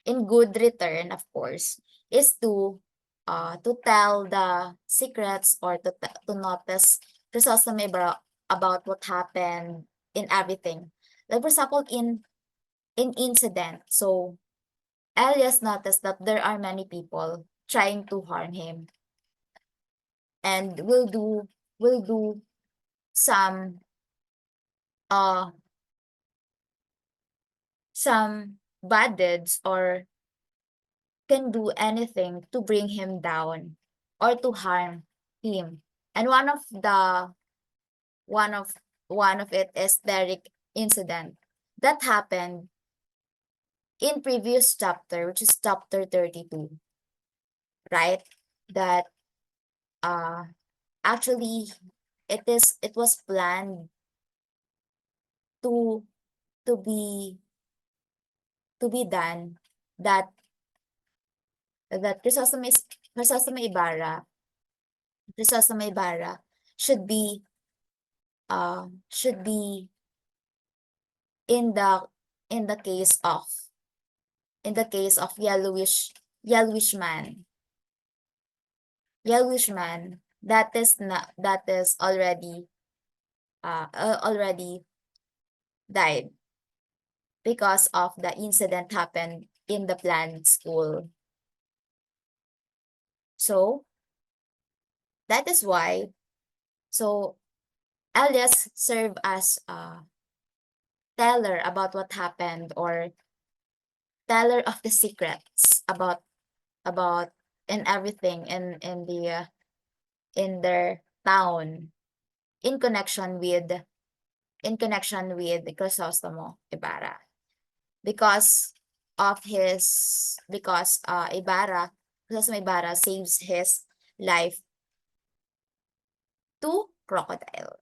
in good return, of course, is to tell the secrets, or to notice Crisostomo Ibarra about what happened in everything. Like for example, in incident. So Elias noticed that there are many people trying to harm him, and will do some some bad deeds or can do anything to bring him down or to harm him. And one of one of it is Derek incident that happened in previous chapter, which is chapter 32, right? That uh actually it was planned to to be done that Chrysostom Ibarra should be in the case of yellowish man. Yellowish man that is already died because of the incident happened in the planned school. So that is why Elias served as a teller about what happened, or teller of the secrets about and everything in their town in connection with Crisostomo Ibarra, because Crisostomo Ibarra saves his life to crocodile.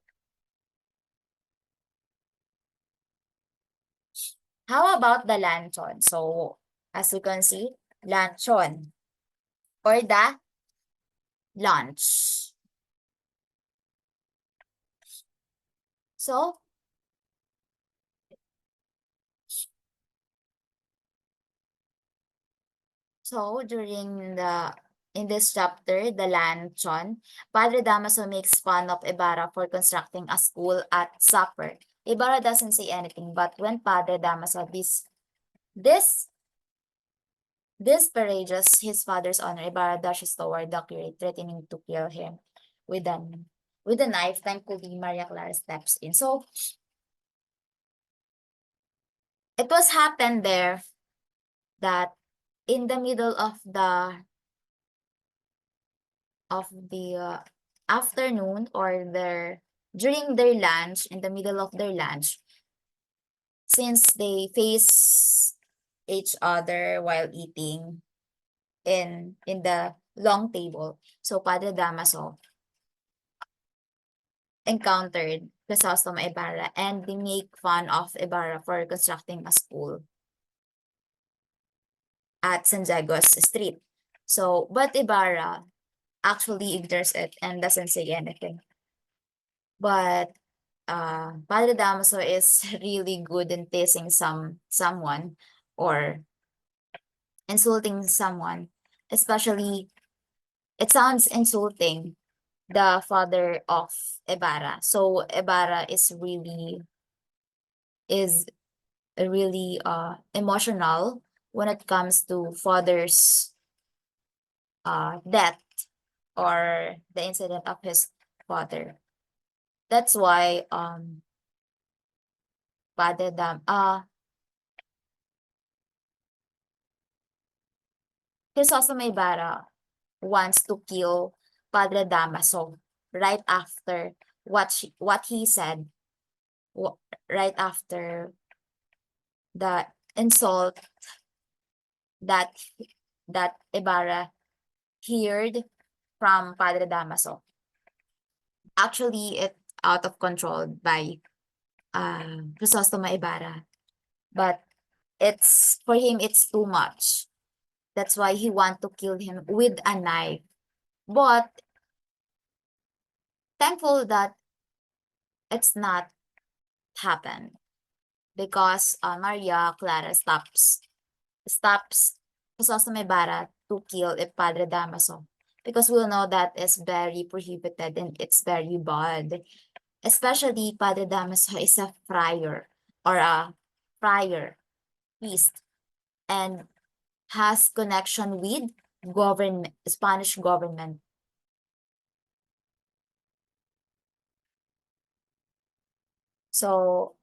How about the lanchon? So as you can see, lanchon or the launch. So during in this chapter, the lanchon, Padre Damaso makes fun of Ibarra for constructing a school at supper. Ibarra doesn't say anything, but when Padre Damaso this disparages his father's honor, Ibarra dashes toward the curate, threatening to kill him with a knife. Thankfully, Maria Clara steps in. So it was happened there that in the middle of the afternoon, or during their lunch, in the middle of their lunch, since they face each other while eating in the long table, so Padre Damaso encountered Chrysostom Ibarra, and they make fun of Ibarra for constructing a school at San Diegos Street. So, but Ibarra actually ignores it and doesn't say anything. But Padre Damaso is really good in teasing someone or insulting someone, especially it sounds insulting, the father of Ibarra. So Ibarra is really emotional when it comes to father's death or the incident of his father. That's why Padre Dam Crisostomo Ibarra wants to kill Padre Damaso right after what he said, right after the insult that Ibarra heard from Padre Damaso. Actually, it's out of control by Crisostomo Ibarra, but it's for him it's too much. That's why he want to kill him with a knife. But thankful that it's not happened, because Maria Clara stops Crisostomo Ibarra to kill a Padre Damaso, because we'll know that is very prohibited and it's very bad. Especially Padre Damaso is a friar or a friar priest and has connection with Spanish government. So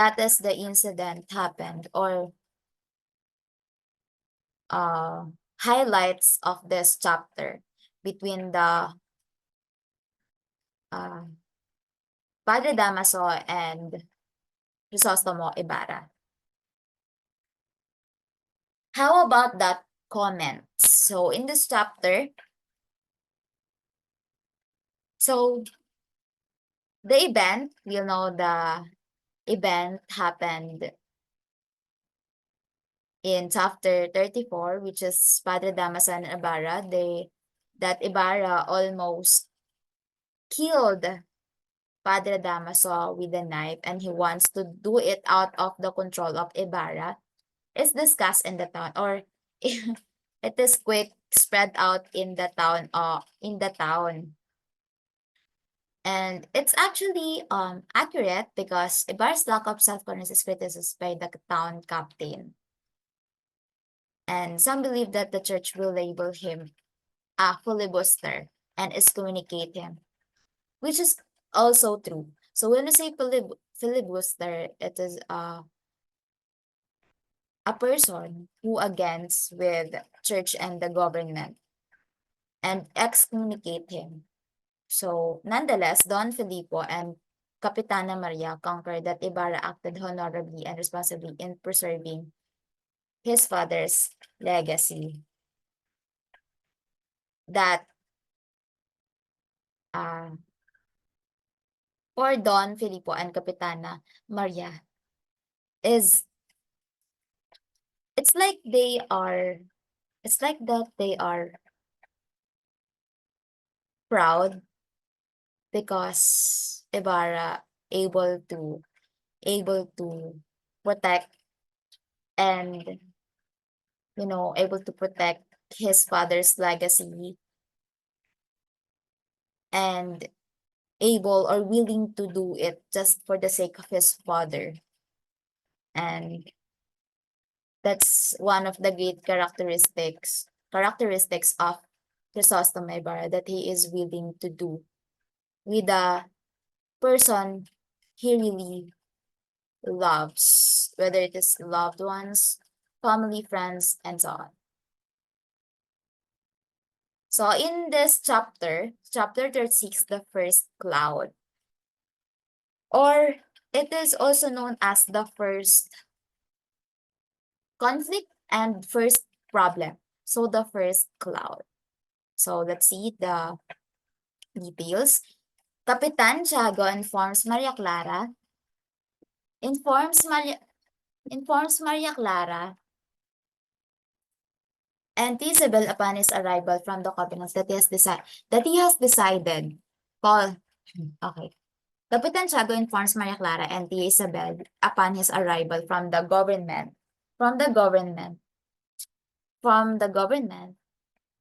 that is the incident happened, or highlights of this chapter between the uh, Padre Damaso and Crisostomo Ibarra. How about that comment? So in this chapter, so the event, you know, the event happened in chapter 34, which is Padre Damaso and Ibarra. That Ibarra almost killed Padre Damaso with a knife, and he wants to do it out of the control of Ibarra, is discussed in the town, or it is quick spread out in the town, and it's actually accurate because Ibarra's lack of self-confidence is criticized by the town captain, and some believe that the church will label him a filibuster and excommunicate him, which is also true. So when we say filibuster, it is a person who against with church and the government and excommunicate him. So nonetheless, Don Filippo and Capitana Maria conquered that Ibarra acted honorably and responsibly in preserving his father's legacy. That for Don Filippo and Capitana Maria is it's like they are it's like that they are proud because Ibarra able to protect and able to protect his father's legacy, and able or willing to do it just for the sake of his father. And that's one of the great characteristics of Chrysostom Ibarra, that he is willing to do with the person he really loves, whether it is loved ones, family, friends, and so on. So in this chapter 36, the first cloud, or it is also known as the first conflict and first problem. So the first cloud. So let's see the details. Capitan Tiago informs Maria Clara and Isabel upon his arrival from the covenants that he has decided. Paul, okay. Capitan Tiago informs Maria Clara and Tia Isabel upon his arrival from the government.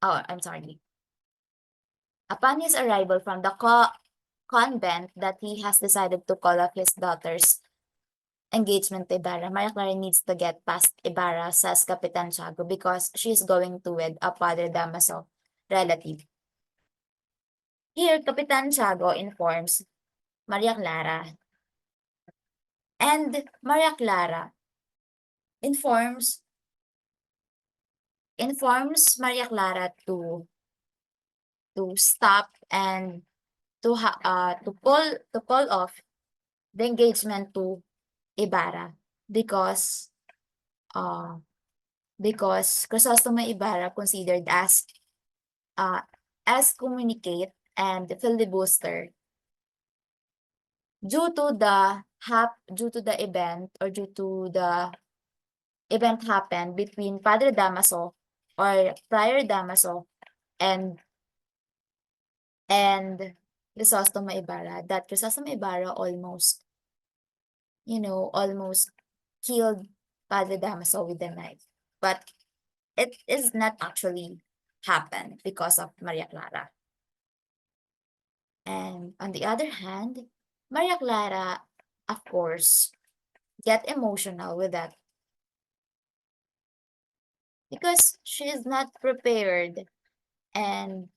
Oh, I'm sorry. Upon his arrival from the convent, that he has decided to call off his daughter's engagement to Ibarra. Maria Clara needs to get past Ibarra, says Capitan Tiago, because she's going to wed a Padre Damaso relative. Here, Capitan Tiago informs Maria Clara, and Maria Clara informs Maria Clara to stop and to pull off the engagement to Ibarra, because Crisostomo Ibarra considered as communicate and filibuster due to the event, or due to the event happened between Padre Damaso or Prior Damaso and Crisostomo Ibarra, that Crisostomo Ibarra almost killed Padre Damaso with a knife. But it is not actually happened because of Maria Clara. And on the other hand, Maria Clara, of course, get emotional with that because she is not prepared, and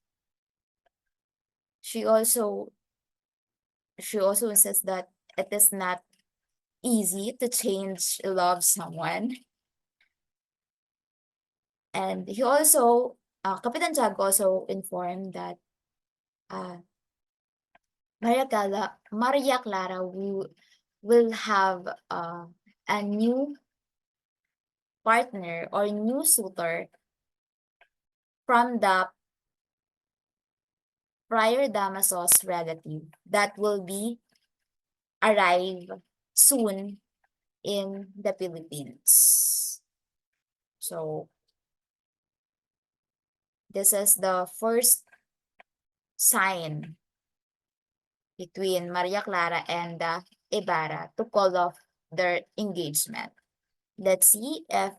she also insists that it is not easy to change love someone. And he also, Kapitan Tiago also informed that Maria Clara will have a new partner or new suitor from the prior Damaso's relative that will be arrive soon in the Philippines. So this is the first sign between Maria Clara and Ibarra to call off their engagement. Let's see if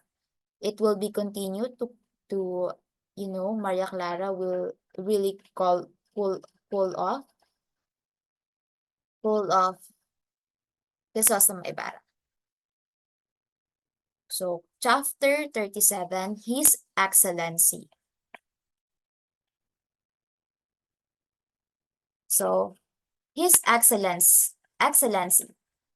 it will be continued to Maria Clara will really pull off Chrysostom Ibarra. So chapter 37, His Excellency. So His Excellency.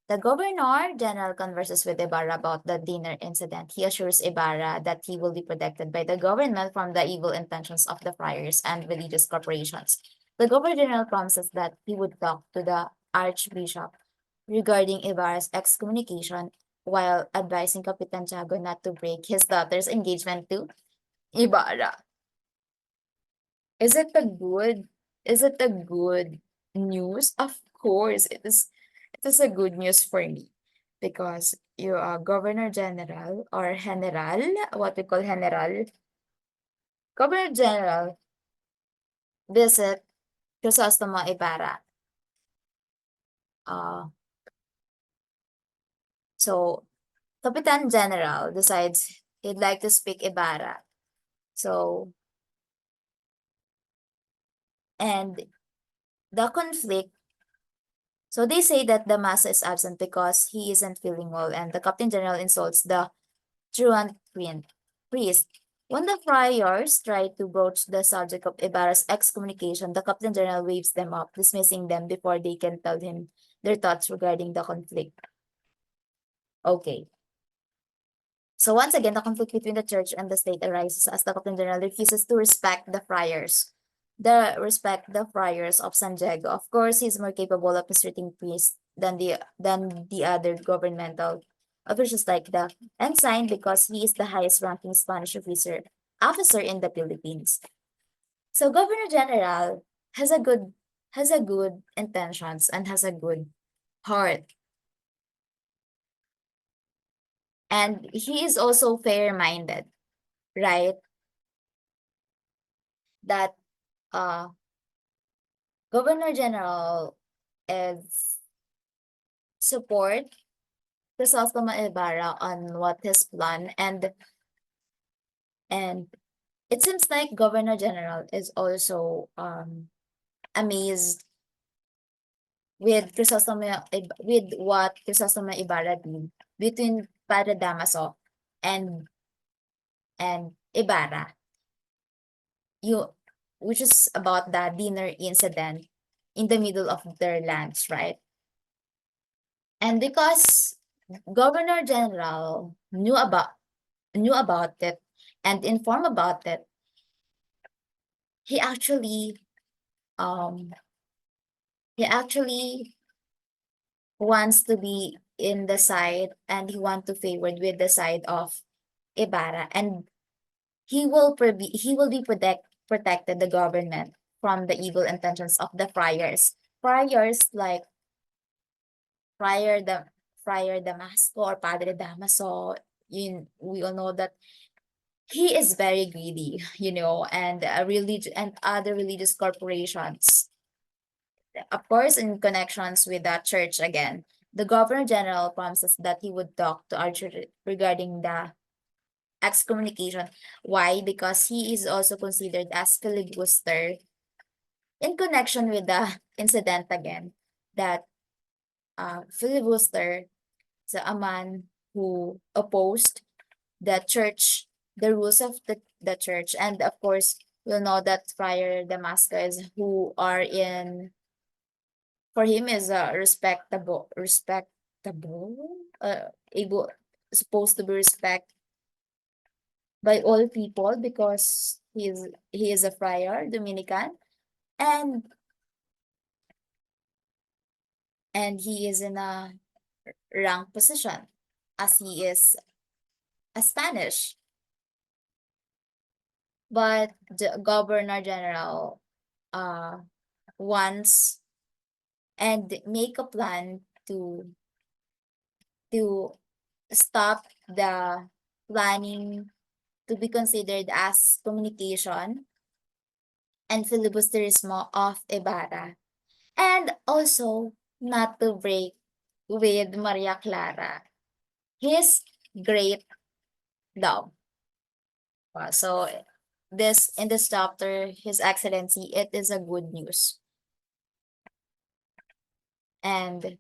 The Governor General converses with Ibarra about the dinner incident. He assures Ibarra that he will be protected by the government from the evil intentions of the friars and religious corporations. The Governor General promises that he would talk to the Archbishop regarding Ibarra's excommunication while advising Capitan Tiago not to break his daughter's engagement to Ibarra. Is it a good news? Of course, it is a good news for me because you are Governor General or General, what we call General. Governor General visit Crisostomo Ibarra. So Capitan General decides he'd like to speak Ibarra. So, and the conflict, so they say that the Masa is absent because he isn't feeling well, and the Captain General insults the truant priest. When the friars try to broach the subject of Ibarra's excommunication, the Captain General waves them off, dismissing them before they can tell him their thoughts regarding the conflict. Okay. So once again, the conflict between the church and the state arises as the Captain General refuses to respect the friars. The friars of San Diego. Of course, he's more capable of mistreating priests than the other governmental officials like the ensign because he is the highest ranking Spanish officer in the Philippines. So Governor General has a good intentions and has a good heart. And he is also fair-minded, right? That Governor General is support Crisostomo Ibarra on what his plan, and it seems like Governor General is also amazed with with what Crisostomo Ibarra did between Padre Damaso and Ibarra, which is about the dinner incident in the middle of their lunch, right? And because Governor General knew about it and informed about it, he actually um he actually wants to be in the side, and he want to favor with the side of Ibarra, and he will be protected the government from the evil intentions of the friars. Friars like Friar the Friar Damasco or Padre Damaso. We all know that he is very greedy, and and other religious corporations. Of course, in connections with that church again, the Governor General promises that he would talk to our church regarding the excommunication. Why? Because he is also considered as filibuster in connection with the incident again, that filibuster is a man who opposed the church, the rules of the church. And of course, we'll know that Friar Damascus, who are in, for him is a respectable, respect, able supposed to be respected by all people because he is a friar Dominican, and he is in a rank position as he is a Spanish. But the Governor General uh wants and make a plan to stop the planning to be considered as communication and filibusterismo of Ibarra. And also not to break with Maria Clara, his great love. So this in this chapter, His Excellency, it is a good news. And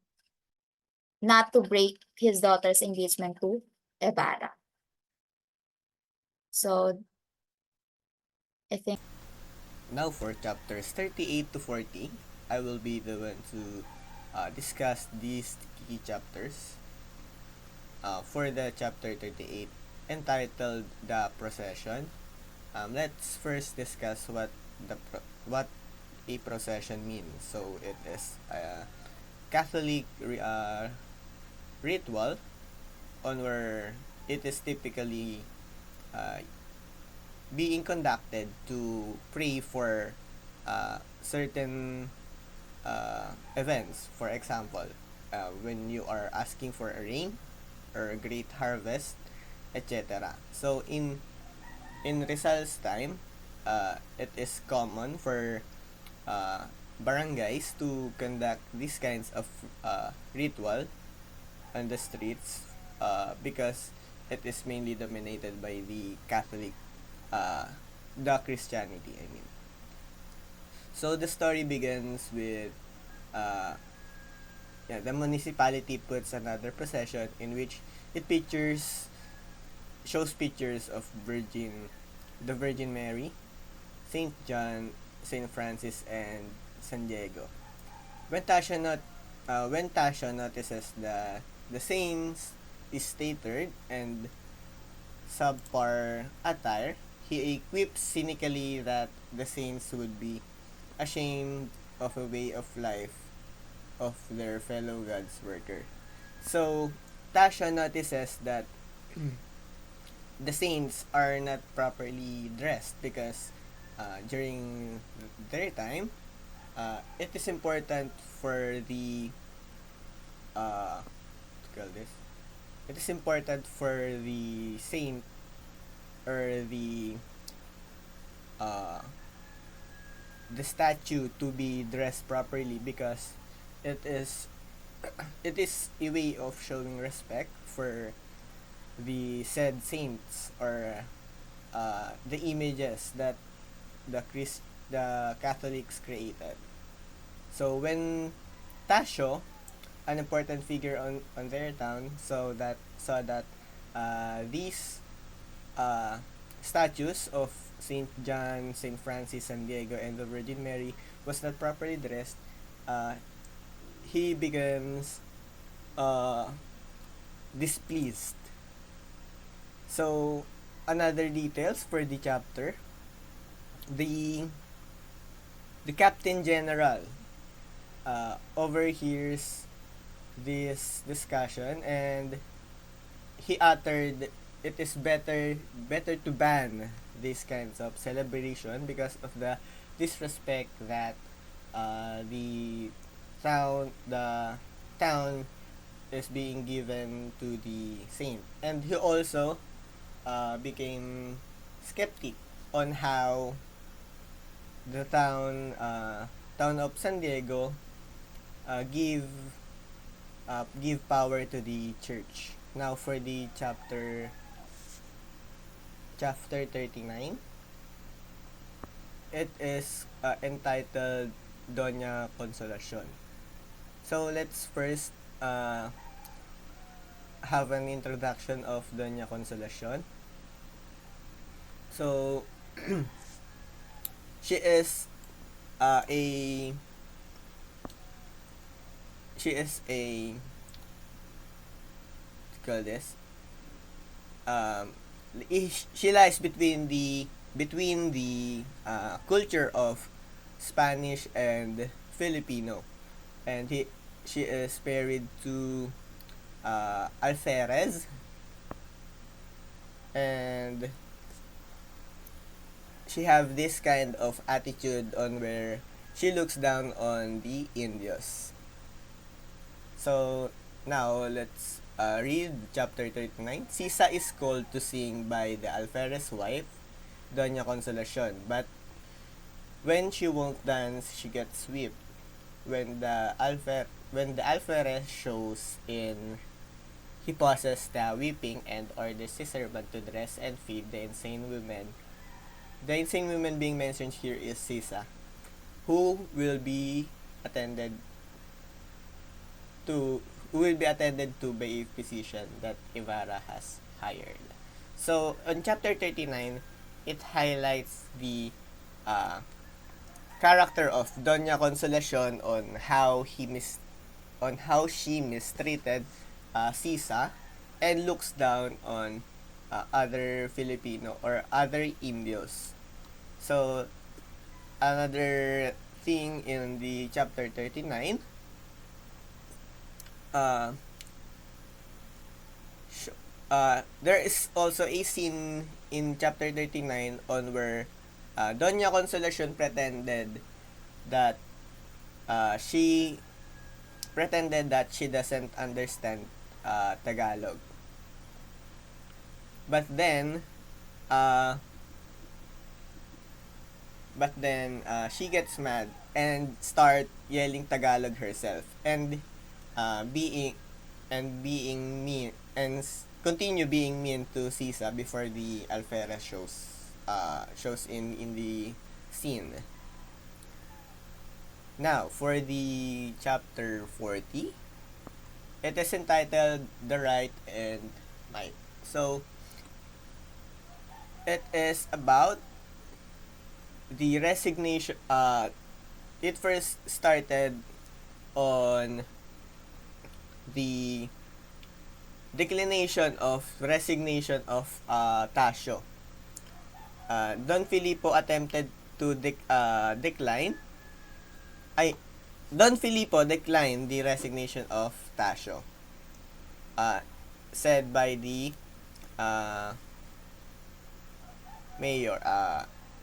not to break his daughter's engagement to Ibarra. So I think Now for chapters 38 to 40, I will be the one to discuss these key chapters. For the chapter 38, entitled The Procession, let's first discuss what a procession means. So it is a Catholic ritual on where it is typically uh, being conducted to pray for certain events. For example, when you are asking for a rain or a great harvest, etc. So in Rizal's time, it is common for barangays to conduct these kinds of ritual on the streets because it is mainly dominated by the Catholic, uh, the Christianity, I mean. So the story begins with uh, the municipality puts another procession in which it shows pictures of the Virgin Mary, Saint John, Saint Francis, and San Diego. When Tasha notices the saints is statered and subpar attire, he equips cynically that the saints would be ashamed of a way of life of their fellow God's worker. So Tasha notices that the saints are not properly dressed because during their time, it is important for the what call this? It is important for the saint or uh, the statue to be dressed properly because it is it is a way of showing respect for the said saints or the images that the Catholics created. So when Tasho, an important figure on their town, saw that these uh, statues of Saint John, Saint Francis, San Diego, and the Virgin Mary was not properly dressed, uh, he becomes uh, displeased. So another details for the chapter, the the captain general overhears this discussion and he uttered it is better to ban these kinds of celebration because of the disrespect that the town is being given to the saint, and he also became skeptic on how the town of San Diego uh, give give power to the church. Now for the chapter 39, it is entitled Doña Consolacion. So let's first have an introduction of Doña Consolacion. So she is uh, a she is a call this, she lies between the culture of Spanish and Filipino, and she is married to Alferez, and she have this kind of attitude on where she looks down on the Indios. So now let's read chapter 39. Sisa is called to sing by the Alferez wife, Doña Consolacion, but when she won't dance, she gets whipped. When the Alferez shows in, he pauses the whipping and orders his servant to dress and feed the insane women. The insane woman being mentioned here is Sisa, who will be attended to by a physician that Ibarra has hired. So on chapter 39, it highlights the character of Doña Consolacion on how she mistreated Sisa and looks down on other Filipino or other Indios. So another thing in the chapter 39, there is also a scene in chapter 39 on where Doña Consolacion she pretended that she doesn't understand Tagalog. But then she gets mad and start yelling Tagalog herself and being mean and continue being mean to Sisa before the Alferez shows in the scene. Now, for the chapter 40, it is entitled The Right and Might. So, it is about the resignation. It first started on the resignation of Tasio. Don Filippo attempted to decline. Don Filippo declined the resignation of Tasio, said by the mayor,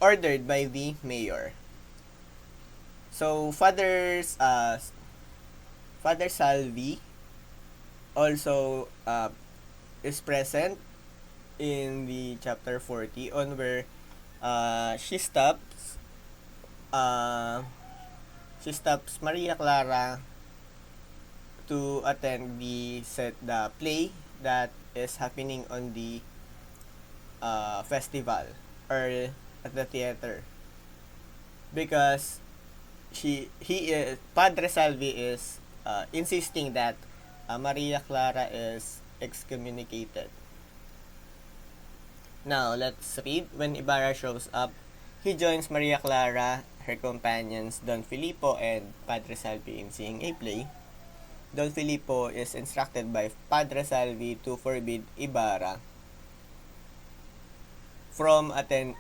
ordered by the mayor. So Father Salvi also is present in the chapter 40 on where she stops Maria Clara to attend the play that is happening on the festival or at the theater, because Padre Salvi is insisting that Maria Clara is excommunicated. Now, let's read. When Ibarra shows up, he joins Maria Clara, her companions Don Filippo and Padre Salvi in seeing a play. Don Filippo is instructed by Padre Salvi to forbid Ibarra from attending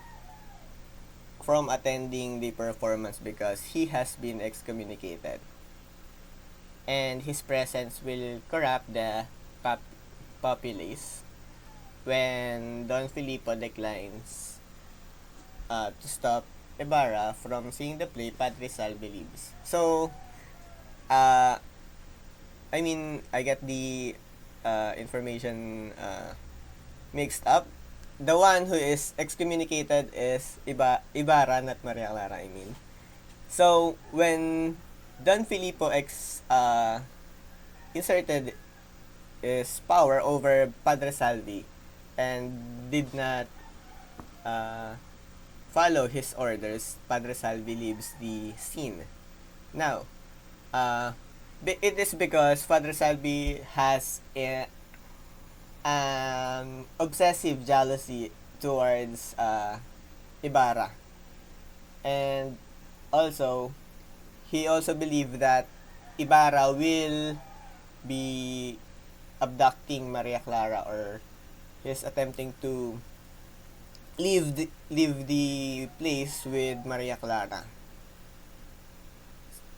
the performance because he has been excommunicated, and his presence will corrupt the populace. When Don Filippo declines to stop Ibarra from seeing the play, Padre Salvi leaves. So, I get the information mixed up. The one who is excommunicated is Ibarra, not Maria Clara, So, when Don Filippo inserted his power over Padre Salvi and did not follow his orders, Padre Salvi leaves the scene. Now, it is because Padre Salvi has obsessive jealousy towards Ibarra, and also he also believed that Ibarra will be abducting Maria Clara, or he's attempting to leave the place with Maria Clara.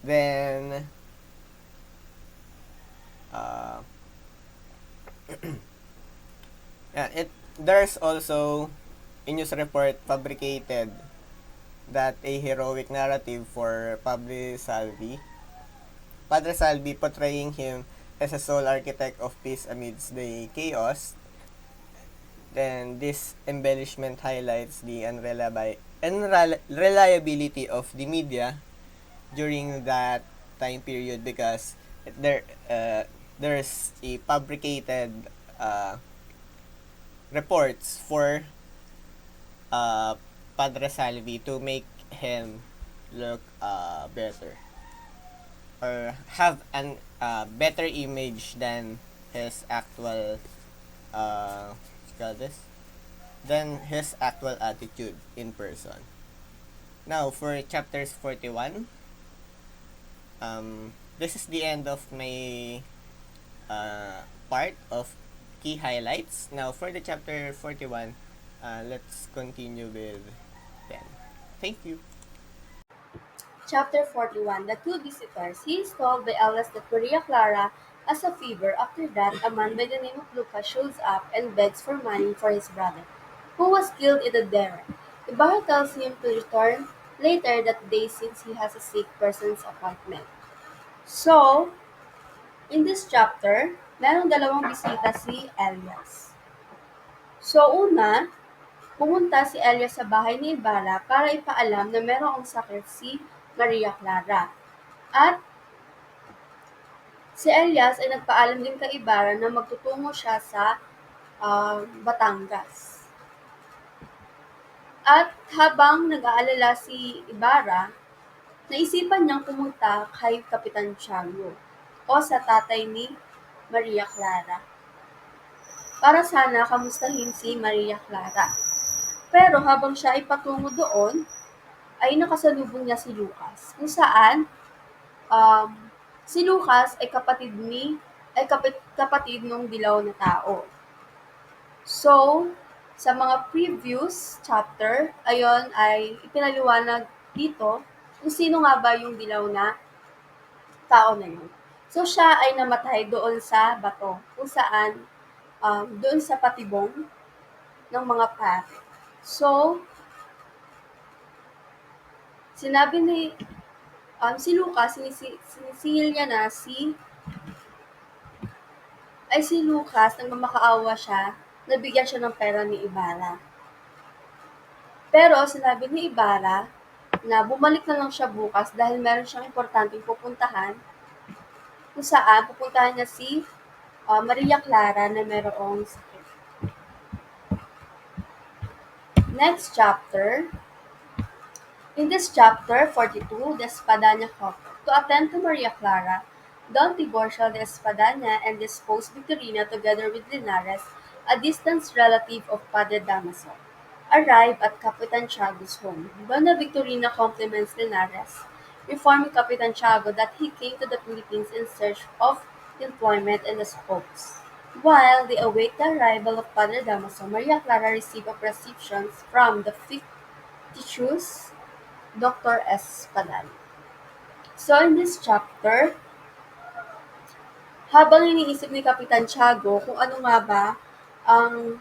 Then uh, yeah, there's also a news report fabricated that a heroic narrative for Padre Salvi portraying him as a sole architect of peace amidst the chaos. Then this embellishment highlights the unreliability of the media during that time period, because there there's a fabricated uh, reports for uh, Padre Salvi to make him look better, or have an better image than his actual this than his actual attitude in person. Now for chapters 41, this is the end of my part of key highlights. Now for the chapter 41, let's continue with Ben. Thank you. Chapter 41 The Two Visitors. He is told by Alice that Maria Clara has a fever. After that, a man by the name of Lucas shows up and begs for money for his brother, who was killed in the Tangere. Ibarra tells him to return later that day since he has a sick person's appointment. So, in this chapter, merong dalawang bisita si Elias. So, una, pumunta si Elias sa bahay ni Ibarra para ipaalam na merong sakit si Maria Clara. At si Elias ay nagpaalam din kay Ibarra na magtutungo siya sa Batangas. At habang nag-aalala si Ibarra, naisipan niyang pumunta kay Kapitan Tiago o sa tatay ni Maria Clara para sana kamustahin si Maria Clara. Pero habang siya ay patungo doon, ay nakasalubong niya si Lucas, kung saan um, si Lucas ay kapatid ng dilaw na tao. So, sa mga previous chapter, ayon ay ipinaliwanag dito kung sino nga ba yung dilaw na tao na yun. So, siya ay namatay doon sa bato, kung saan doon sa patibong ng mga pari. So, sinabi ni si Lucas, sinisingil niya na si Lucas, nang mamakaawa siya, nabigyan siya ng pera ni Ibarra. Pero sinabi ni Ibarra na bumalik na lang siya bukas dahil meron siyang importanteng pupuntahan, kung saan pupuntahan niya si Maria Clara na merong sakit. Next chapter. In this chapter 42, the Espadanya couple. To attend to Maria Clara, Don Tiburcio de Espadanya and the spouse Victorina, together with Linares, a distant relative of Padre Damaso, arrive at Capitan Tiago's home. Donna Victorina compliments Linares, informing Capitan Tiago that he came to the Philippines in search of employment and the spokes. While they await the arrival of Padre Damaso, Maria Clara receives a prescription from the fictitious Dr. Espadanya. So in this chapter, habang iniisip ni Kapitan Tiago kung ano nga ba ang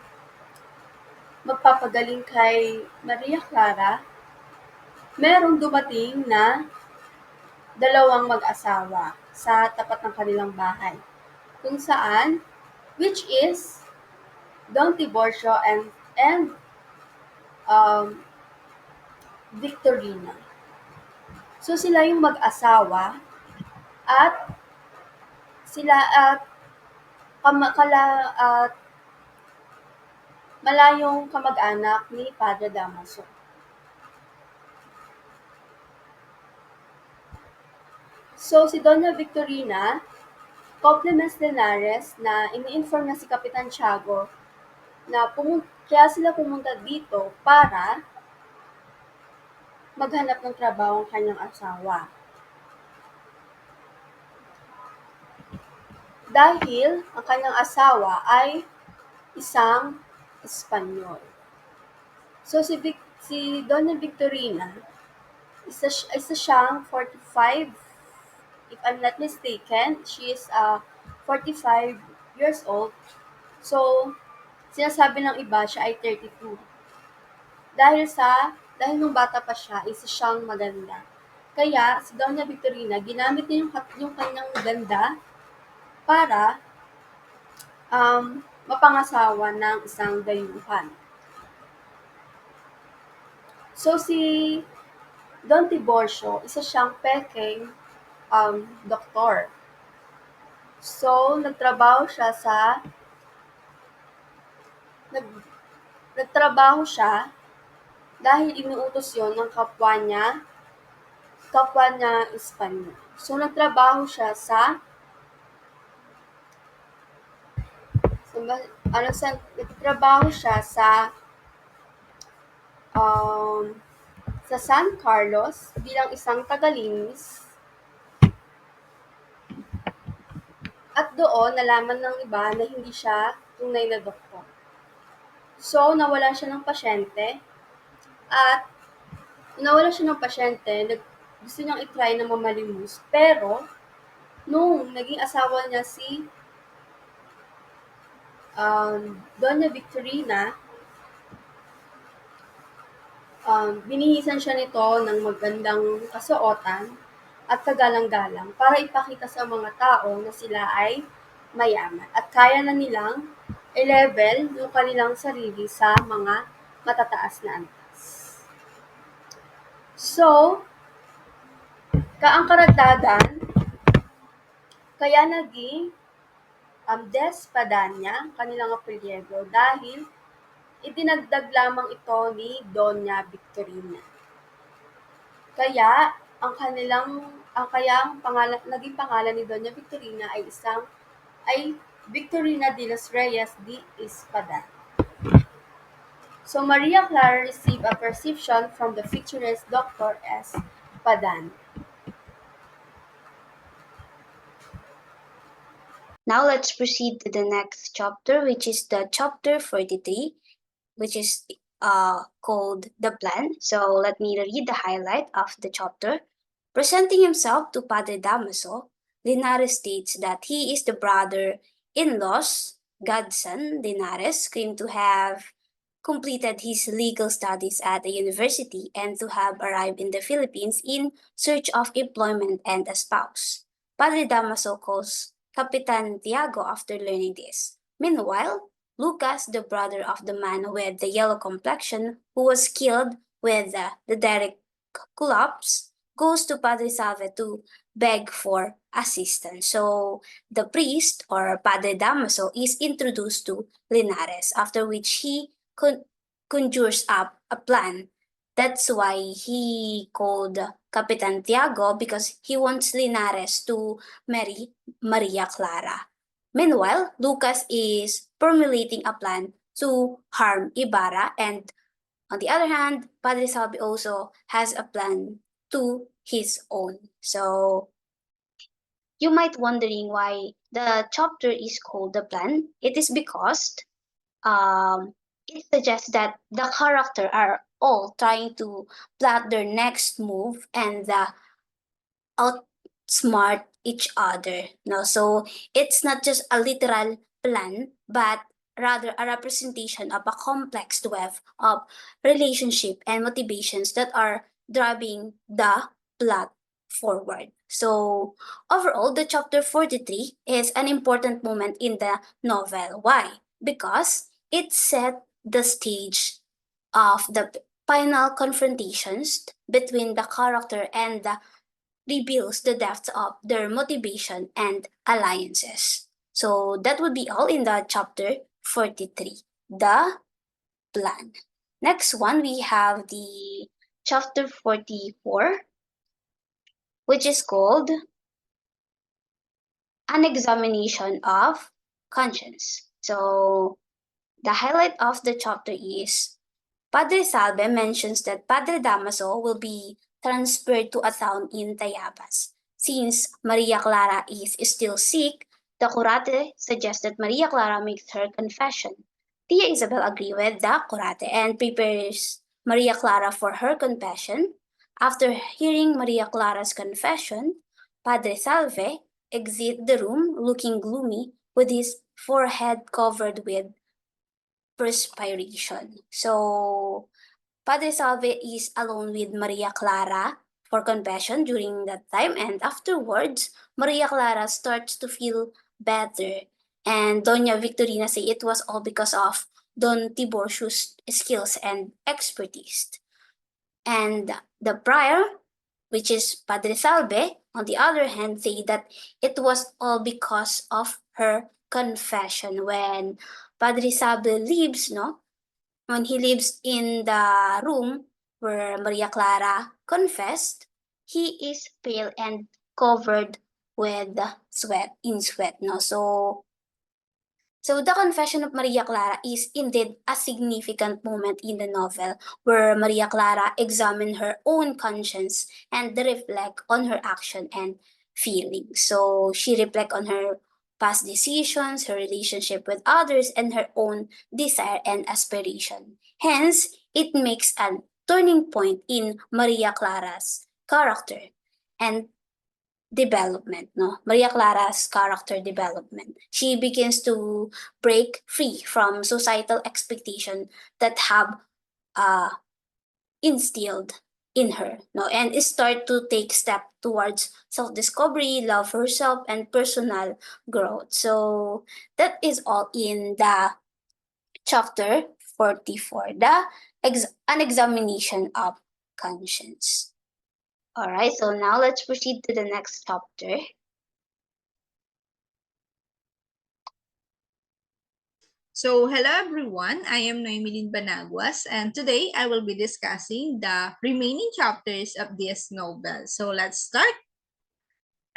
magpapagaling kay Maria Clara, merong dumating na dalawang mag-asawa sa tapat ng kanilang bahay. Kung saan, which is Don Tiburcio and Victorina. So sila yung mag-asawa at sila at malayong kamag-anak ni Padre Damaso. So si Donna Victorina compliments Linares na ini-inform na si Kapitan Tiago na kaya sila pumunta dito para maghanap ng trabaho ang kanyang asawa. dahil ang kanyang asawa ay isang Espanyol. So si Donna Victorina, isa siyang 45, if I'm not mistaken. She is 45 years old. So, sinasabi ng iba siya ay 32. Dahil nung bata pa siya, isa siyang maganda. Kaya, si Donna Victorina, ginamit niya yung kanyang ganda para mapangasawa ng isang dayuhan. So, si Don Tiborcio, isa siyang peking doktor. So, nag, nagtrabaho siya dahil inuutos yon ng kapwa niya Espanyol. So, nagtrabaho siya nagtrabaho siya um, sa San Carlos bilang isang tagalinis. At doon, nalaman ng iba na hindi siya tunay na doktor. So, nawalan siya ng pasyente. At nawalan siya ng pasyente, gusto niyang itry na mamalimos. Pero, nung naging asawa niya si Donna Victorina, binihisan siya nito ng magandang kasuotan at kagalang-galang para ipakita sa mga tao na sila ay mayaman at kaya na nilang i-level yung kanilang sarili sa mga matataas na antas. So, ang karagdagan, kaya naging Despadanya, kanilang apelyido, dahil idinagdag lamang ito ni Doña Victorina. Kaya naging pangalan ni Doña Victorina ay Victorina de los Reyes de Espada. So Maria Clara received a prescription from the picturesque Dr. S. Padan. Now let's proceed to the next chapter, which is the chapter 43, which is called The Plan. So let me read the highlight of the chapter. Presenting himself to Padre Damaso, Linares states that he is the brother-in-law's godson. Linares claimed to have completed his legal studies at the university and to have arrived in the Philippines in search of employment and a spouse. Padre Damaso calls Capitan Tiago after learning this. Meanwhile, Lucas, the brother of the man with the yellow complexion who was killed with the direct collapse, goes to Padre Salve to beg for assistance. So the priest or Padre Damaso is introduced to Linares, after which he conjures up a plan. That's why he called Capitan Tiago, because he wants Linares to marry Maria Clara. Meanwhile, Lucas is formulating a plan to harm Ibarra, and on the other hand, Padre Salvi also has a plan to his own. So you might wondering why the chapter is called The Plan. It is because it suggests that the character are all trying to plot their next move and outsmart each other. No, so it's not just a literal plan, but rather a representation of a complex web of relationship and motivations that are driving the plot forward. So overall, the chapter 43 is an important moment in the novel. Why? Because it set the stage of the final confrontations between the character and reveals the depth of their motivation and alliances. So that would be all in the chapter 43, the plan. Next one, we have the chapter 44, which is called An Examination of Conscience. So the highlight of the chapter is Padre Salve mentions that Padre Damaso will be transferred to a town in Tayabas. Since Maria Clara is still sick, The curate suggests that Maria Clara makes her confession. Tia Isabel agree with the curate and prepares Maria Clara for her confession. After hearing Maria Clara's confession, Padre Salve exits the room looking gloomy with his forehead covered with perspiration. So Padre Salve is alone with Maria Clara for confession during that time, and afterwards, Maria Clara starts to feel better. And Doña Victorina say it was all because of Don Tiborcius' skills and expertise. And the prior, which is Padre Salve, on the other hand, say that it was all because of her confession. When Padre Salve leaves, no, when he lives in the room where Maria Clara confessed, he is pale and covered with sweat, no? So the confession of Maria Clara is indeed a significant moment in the novel where Maria Clara examines her own conscience and reflect on her action and feelings. So she reflects on her past decisions, her relationship with others, and her own desire and aspiration. Hence, it makes a turning point in Maria Clara's character and development, no? Maria Clara's character development. She begins to break free from societal expectation that have uh, instilled in her, no? And start to take step towards self-discovery, love for herself, and personal growth. So that is all in the chapter 44, an examination of conscience. All right, so now let's proceed to the next chapter. So, hello everyone. I am Noemilin Banaguas, and today I will be discussing the remaining chapters of this novel. So, let's start.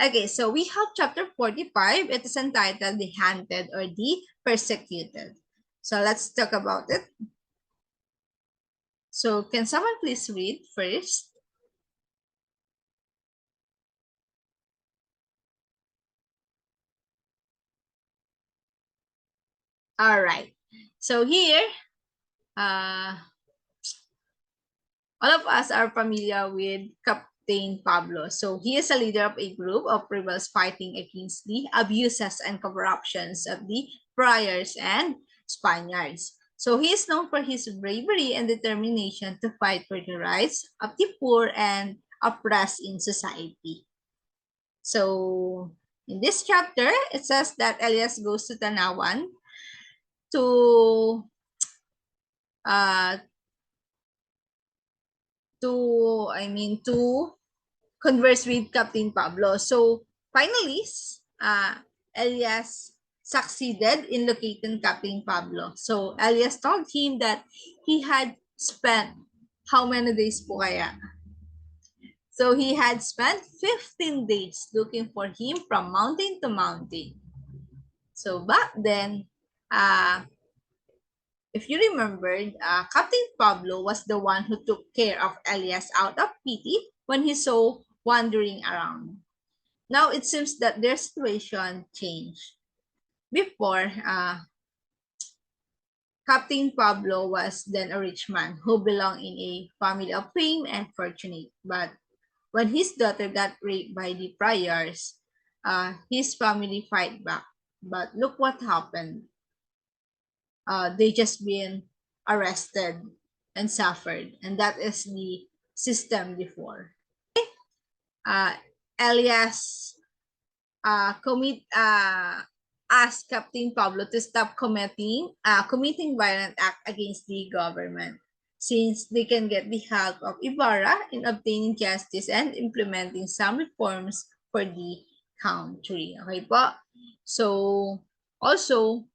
Okay, so we have chapter 45. It is entitled The Hunted or The Persecuted. So, let's talk about it. So, can someone please read first? All right. So, here, all of us are familiar with Captain Pablo. So he is a leader of a group of rebels fighting against the abuses and corruptions of the friars and Spaniards. So he is known for his bravery and determination to fight for the rights of the poor and oppressed in society. So in this chapter, it says that Elias goes to Tanawan to uh, to converse with Captain Pablo. So finally, Elias succeeded in locating Captain Pablo. So Elias told him that he had spent how many days po kaya? So he had spent 15 days looking for him from mountain to mountain. So back then, if you remembered, Captain Pablo was the one who took care of Elias out of pity when he saw wandering around. Now it seems that their situation changed. Before, Captain Pablo was then a rich man who belonged in a family of fame and fortunate. But when his daughter got raped by the priors, his family fight back. But look what happened. They just been arrested and suffered. And that is the system before. Uh, Elias asked Captain Pablo to stop committing violent act against the government, since they can get the help of Ibarra in obtaining justice and implementing some reforms for the country. Okay po? So, also,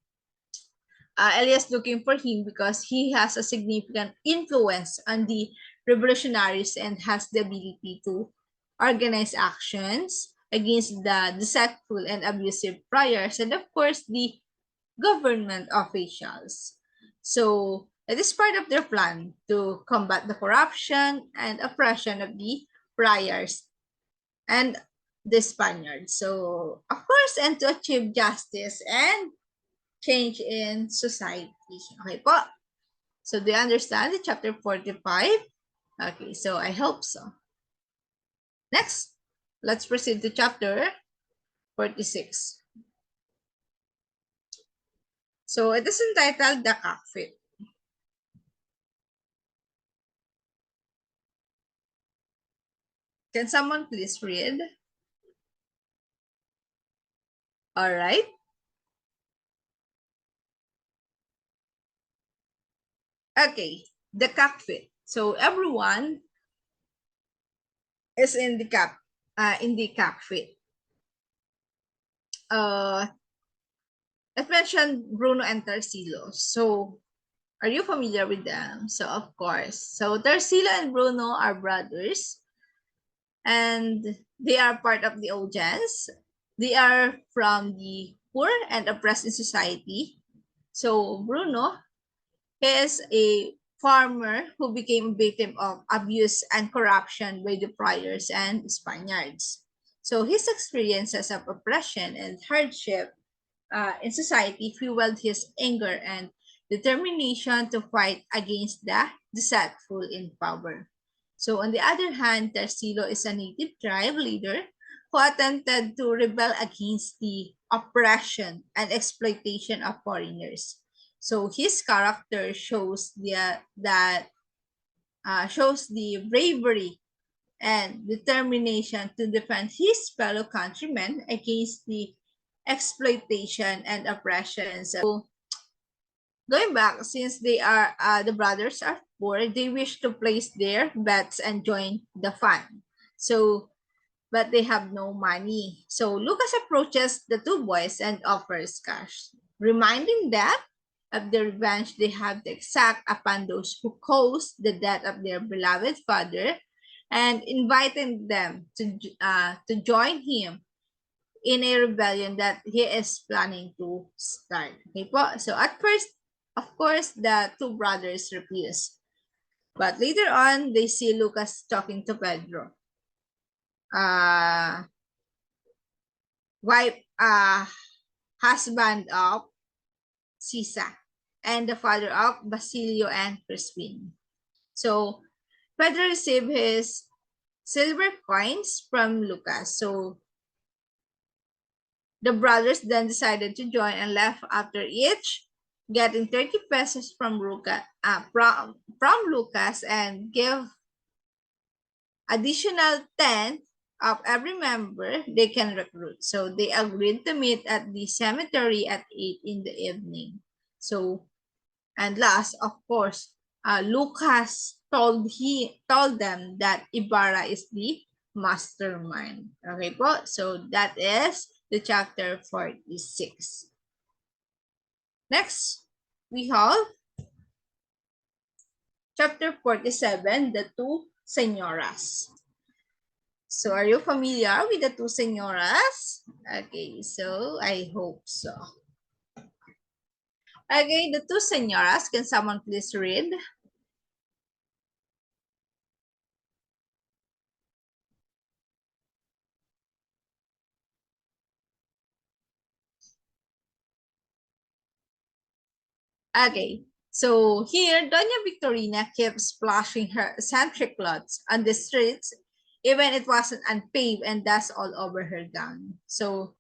Elias looking for him because he has a significant influence on the revolutionaries and has the ability to organize actions against the deceitful and abusive priors and of course the government officials. So it is part of their plan to combat the corruption and oppression of the priors. And the Spaniards. So, of course, and to achieve justice and change in society. Okay po. So, do you understand the chapter 45? Okay, so I hope so. Next, let's proceed to chapter 46. So, it is entitled The Cockpit. Can someone please read? All right. Okay, the cockpit. So everyone is in the cockpit. Let's mention Bruno and Tarsilo. So are you familiar with them? So of course. So Tarsilo and Bruno are brothers, and they are part of the audience. They are from the poor and oppressed in society. So Bruno is a farmer who became a victim of abuse and corruption by the friars and Spaniards. So his experiences of oppression and hardship in society fueled his anger and determination to fight against the deceitful in power. So on the other hand, Tarsilo is a native tribe leader who attempted to rebel against the oppression and exploitation of foreigners. So his character shows shows the bravery and determination to defend his fellow countrymen against the exploitation and oppression. So going back, since the brothers are poor, they wish to place their bets and join the fund. So but they have no money. So Lucas approaches the two boys and offers cash, reminding them of the revenge they have to exact upon those who caused the death of their beloved father, and inviting them to join him in a rebellion that he is planning to start. Okay po? So at first, of course, the two brothers refuse. But later on, they see Lucas talking to Pedro. Wife, husband of Sisa, and the father of Basilio and Crispin. So Pedro received his silver coins from Lucas. So the brothers then decided to join and left after each getting 30 pesos from Lucas and give additional 10 of every member they can recruit. So they agreed to meet at the cemetery at 8 in the evening. So, and last, of course, Lucas told them that Ibarra is the mastermind. Okay po? So that is the chapter 46. Next, we have chapter 47, the two senyoras. So are you familiar with the two senyoras? Okay, so I hope so. Okay, the two senyoras, can someone please read? Okay, so here, Doña Victorina keeps splashing her eccentric clothes on the streets, even it wasn't unpaved and dust all over her gown. So,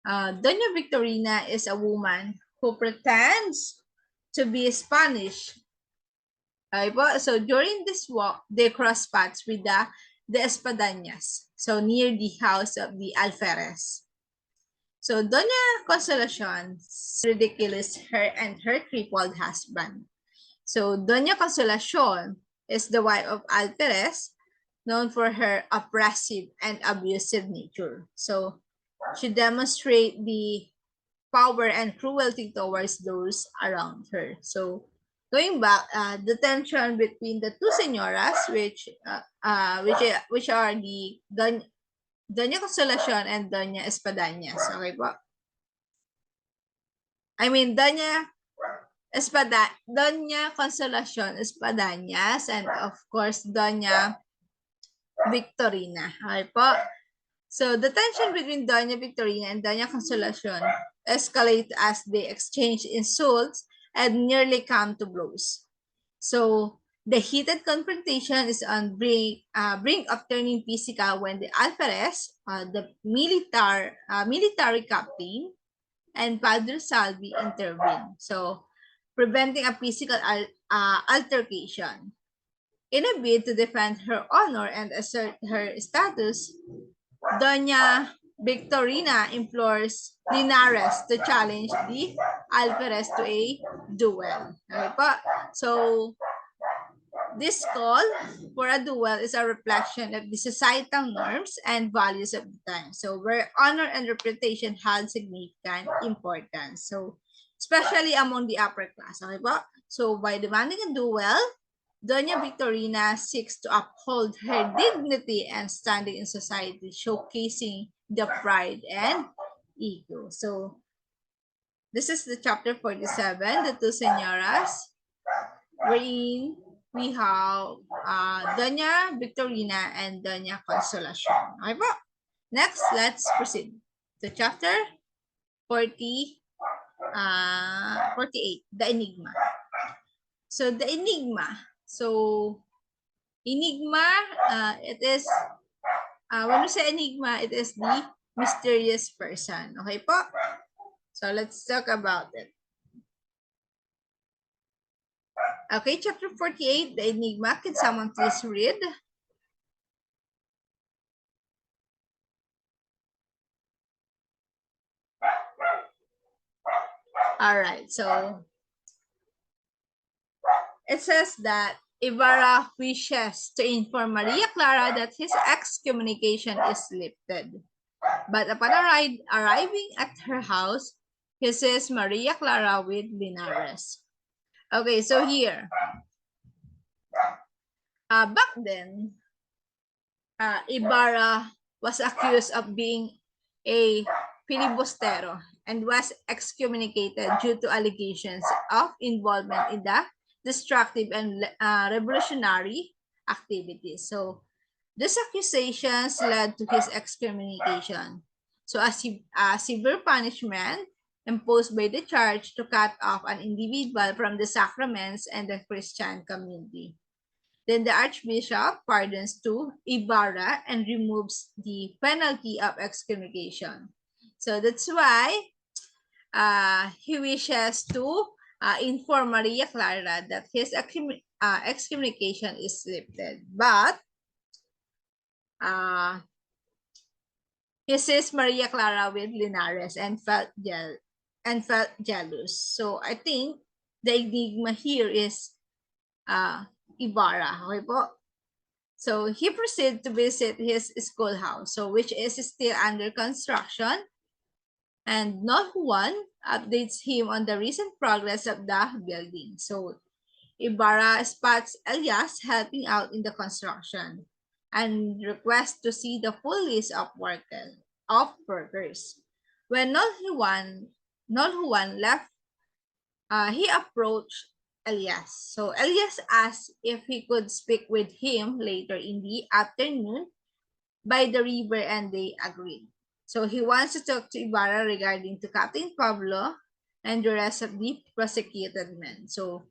Doña Victorina is a woman who pretends to be Spanish. So during this walk, they cross paths with the Espadañas, so near the house of the Alferez. So Doña Consolacion ridiculous her and her crippled husband. So Doña Consolacion is the wife of Alferez, known for her oppressive and abusive nature. So she demonstrates the power and cruelty towards those around her. So going back, the tension between the two senyoras, which are the Doña Consolacion and Doña Espadañas. Okay po? I mean, Doña Consolacion Espadañas, and of course, Doña Victorina. Okay po? So the tension between Doña Victorina and Doña Consolacion escalate as they exchange insults and nearly come to blows. So the heated confrontation is on brink of turning physical when the alferez, the military captain, and Padre Salvi intervene. So preventing a physical altercation. In a bid to defend her honor and assert her status, Doña Victorina implores Linares to challenge the Alferez to a duel. Okay po? So, this call for a duel is a reflection of the societal norms and values of the time. So, where honor and reputation had significant importance. So, especially among the upper class. Okay po? So, by demanding a duel, Doña Victorina seeks to uphold her dignity and standing in society, showcasing the pride and ego. So, this is the chapter 47, the two senyoras, wherein we have Doña Victorina and Doña Consolacion. Okay po? Next, let's proceed to chapter 48, the Enigma. So, the Enigma. So, Enigma, it is, when we say enigma, it is the mysterious person. Okay po? So, let's talk about it. Okay, chapter 48, the enigma. Can someone please read? All right, so it says that Ibarra wishes to inform Maria Clara that his excommunication is lifted. But upon arriving at her house, he sees Maria Clara with Linares. Okay, so here, back then, Ibarra was accused of being a filibustero and was excommunicated due to allegations of involvement in the destructive and revolutionary activities. So, these accusations led to his excommunication. So, a severe punishment imposed by the church to cut off an individual from the sacraments and the Christian community. Then the Archbishop pardons to Ibarra and removes the penalty of excommunication. So that's why he wishes to inform Maria Clara that his excommunication is lifted. But he sees Maria Clara with Linares and felt jealous. So I think the enigma here is Ibarra. Okay po? So he proceeded to visit his schoolhouse, so which is still under construction, and not one updates him on the recent progress of the building. So Ibarra spots Elias helping out in the construction and requests to see the full list of workers. When not one left, he approached Elias. So Elias asked if he could speak with him later in the afternoon by the river, and they agreed. So he wants to talk to Ibarra regarding to Captain Pablo and the rest of the prosecuted men. So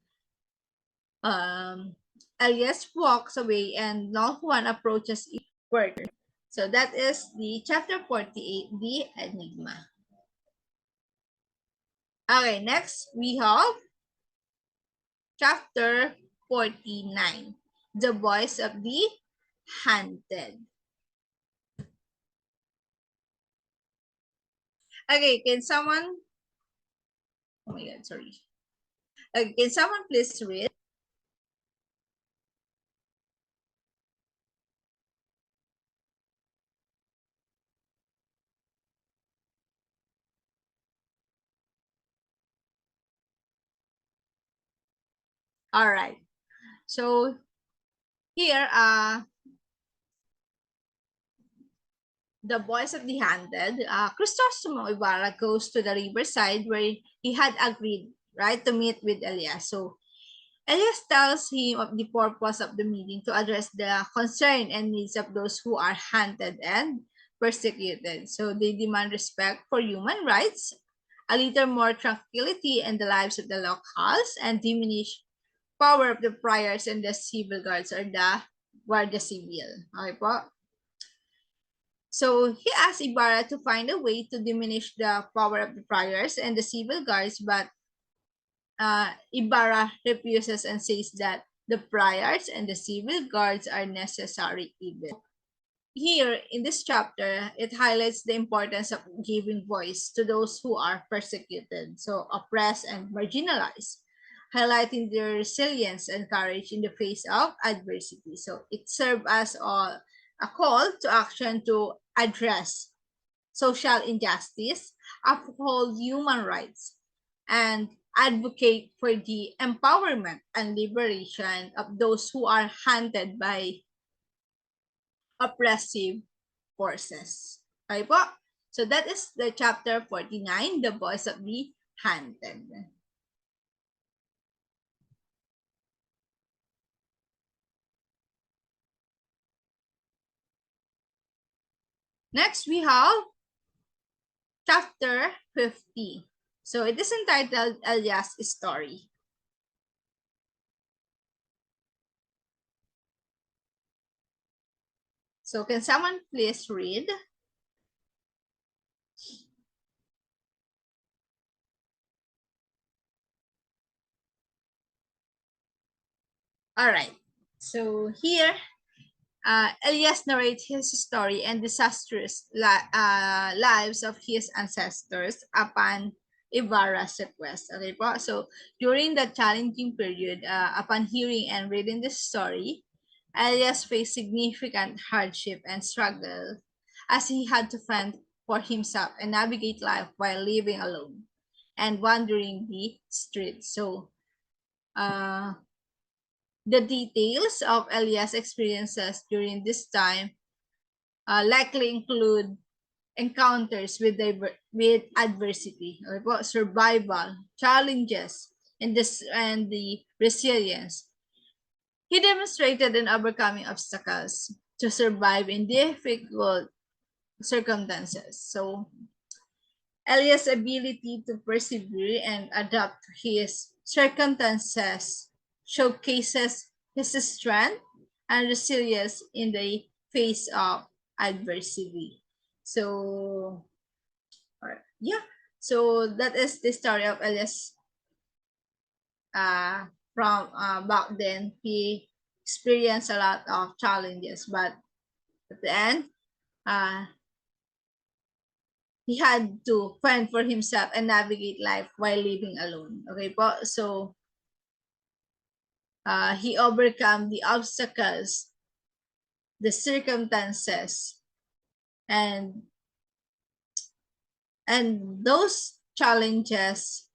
Elias walks away and Don Juan approaches worker. So that is the chapter 48, the Enigma. Okay, next we have chapter 49, the voice of the hunted. Okay, can someone, oh my god, sorry. Okay, can someone please read? All right. So here, the voice of the hunted, Cristostomo Ibarra goes to the riverside where he had agreed, right, to meet with Elias. So Elias tells him of the purpose of the meeting to address the concern and needs of those who are hunted and persecuted. So they demand respect for human rights, a little more tranquility in the lives of the locals, and diminish power of the priors and the civil guards or the Guardia Civil. Okay po? So he asked Ibarra to find a way to diminish the power of the priors and the civil guards, but Ibarra refuses and says that the priors and the civil guards are necessary evil. Here in this chapter, it highlights the importance of giving voice to those who are persecuted, so oppressed and marginalized, highlighting their resilience and courage in the face of adversity. So it served as a call to action to address social injustice, uphold human rights, and advocate for the empowerment and liberation of those who are hunted by oppressive forces. Okay po? So that is the chapter 49, The Voice of the Hunted. Next, we have chapter 50. So it is entitled Elias' Story. So can someone please read? All right. So here, Elias narrates his story and disastrous lives of his ancestors upon Ibarra's request. Okay po? So during the challenging period, upon hearing and reading this story, Elias faced significant hardship and struggle as he had to fend for himself and navigate life while living alone and wandering the streets. So the details of Elias' experiences during this time likely include encounters with adversity, or survival, challenges, and the resilience. He demonstrated in overcoming obstacles to survive in difficult circumstances. So Elias' ability to persevere and adapt to his circumstances showcases his strength and resilience in the face of adversity. So, yeah. So that is the story of Elias. From back then, he experienced a lot of challenges, but at the end, uh, he had to fend for himself and navigate life while living alone. Okay po? So, he overcome the obstacles, the circumstances, and those challenges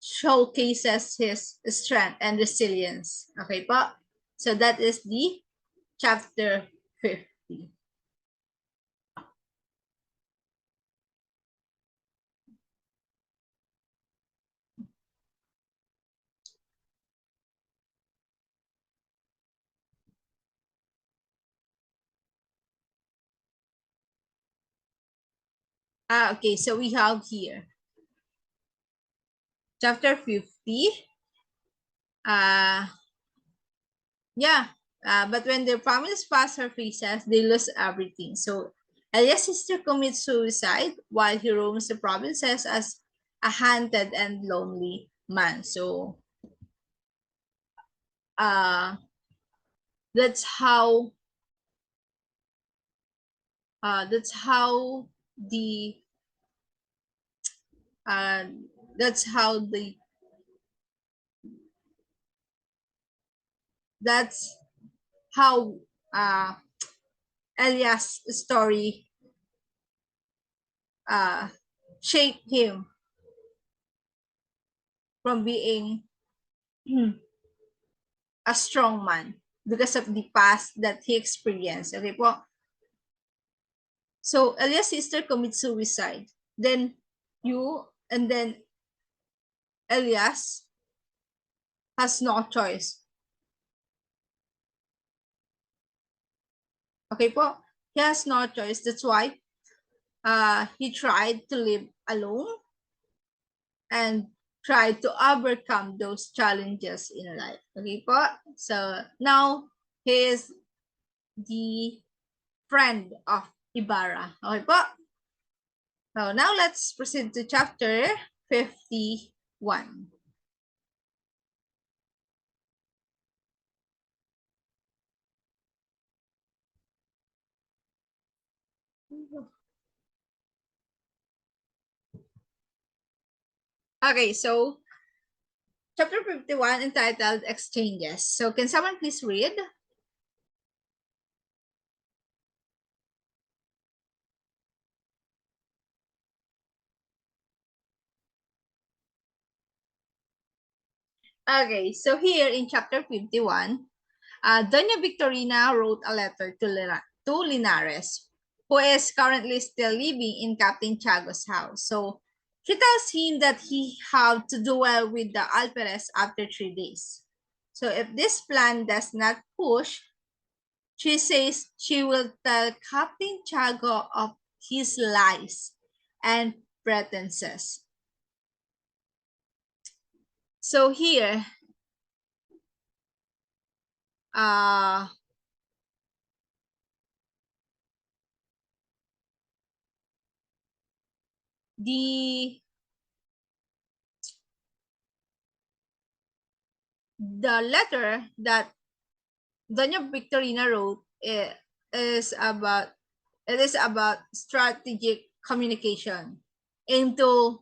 showcases his strength and resilience. Okay po? So that is the chapter 50. Okay, so we have here chapter 50. Yeah, but when their families pass her faces, they lose everything. So Elias' sister commits suicide while he roams the provinces as a hunted and lonely man. So uh, that's how that's how the uh, that's how the that's how Elias' story uh, shaped him from being a strong man because of the past that he experienced. Okay po? So Elias' sister commits suicide. Then then Elias has no choice. Okay po? he has no choice. That's why he tried to live alone and tried to overcome those challenges in life. Okay po? So now he is the friend of Ibarra. Okay po? So now let's proceed to chapter 51. Okay, so chapter 51 entitled Exchanges. So can someone please read? Okay, so here in chapter 51, Doña Victorina wrote a letter to Linares, who is currently still living in Captain Chago's house. So she tells him that he have to do well with the Alperes after 3 days. So if this plan does not push, she says she will tell Captain Chago of his lies and pretenses. So here, uh, the letter that Doña Victorina wrote is about strategic communication into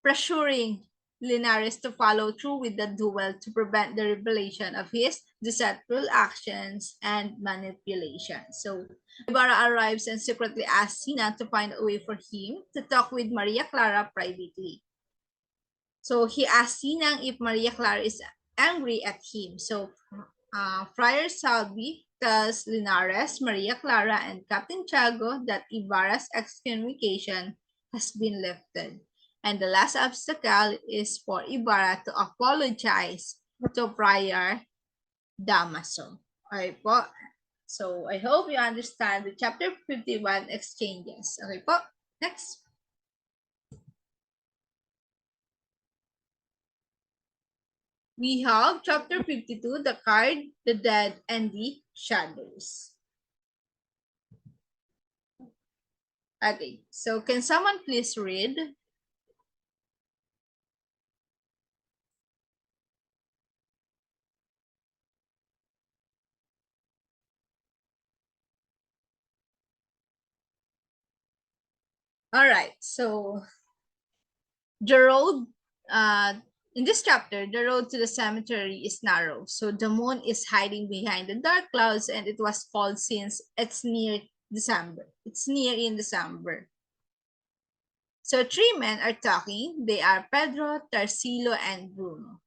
pressuring Linares to follow through with the duel to prevent the revelation of his deceitful actions and manipulation. So Ibarra arrives and secretly asks Sina to find a way for him to talk with Maria Clara privately. So he asks Sinang if Maria Clara is angry at him. So Friar Salvi tells Linares, Maria Clara, and Captain Tiago that Ibarra's excommunication has been lifted. And the last obstacle is for Ibarra to apologize to Friar Damaso. Okay po. So I hope you understand the chapter 51 exchanges. Okay po. Next. We have chapter 52, the card, the dead, and the shadows. Okay, so can someone please read? All right, so the road, in this chapter, the road to the cemetery is narrow. So the moon is hiding behind the dark clouds, and it was cold since it's near December. It's near in December. So three men are talking. They are Pedro, Tarsilo, and Bruno.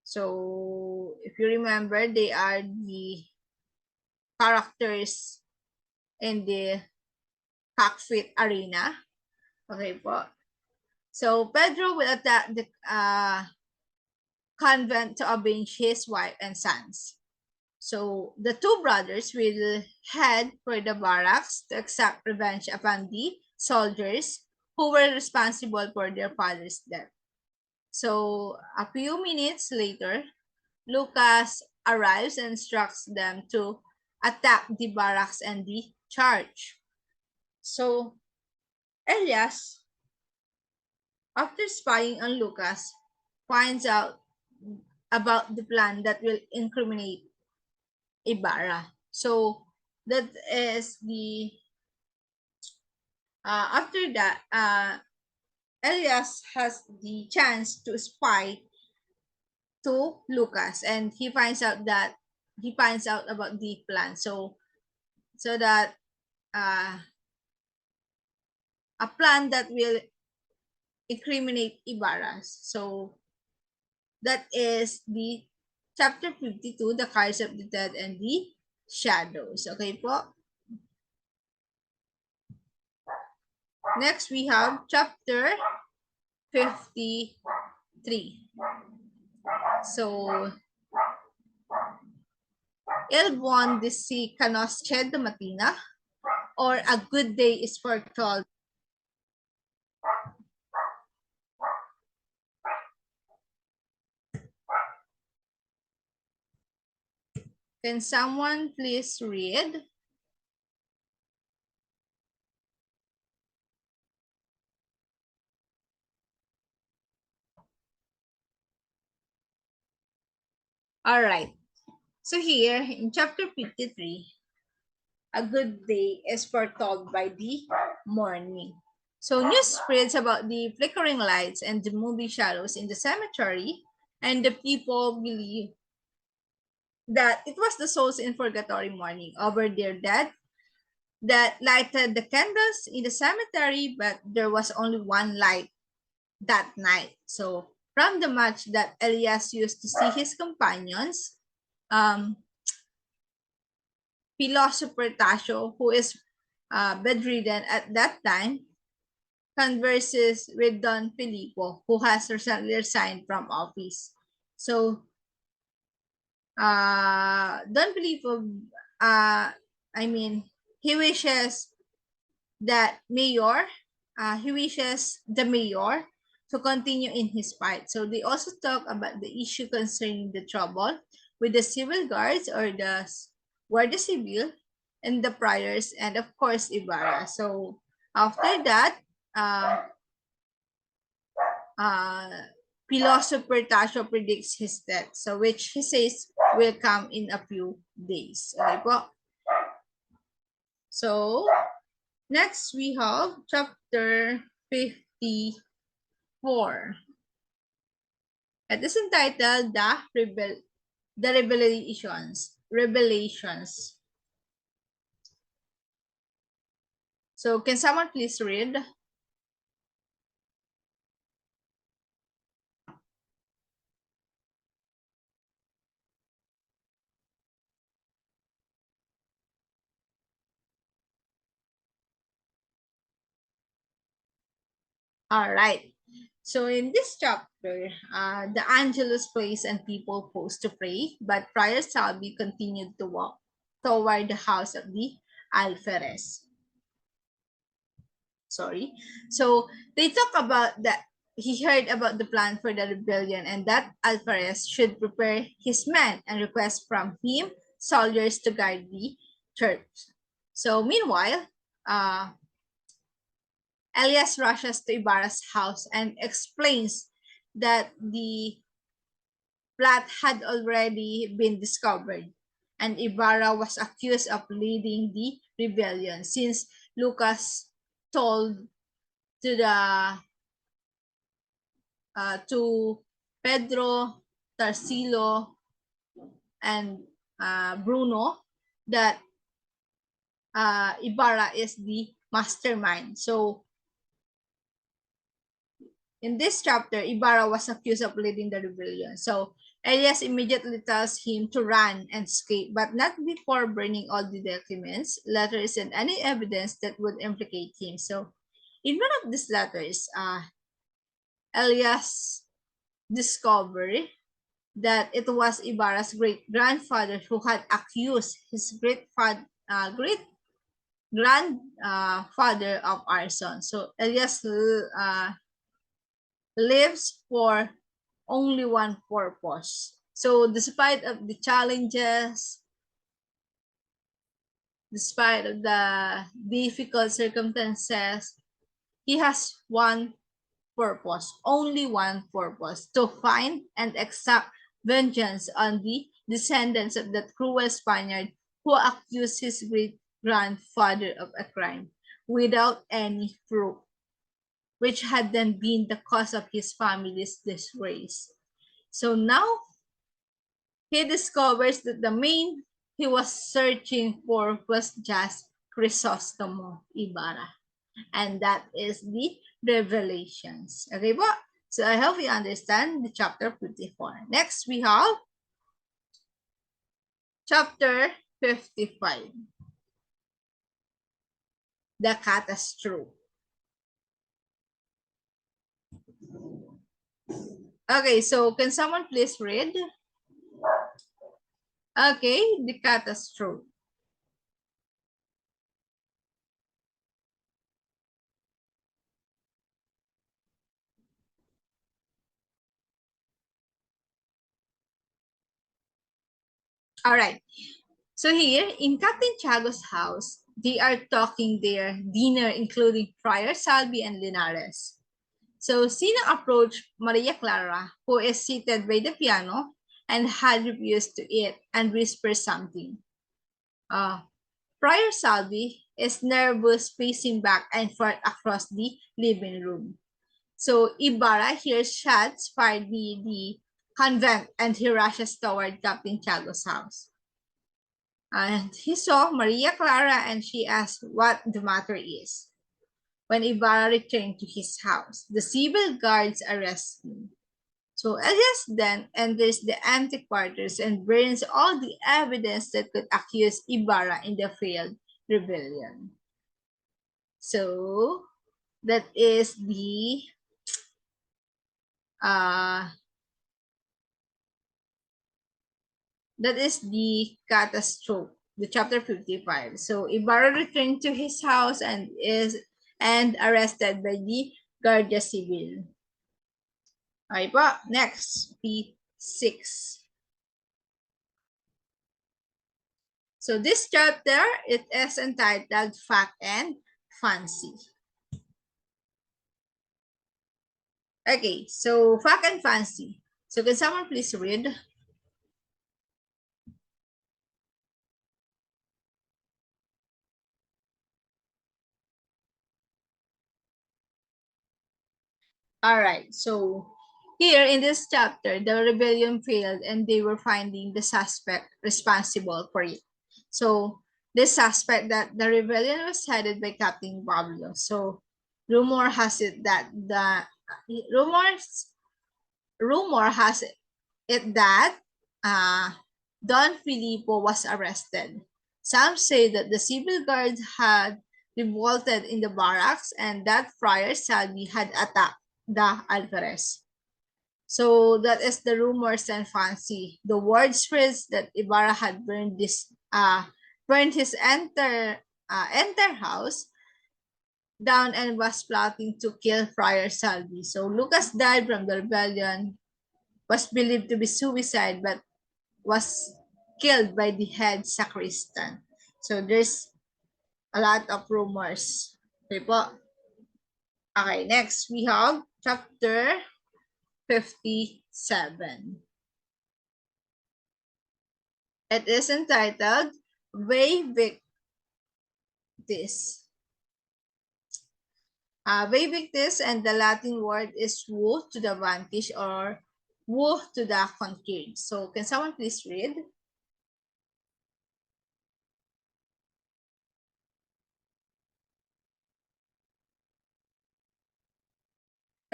So if you remember, they are the characters in the cockpit arena. Okay po. So Pedro will attack the convent to avenge his wife and sons. So the two brothers will head for the barracks to accept revenge upon the soldiers who were responsible for their father's death. So a few minutes later, Lucas arrives and instructs them to attack the barracks and the charge. So Elias, after spying on Lucas, finds out about the plan that will incriminate Ibarra. So that is the after that Elias has the chance to spy to Lucas, and he finds out about the plan. So that uh, a plan that will incriminate Ibarra. So that is the chapter 52, the cards of the dead and the shadows. Okay po. Next, we have chapter 53. So, il buon di si conosce domattina, or a good day is foretold. Can someone please read? All right. So here in chapter 53, a good day is foretold by the morning. So news spreads about the flickering lights and the moving shadows in the cemetery, and the people believe that it was the souls in purgatory mourning over their dead that lighted the candles in the cemetery, but there was only one light that night. So from the match that Elias used to see his companions, um, philosopher Tasho, who is bedridden at that time, converses with Don Filippo, who has recently resigned from office. So Don Filippo, I mean, he wishes that mayor, he wishes the mayor to continue in his fight. So they also talk about the issue concerning the trouble with the civil guards or the Guardia Civil and the priors and of course Ibarra. So after that, uh, philosopher Tasho predicts his death. So which he says will come in a few days. Okay po? So next we have chapter 54. It is entitled The Revelations. Revelations. So can someone please read? All right. So in this chapter, the Angelus place and people pose to pray, but Friar Salvi continued to walk toward the house of the Alferez. Sorry. So they talk about that he heard about the plan for the rebellion and that Alferez should prepare his men and request from him soldiers to guard the church. So meanwhile, Elias rushes to Ibarra's house and explains that the plot had already been discovered and Ibarra was accused of leading the rebellion since Lucas told to the to Pedro, Tarsilo, and Bruno that Ibarra is the mastermind. So in this chapter, Ibarra was accused of leading the rebellion. So Elias immediately tells him to run and escape, but not before burning all the documents, letters, and any evidence that would implicate him. So in one of these letters, Elias discovered that it was Ibarra's great grandfather who had accused his great grandfather of arson. So Elias lives for only one purpose. So despite of the challenges, despite of the difficult circumstances, he has one purpose, only one purpose, to find and exact vengeance on the descendants of that cruel Spaniard who accused his great grandfather of a crime without any proof, which had then been the cause of his family's disgrace. So now he discovers that the man he was searching for was just Crisostomo Ibarra. And that is the revelations. Okay po? So I hope you understand the chapter 54. Next, we have chapter 55. The catastrophe. Okay, so can someone please read? Okay, the catastrophe. All right. So here in Captain Tiago's house, they are talking their dinner, including Friar Salvi and Linares. So Sinang approached Maria Clara, who is seated by the piano and had refused to eat, and whispered something. Friar Salvi is nervous, pacing back and forth across the living room. So Ibarra hears shots fired near the convent and he rushes toward Captain Tiago's house. And he saw Maria Clara and she asked what the matter is. When Ibarra returned to his house, the civil guards arrest him. So Elias then enters the empty quarters and burns all the evidence that could accuse Ibarra in the failed rebellion. So that is uh the catastrophe, the chapter 55. So Ibarra returned to his house and is arrested by the Guardia Civil. Okay po, next, P6. So this chapter, it is entitled Fact and Fancy. Okay, so Fact and Fancy. So can someone please read? All right, so here in this chapter, the rebellion failed and they were finding the suspect responsible for it. So this suspect that the rebellion was headed by Captain Pablo. So rumor has it that rumor has it that Don Filippo was arrested. Some say that the civil guards had revolted in the barracks and that Friar Salvi had attacked the Alvarez. So that is the rumors and fancy. The word spreads that Ibarra had burned his enter house down and was plotting to kill Friar Salvi. So Lucas died from the rebellion, was believed to be suicide, but was killed by the head sacristan. So there's a lot of rumors. Okay po. Okay, next we have chapter 57. It is entitled Vae Victis. Vae Victis, and the Latin word is woe to the vanquish or woe to the conquered. So can someone please read?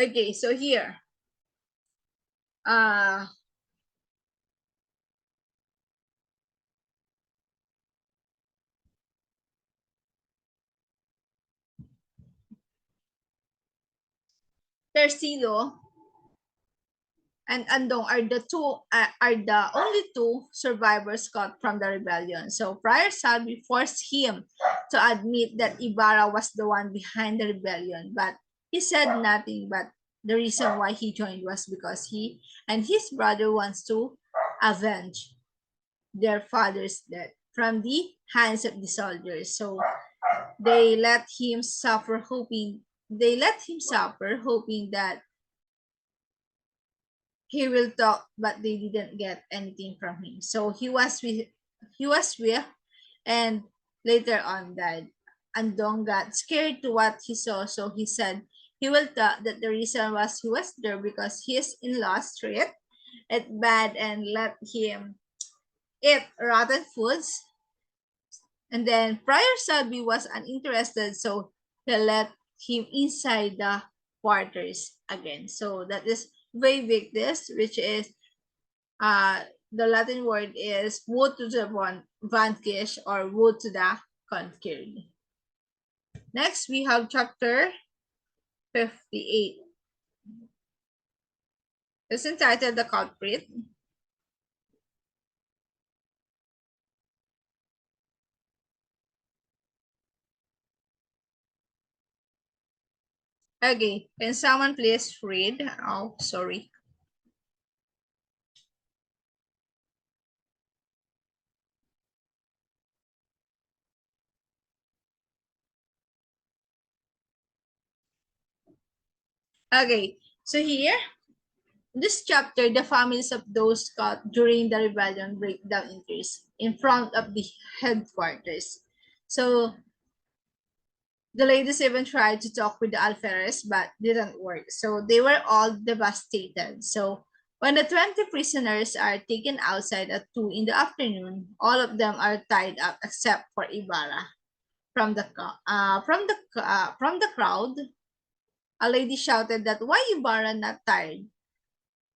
Okay, so here, Tercilo and Andong are the only two survivors caught from the rebellion. So Friar Salvi forced him to admit that Ibarra was the one behind the rebellion, but he said nothing. But the reason why he joined was because he and his brother wants to avenge their father's death from the hands of the soldiers. So they let him suffer, hoping that he will talk, but they didn't get anything from him. So he was weak and later on died. Andong got scared to what he saw, so he said he will talk that the reason was he was there because his in-laws treat it bad and let him eat rotten foods. And then Friar Selby was uninterested, so he let him inside the quarters again. So that is Vae Victis, which is the Latin word is woe to the vanquished or woe to the conquered. Next, we have chapter 58. It's entitled The Culprit. Okay, can someone please read? Oh, sorry. Okay, so here, in this chapter, the families of those caught during the rebellion break down in tears in front of the headquarters. So the ladies even tried to talk with the alferez, but didn't work. So they were all devastated. So when the 20 prisoners are taken outside at 2 in the afternoon, all of them are tied up except for Ibarra. From the crowd, a lady shouted that why Ibarra not tied?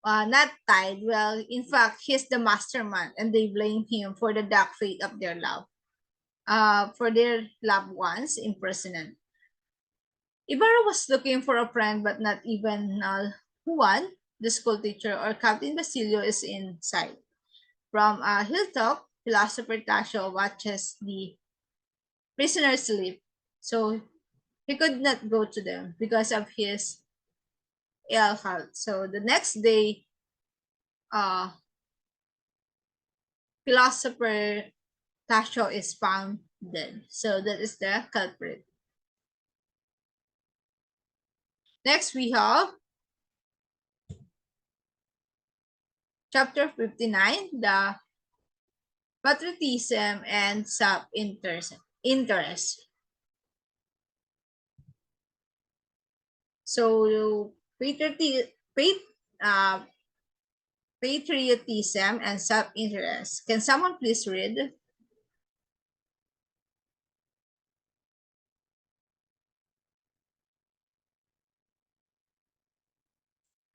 Not tied. Well, in fact, he's the mastermind, and they blame him for the dark fate of their for their loved ones imprisoned. Ibarra was looking for a friend, but not even Juan, the school teacher, or Captain Basilio is in sight. From a hilltop, philosopher Tasio watches the prisoners sleep, so he could not go to them because of his ill health. So the next day, uh, philosopher Tasio is found dead. So that is the culprit. Next, we have chapter 59, the patriotism and self-interest. So, uh, patriotism and self-interest. Can someone please read?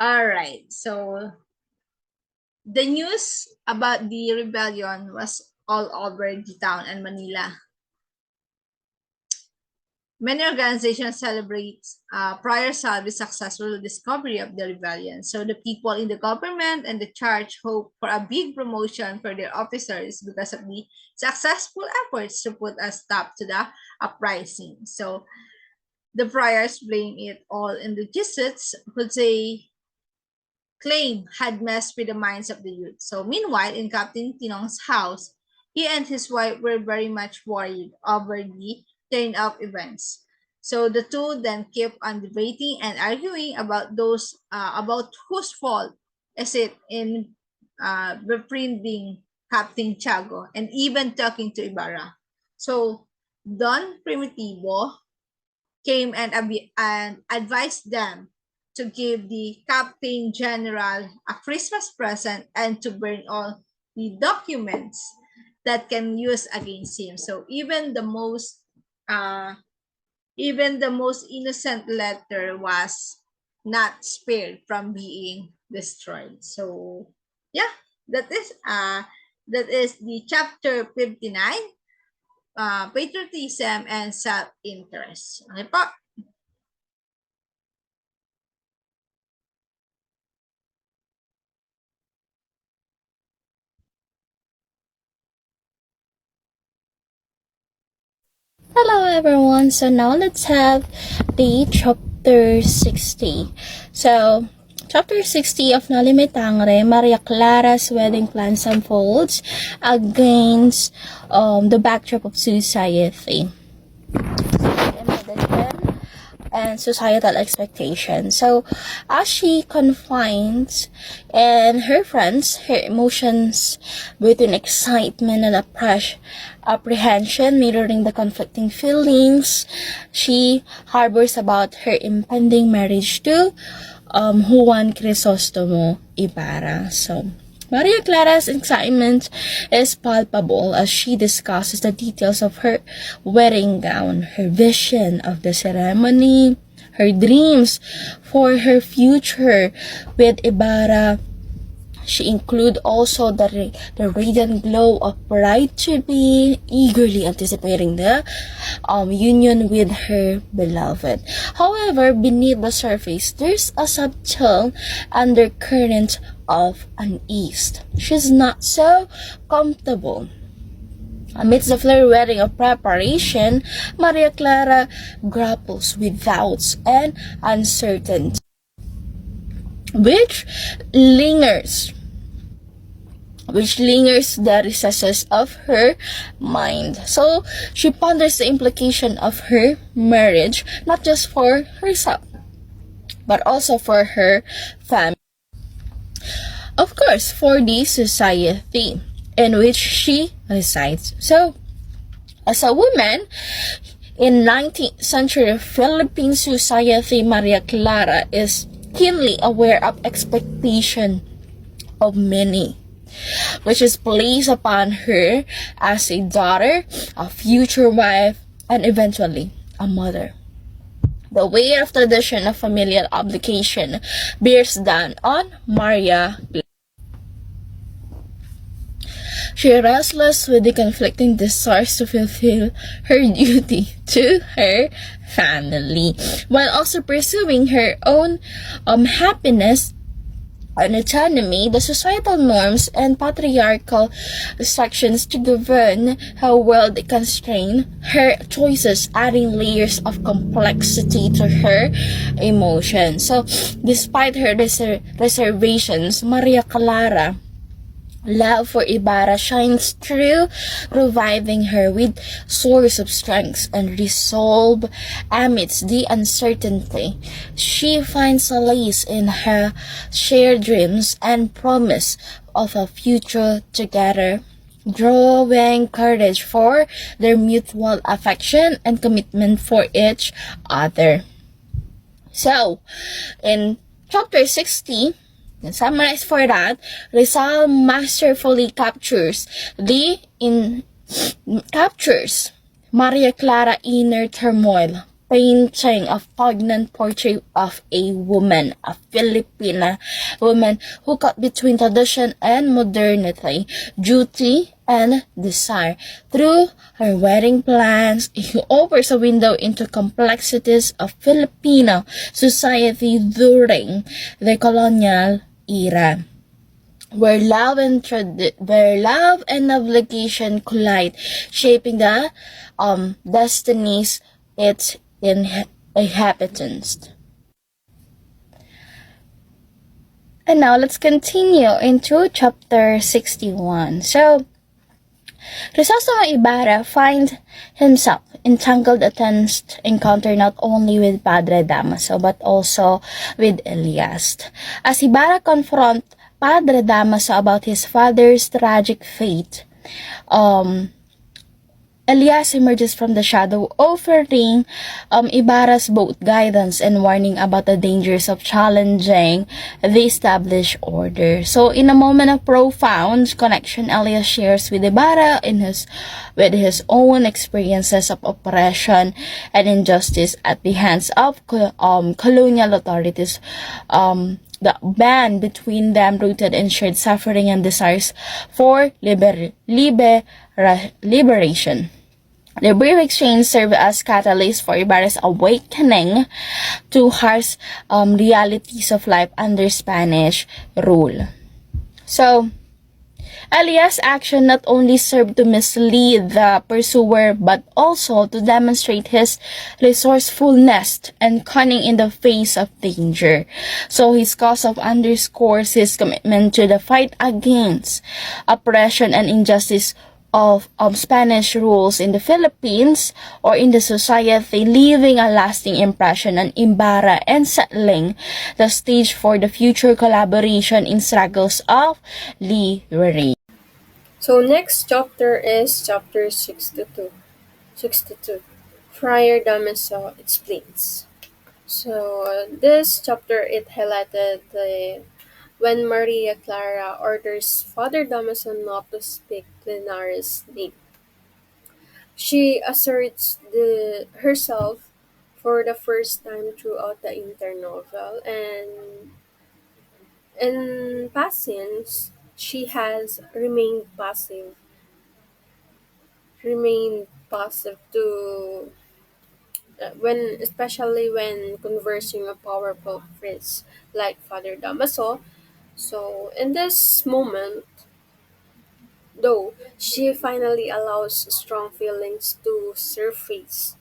All right. So, the news about the rebellion was all over the town and Manila. Many organizations celebrate Prior Salvi's successful discovery of the rebellion. So the people in the government and the church hope for a big promotion for their officers because of the successful efforts to put a stop to the uprising. So the priors blame it all in the Jesuits, who they claim had messed with the minds of the youth. So meanwhile, in Captain Tinong's house, he and his wife were very much worried over the turn of events. So the two then kept on debating and arguing about whose fault is it in befriending Captain Tiago and even talking to Ibarra. So Don Primitivo came and advised them to give the Captain General a Christmas present and to burn all the documents that can use against him. So even the most innocent letter was not spared from being destroyed. So yeah, that is uh that is the chapter 59, patriotism and self-interest. Okay po. Hello everyone, so now let's have the chapter 60. So, chapter 60 of Noli Tangere, Maria Clara's wedding plans unfolds against the backdrop of society and societal expectations. So, as she confines and her friends, her emotions between excitement and apprehension, mirroring the conflicting feelings she harbors about her impending marriage to Juan Crisostomo Ibarra. So, Maria Clara's excitement is palpable as she discusses the details of her wedding gown, her vision of the ceremony, her dreams for her future with Ibarra. She include also the radiant glow of bride to be, eagerly anticipating the union with her beloved. However, beneath the surface, there's a subtle undercurrent of unease. She's not so comfortable. Amidst the flurry wedding of preparation, Maria Clara grapples with doubts and uncertainty, which lingers the recesses of her mind. So she ponders the implication of her marriage, not just for herself, but also for her family. Of course, for the society in which she resides. So, as a woman, in 19th century Philippine society, Maria Clara is keenly aware of expectation of many, which is placed upon her as a daughter, a future wife, and eventually a mother. The weight of tradition of familial obligation bears down on Maria. She restless with the conflicting desires to fulfill her duty to her family, while also pursuing her own happiness and autonomy. The societal norms and patriarchal sections to govern her world constrain her choices, adding layers of complexity to her emotions. So, despite her reservations, Maria Clara love for Ibarra shines through, reviving her with source of strength and resolve amidst the uncertainty. She finds solace in her shared dreams and promise of a future together, drawing courage for their mutual affection and commitment for each other. So, in chapter 60, summarize for that, Rizal masterfully captures Maria Clara inner turmoil, painting a poignant portrait of a woman, a Filipina woman who caught between tradition and modernity, duty and desire. Through her wedding plans, he opens a window into complexities of Filipino society during the colonial era, where love and obligation collide, shaping the destinies its inhabitants. And now let's continue into chapter 61. So, Crisostomo Ibarra finds himself entangled attempts encounter not only with Padre Damaso but also with Elias. As Ibarra confronts Padre Damaso about his father's tragic fate, Elias emerges from the shadow, offering Ibarra's both guidance and warning about the dangers of challenging the established order. So, in a moment of profound connection, Elias shares with Ibarra with his own experiences of oppression and injustice at the hands of colonial authorities. The bond between them rooted in shared suffering and desires for liberation. The brief exchange served as catalyst for Ibarra's awakening to harsh realities of life under Spanish rule. So, Elias' action not only served to mislead the pursuer but also to demonstrate his resourcefulness and cunning in the face of danger. So his cause of underscores his commitment to the fight against oppression and injustice of Spanish rules in the Philippines or in the society, leaving a lasting impression on Ibarra and settling the stage for the future collaboration in struggles of liberation. So next chapter is chapter 62. 62. Friar Damaso explains. So this chapter it highlighted when Maria Clara orders Father Damaso not to speak Linares' name. She asserts herself for the first time throughout the entire novel, and in patience she has remained passive to when especially when conversing a powerful prince like Father Damaso. So in this moment, though, she finally allows strong feelings to surface.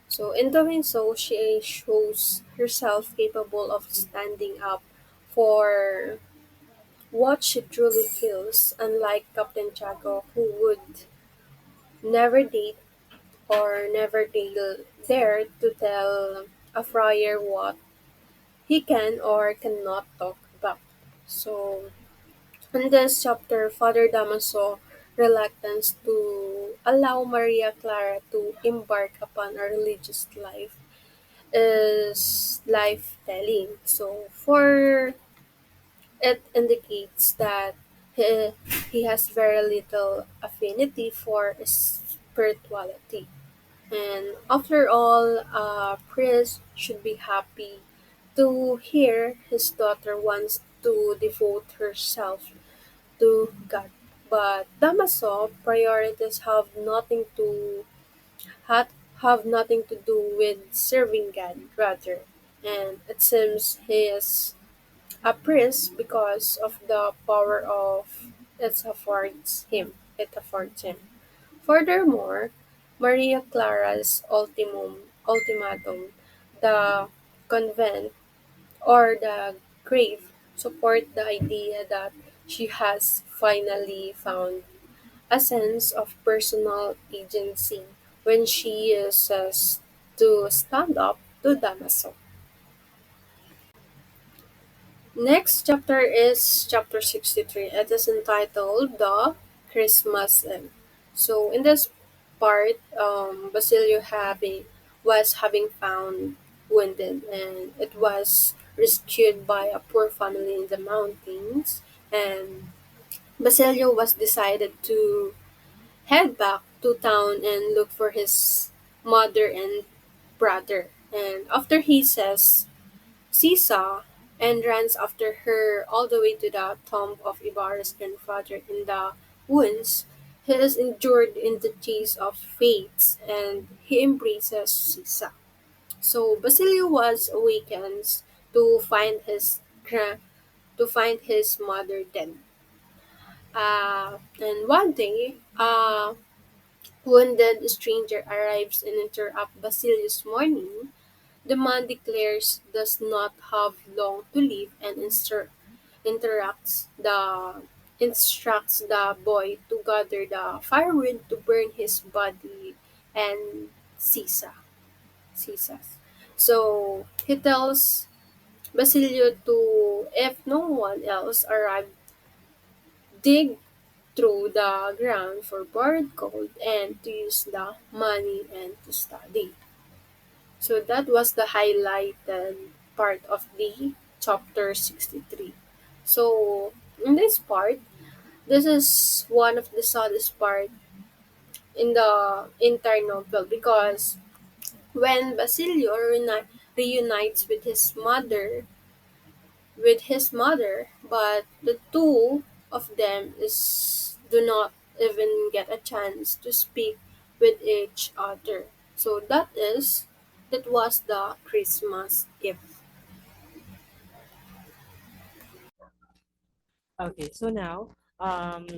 So in doing so, she shows herself capable of standing up for what she truly feels, unlike Captain Tiago, who would never date or never dare to tell a friar what he can or cannot talk about. So, in this chapter, Father Damaso reluctance to allow Maria Clara to embark upon a religious life is life telling. So, for it indicates that he, he has very little affinity for spirituality. And after all, a priest should be happy to hear his daughter wants to devote herself to God. But Damaso priorities have, have nothing to do with serving God rather. And it seems he is a priest because of the power of it affords him. Furthermore, Maria Clara's ultimatum, the convent or the grave, support the idea that she has finally found a sense of personal agency when she says to stand up to Damaso. Next chapter is chapter 63. It is entitled The Christmas Eve. So in this part, Basilio was having found wounded and it was rescued by a poor family in the mountains, and Basilio was decided to head back to town and look for his mother and brother. And after he says Sisa and runs after her all the way to the tomb of Ibarra's grandfather in the woods. He is injured in the chase of fates and he embraces Sisa. So Basilio was awakens to find to find his mother dead. And one day, a wounded stranger arrives and interrupts Basilio's mourning. The man declares does not have long to live and interacts the instructs the boy to gather the firewood to burn his body and Sisas. So he tells Basilio to, if no one else arrived, dig through the ground for borrowed gold and to use the money and to study. So that was the highlighted part of the chapter 63. So in this part, this is one of the saddest part in the entire novel because when Basilio reunites with his mother, but the two of them is do not even get a chance to speak with each other. So that was the Christmas Eve. Okay, so now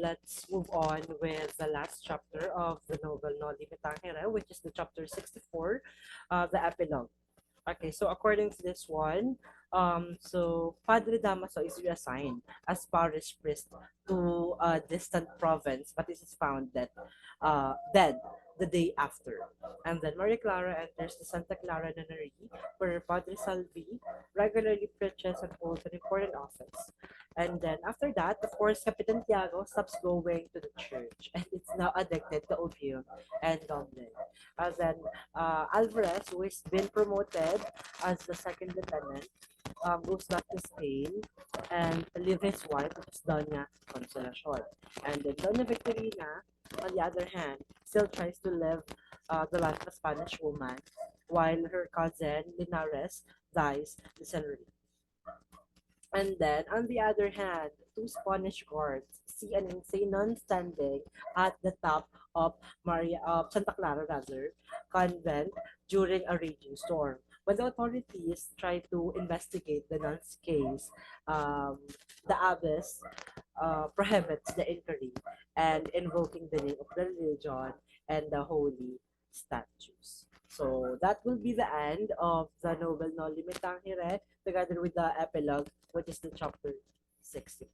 let's move on with the last chapter of the novel Noli Me Tangere, which is the chapter 64, the epilogue. Okay, so according to this one, so Padre Damaso is reassigned as parish priest to a distant province, but this is found dead the day after. And then Maria Clara enters the Santa Clara Nunnery, where Padre Salvi regularly preaches and holds an important office. And then after that, of course, Capitan Tiago stops going to the church and it's now addicted to opium and gambling. And then Alvarez, who has been promoted as the second lieutenant, goes back to Spain and live his wife, which is Doña Consolacion. And then Doña Victorina, on the other hand, still tries to live the life of a Spanish woman, while her cousin Linares dies decently. And then, on the other hand, two Spanish guards see an insane nun standing at the top of Santa Clara rather convent during a raging storm. When the authorities try to investigate the nun's case, um, the abbess prohibits the inquiry and invoking the name of the religion and the holy statues. So that will be the end of the novel No Limitang Hire, together with the epilogue, which is the chapter 60.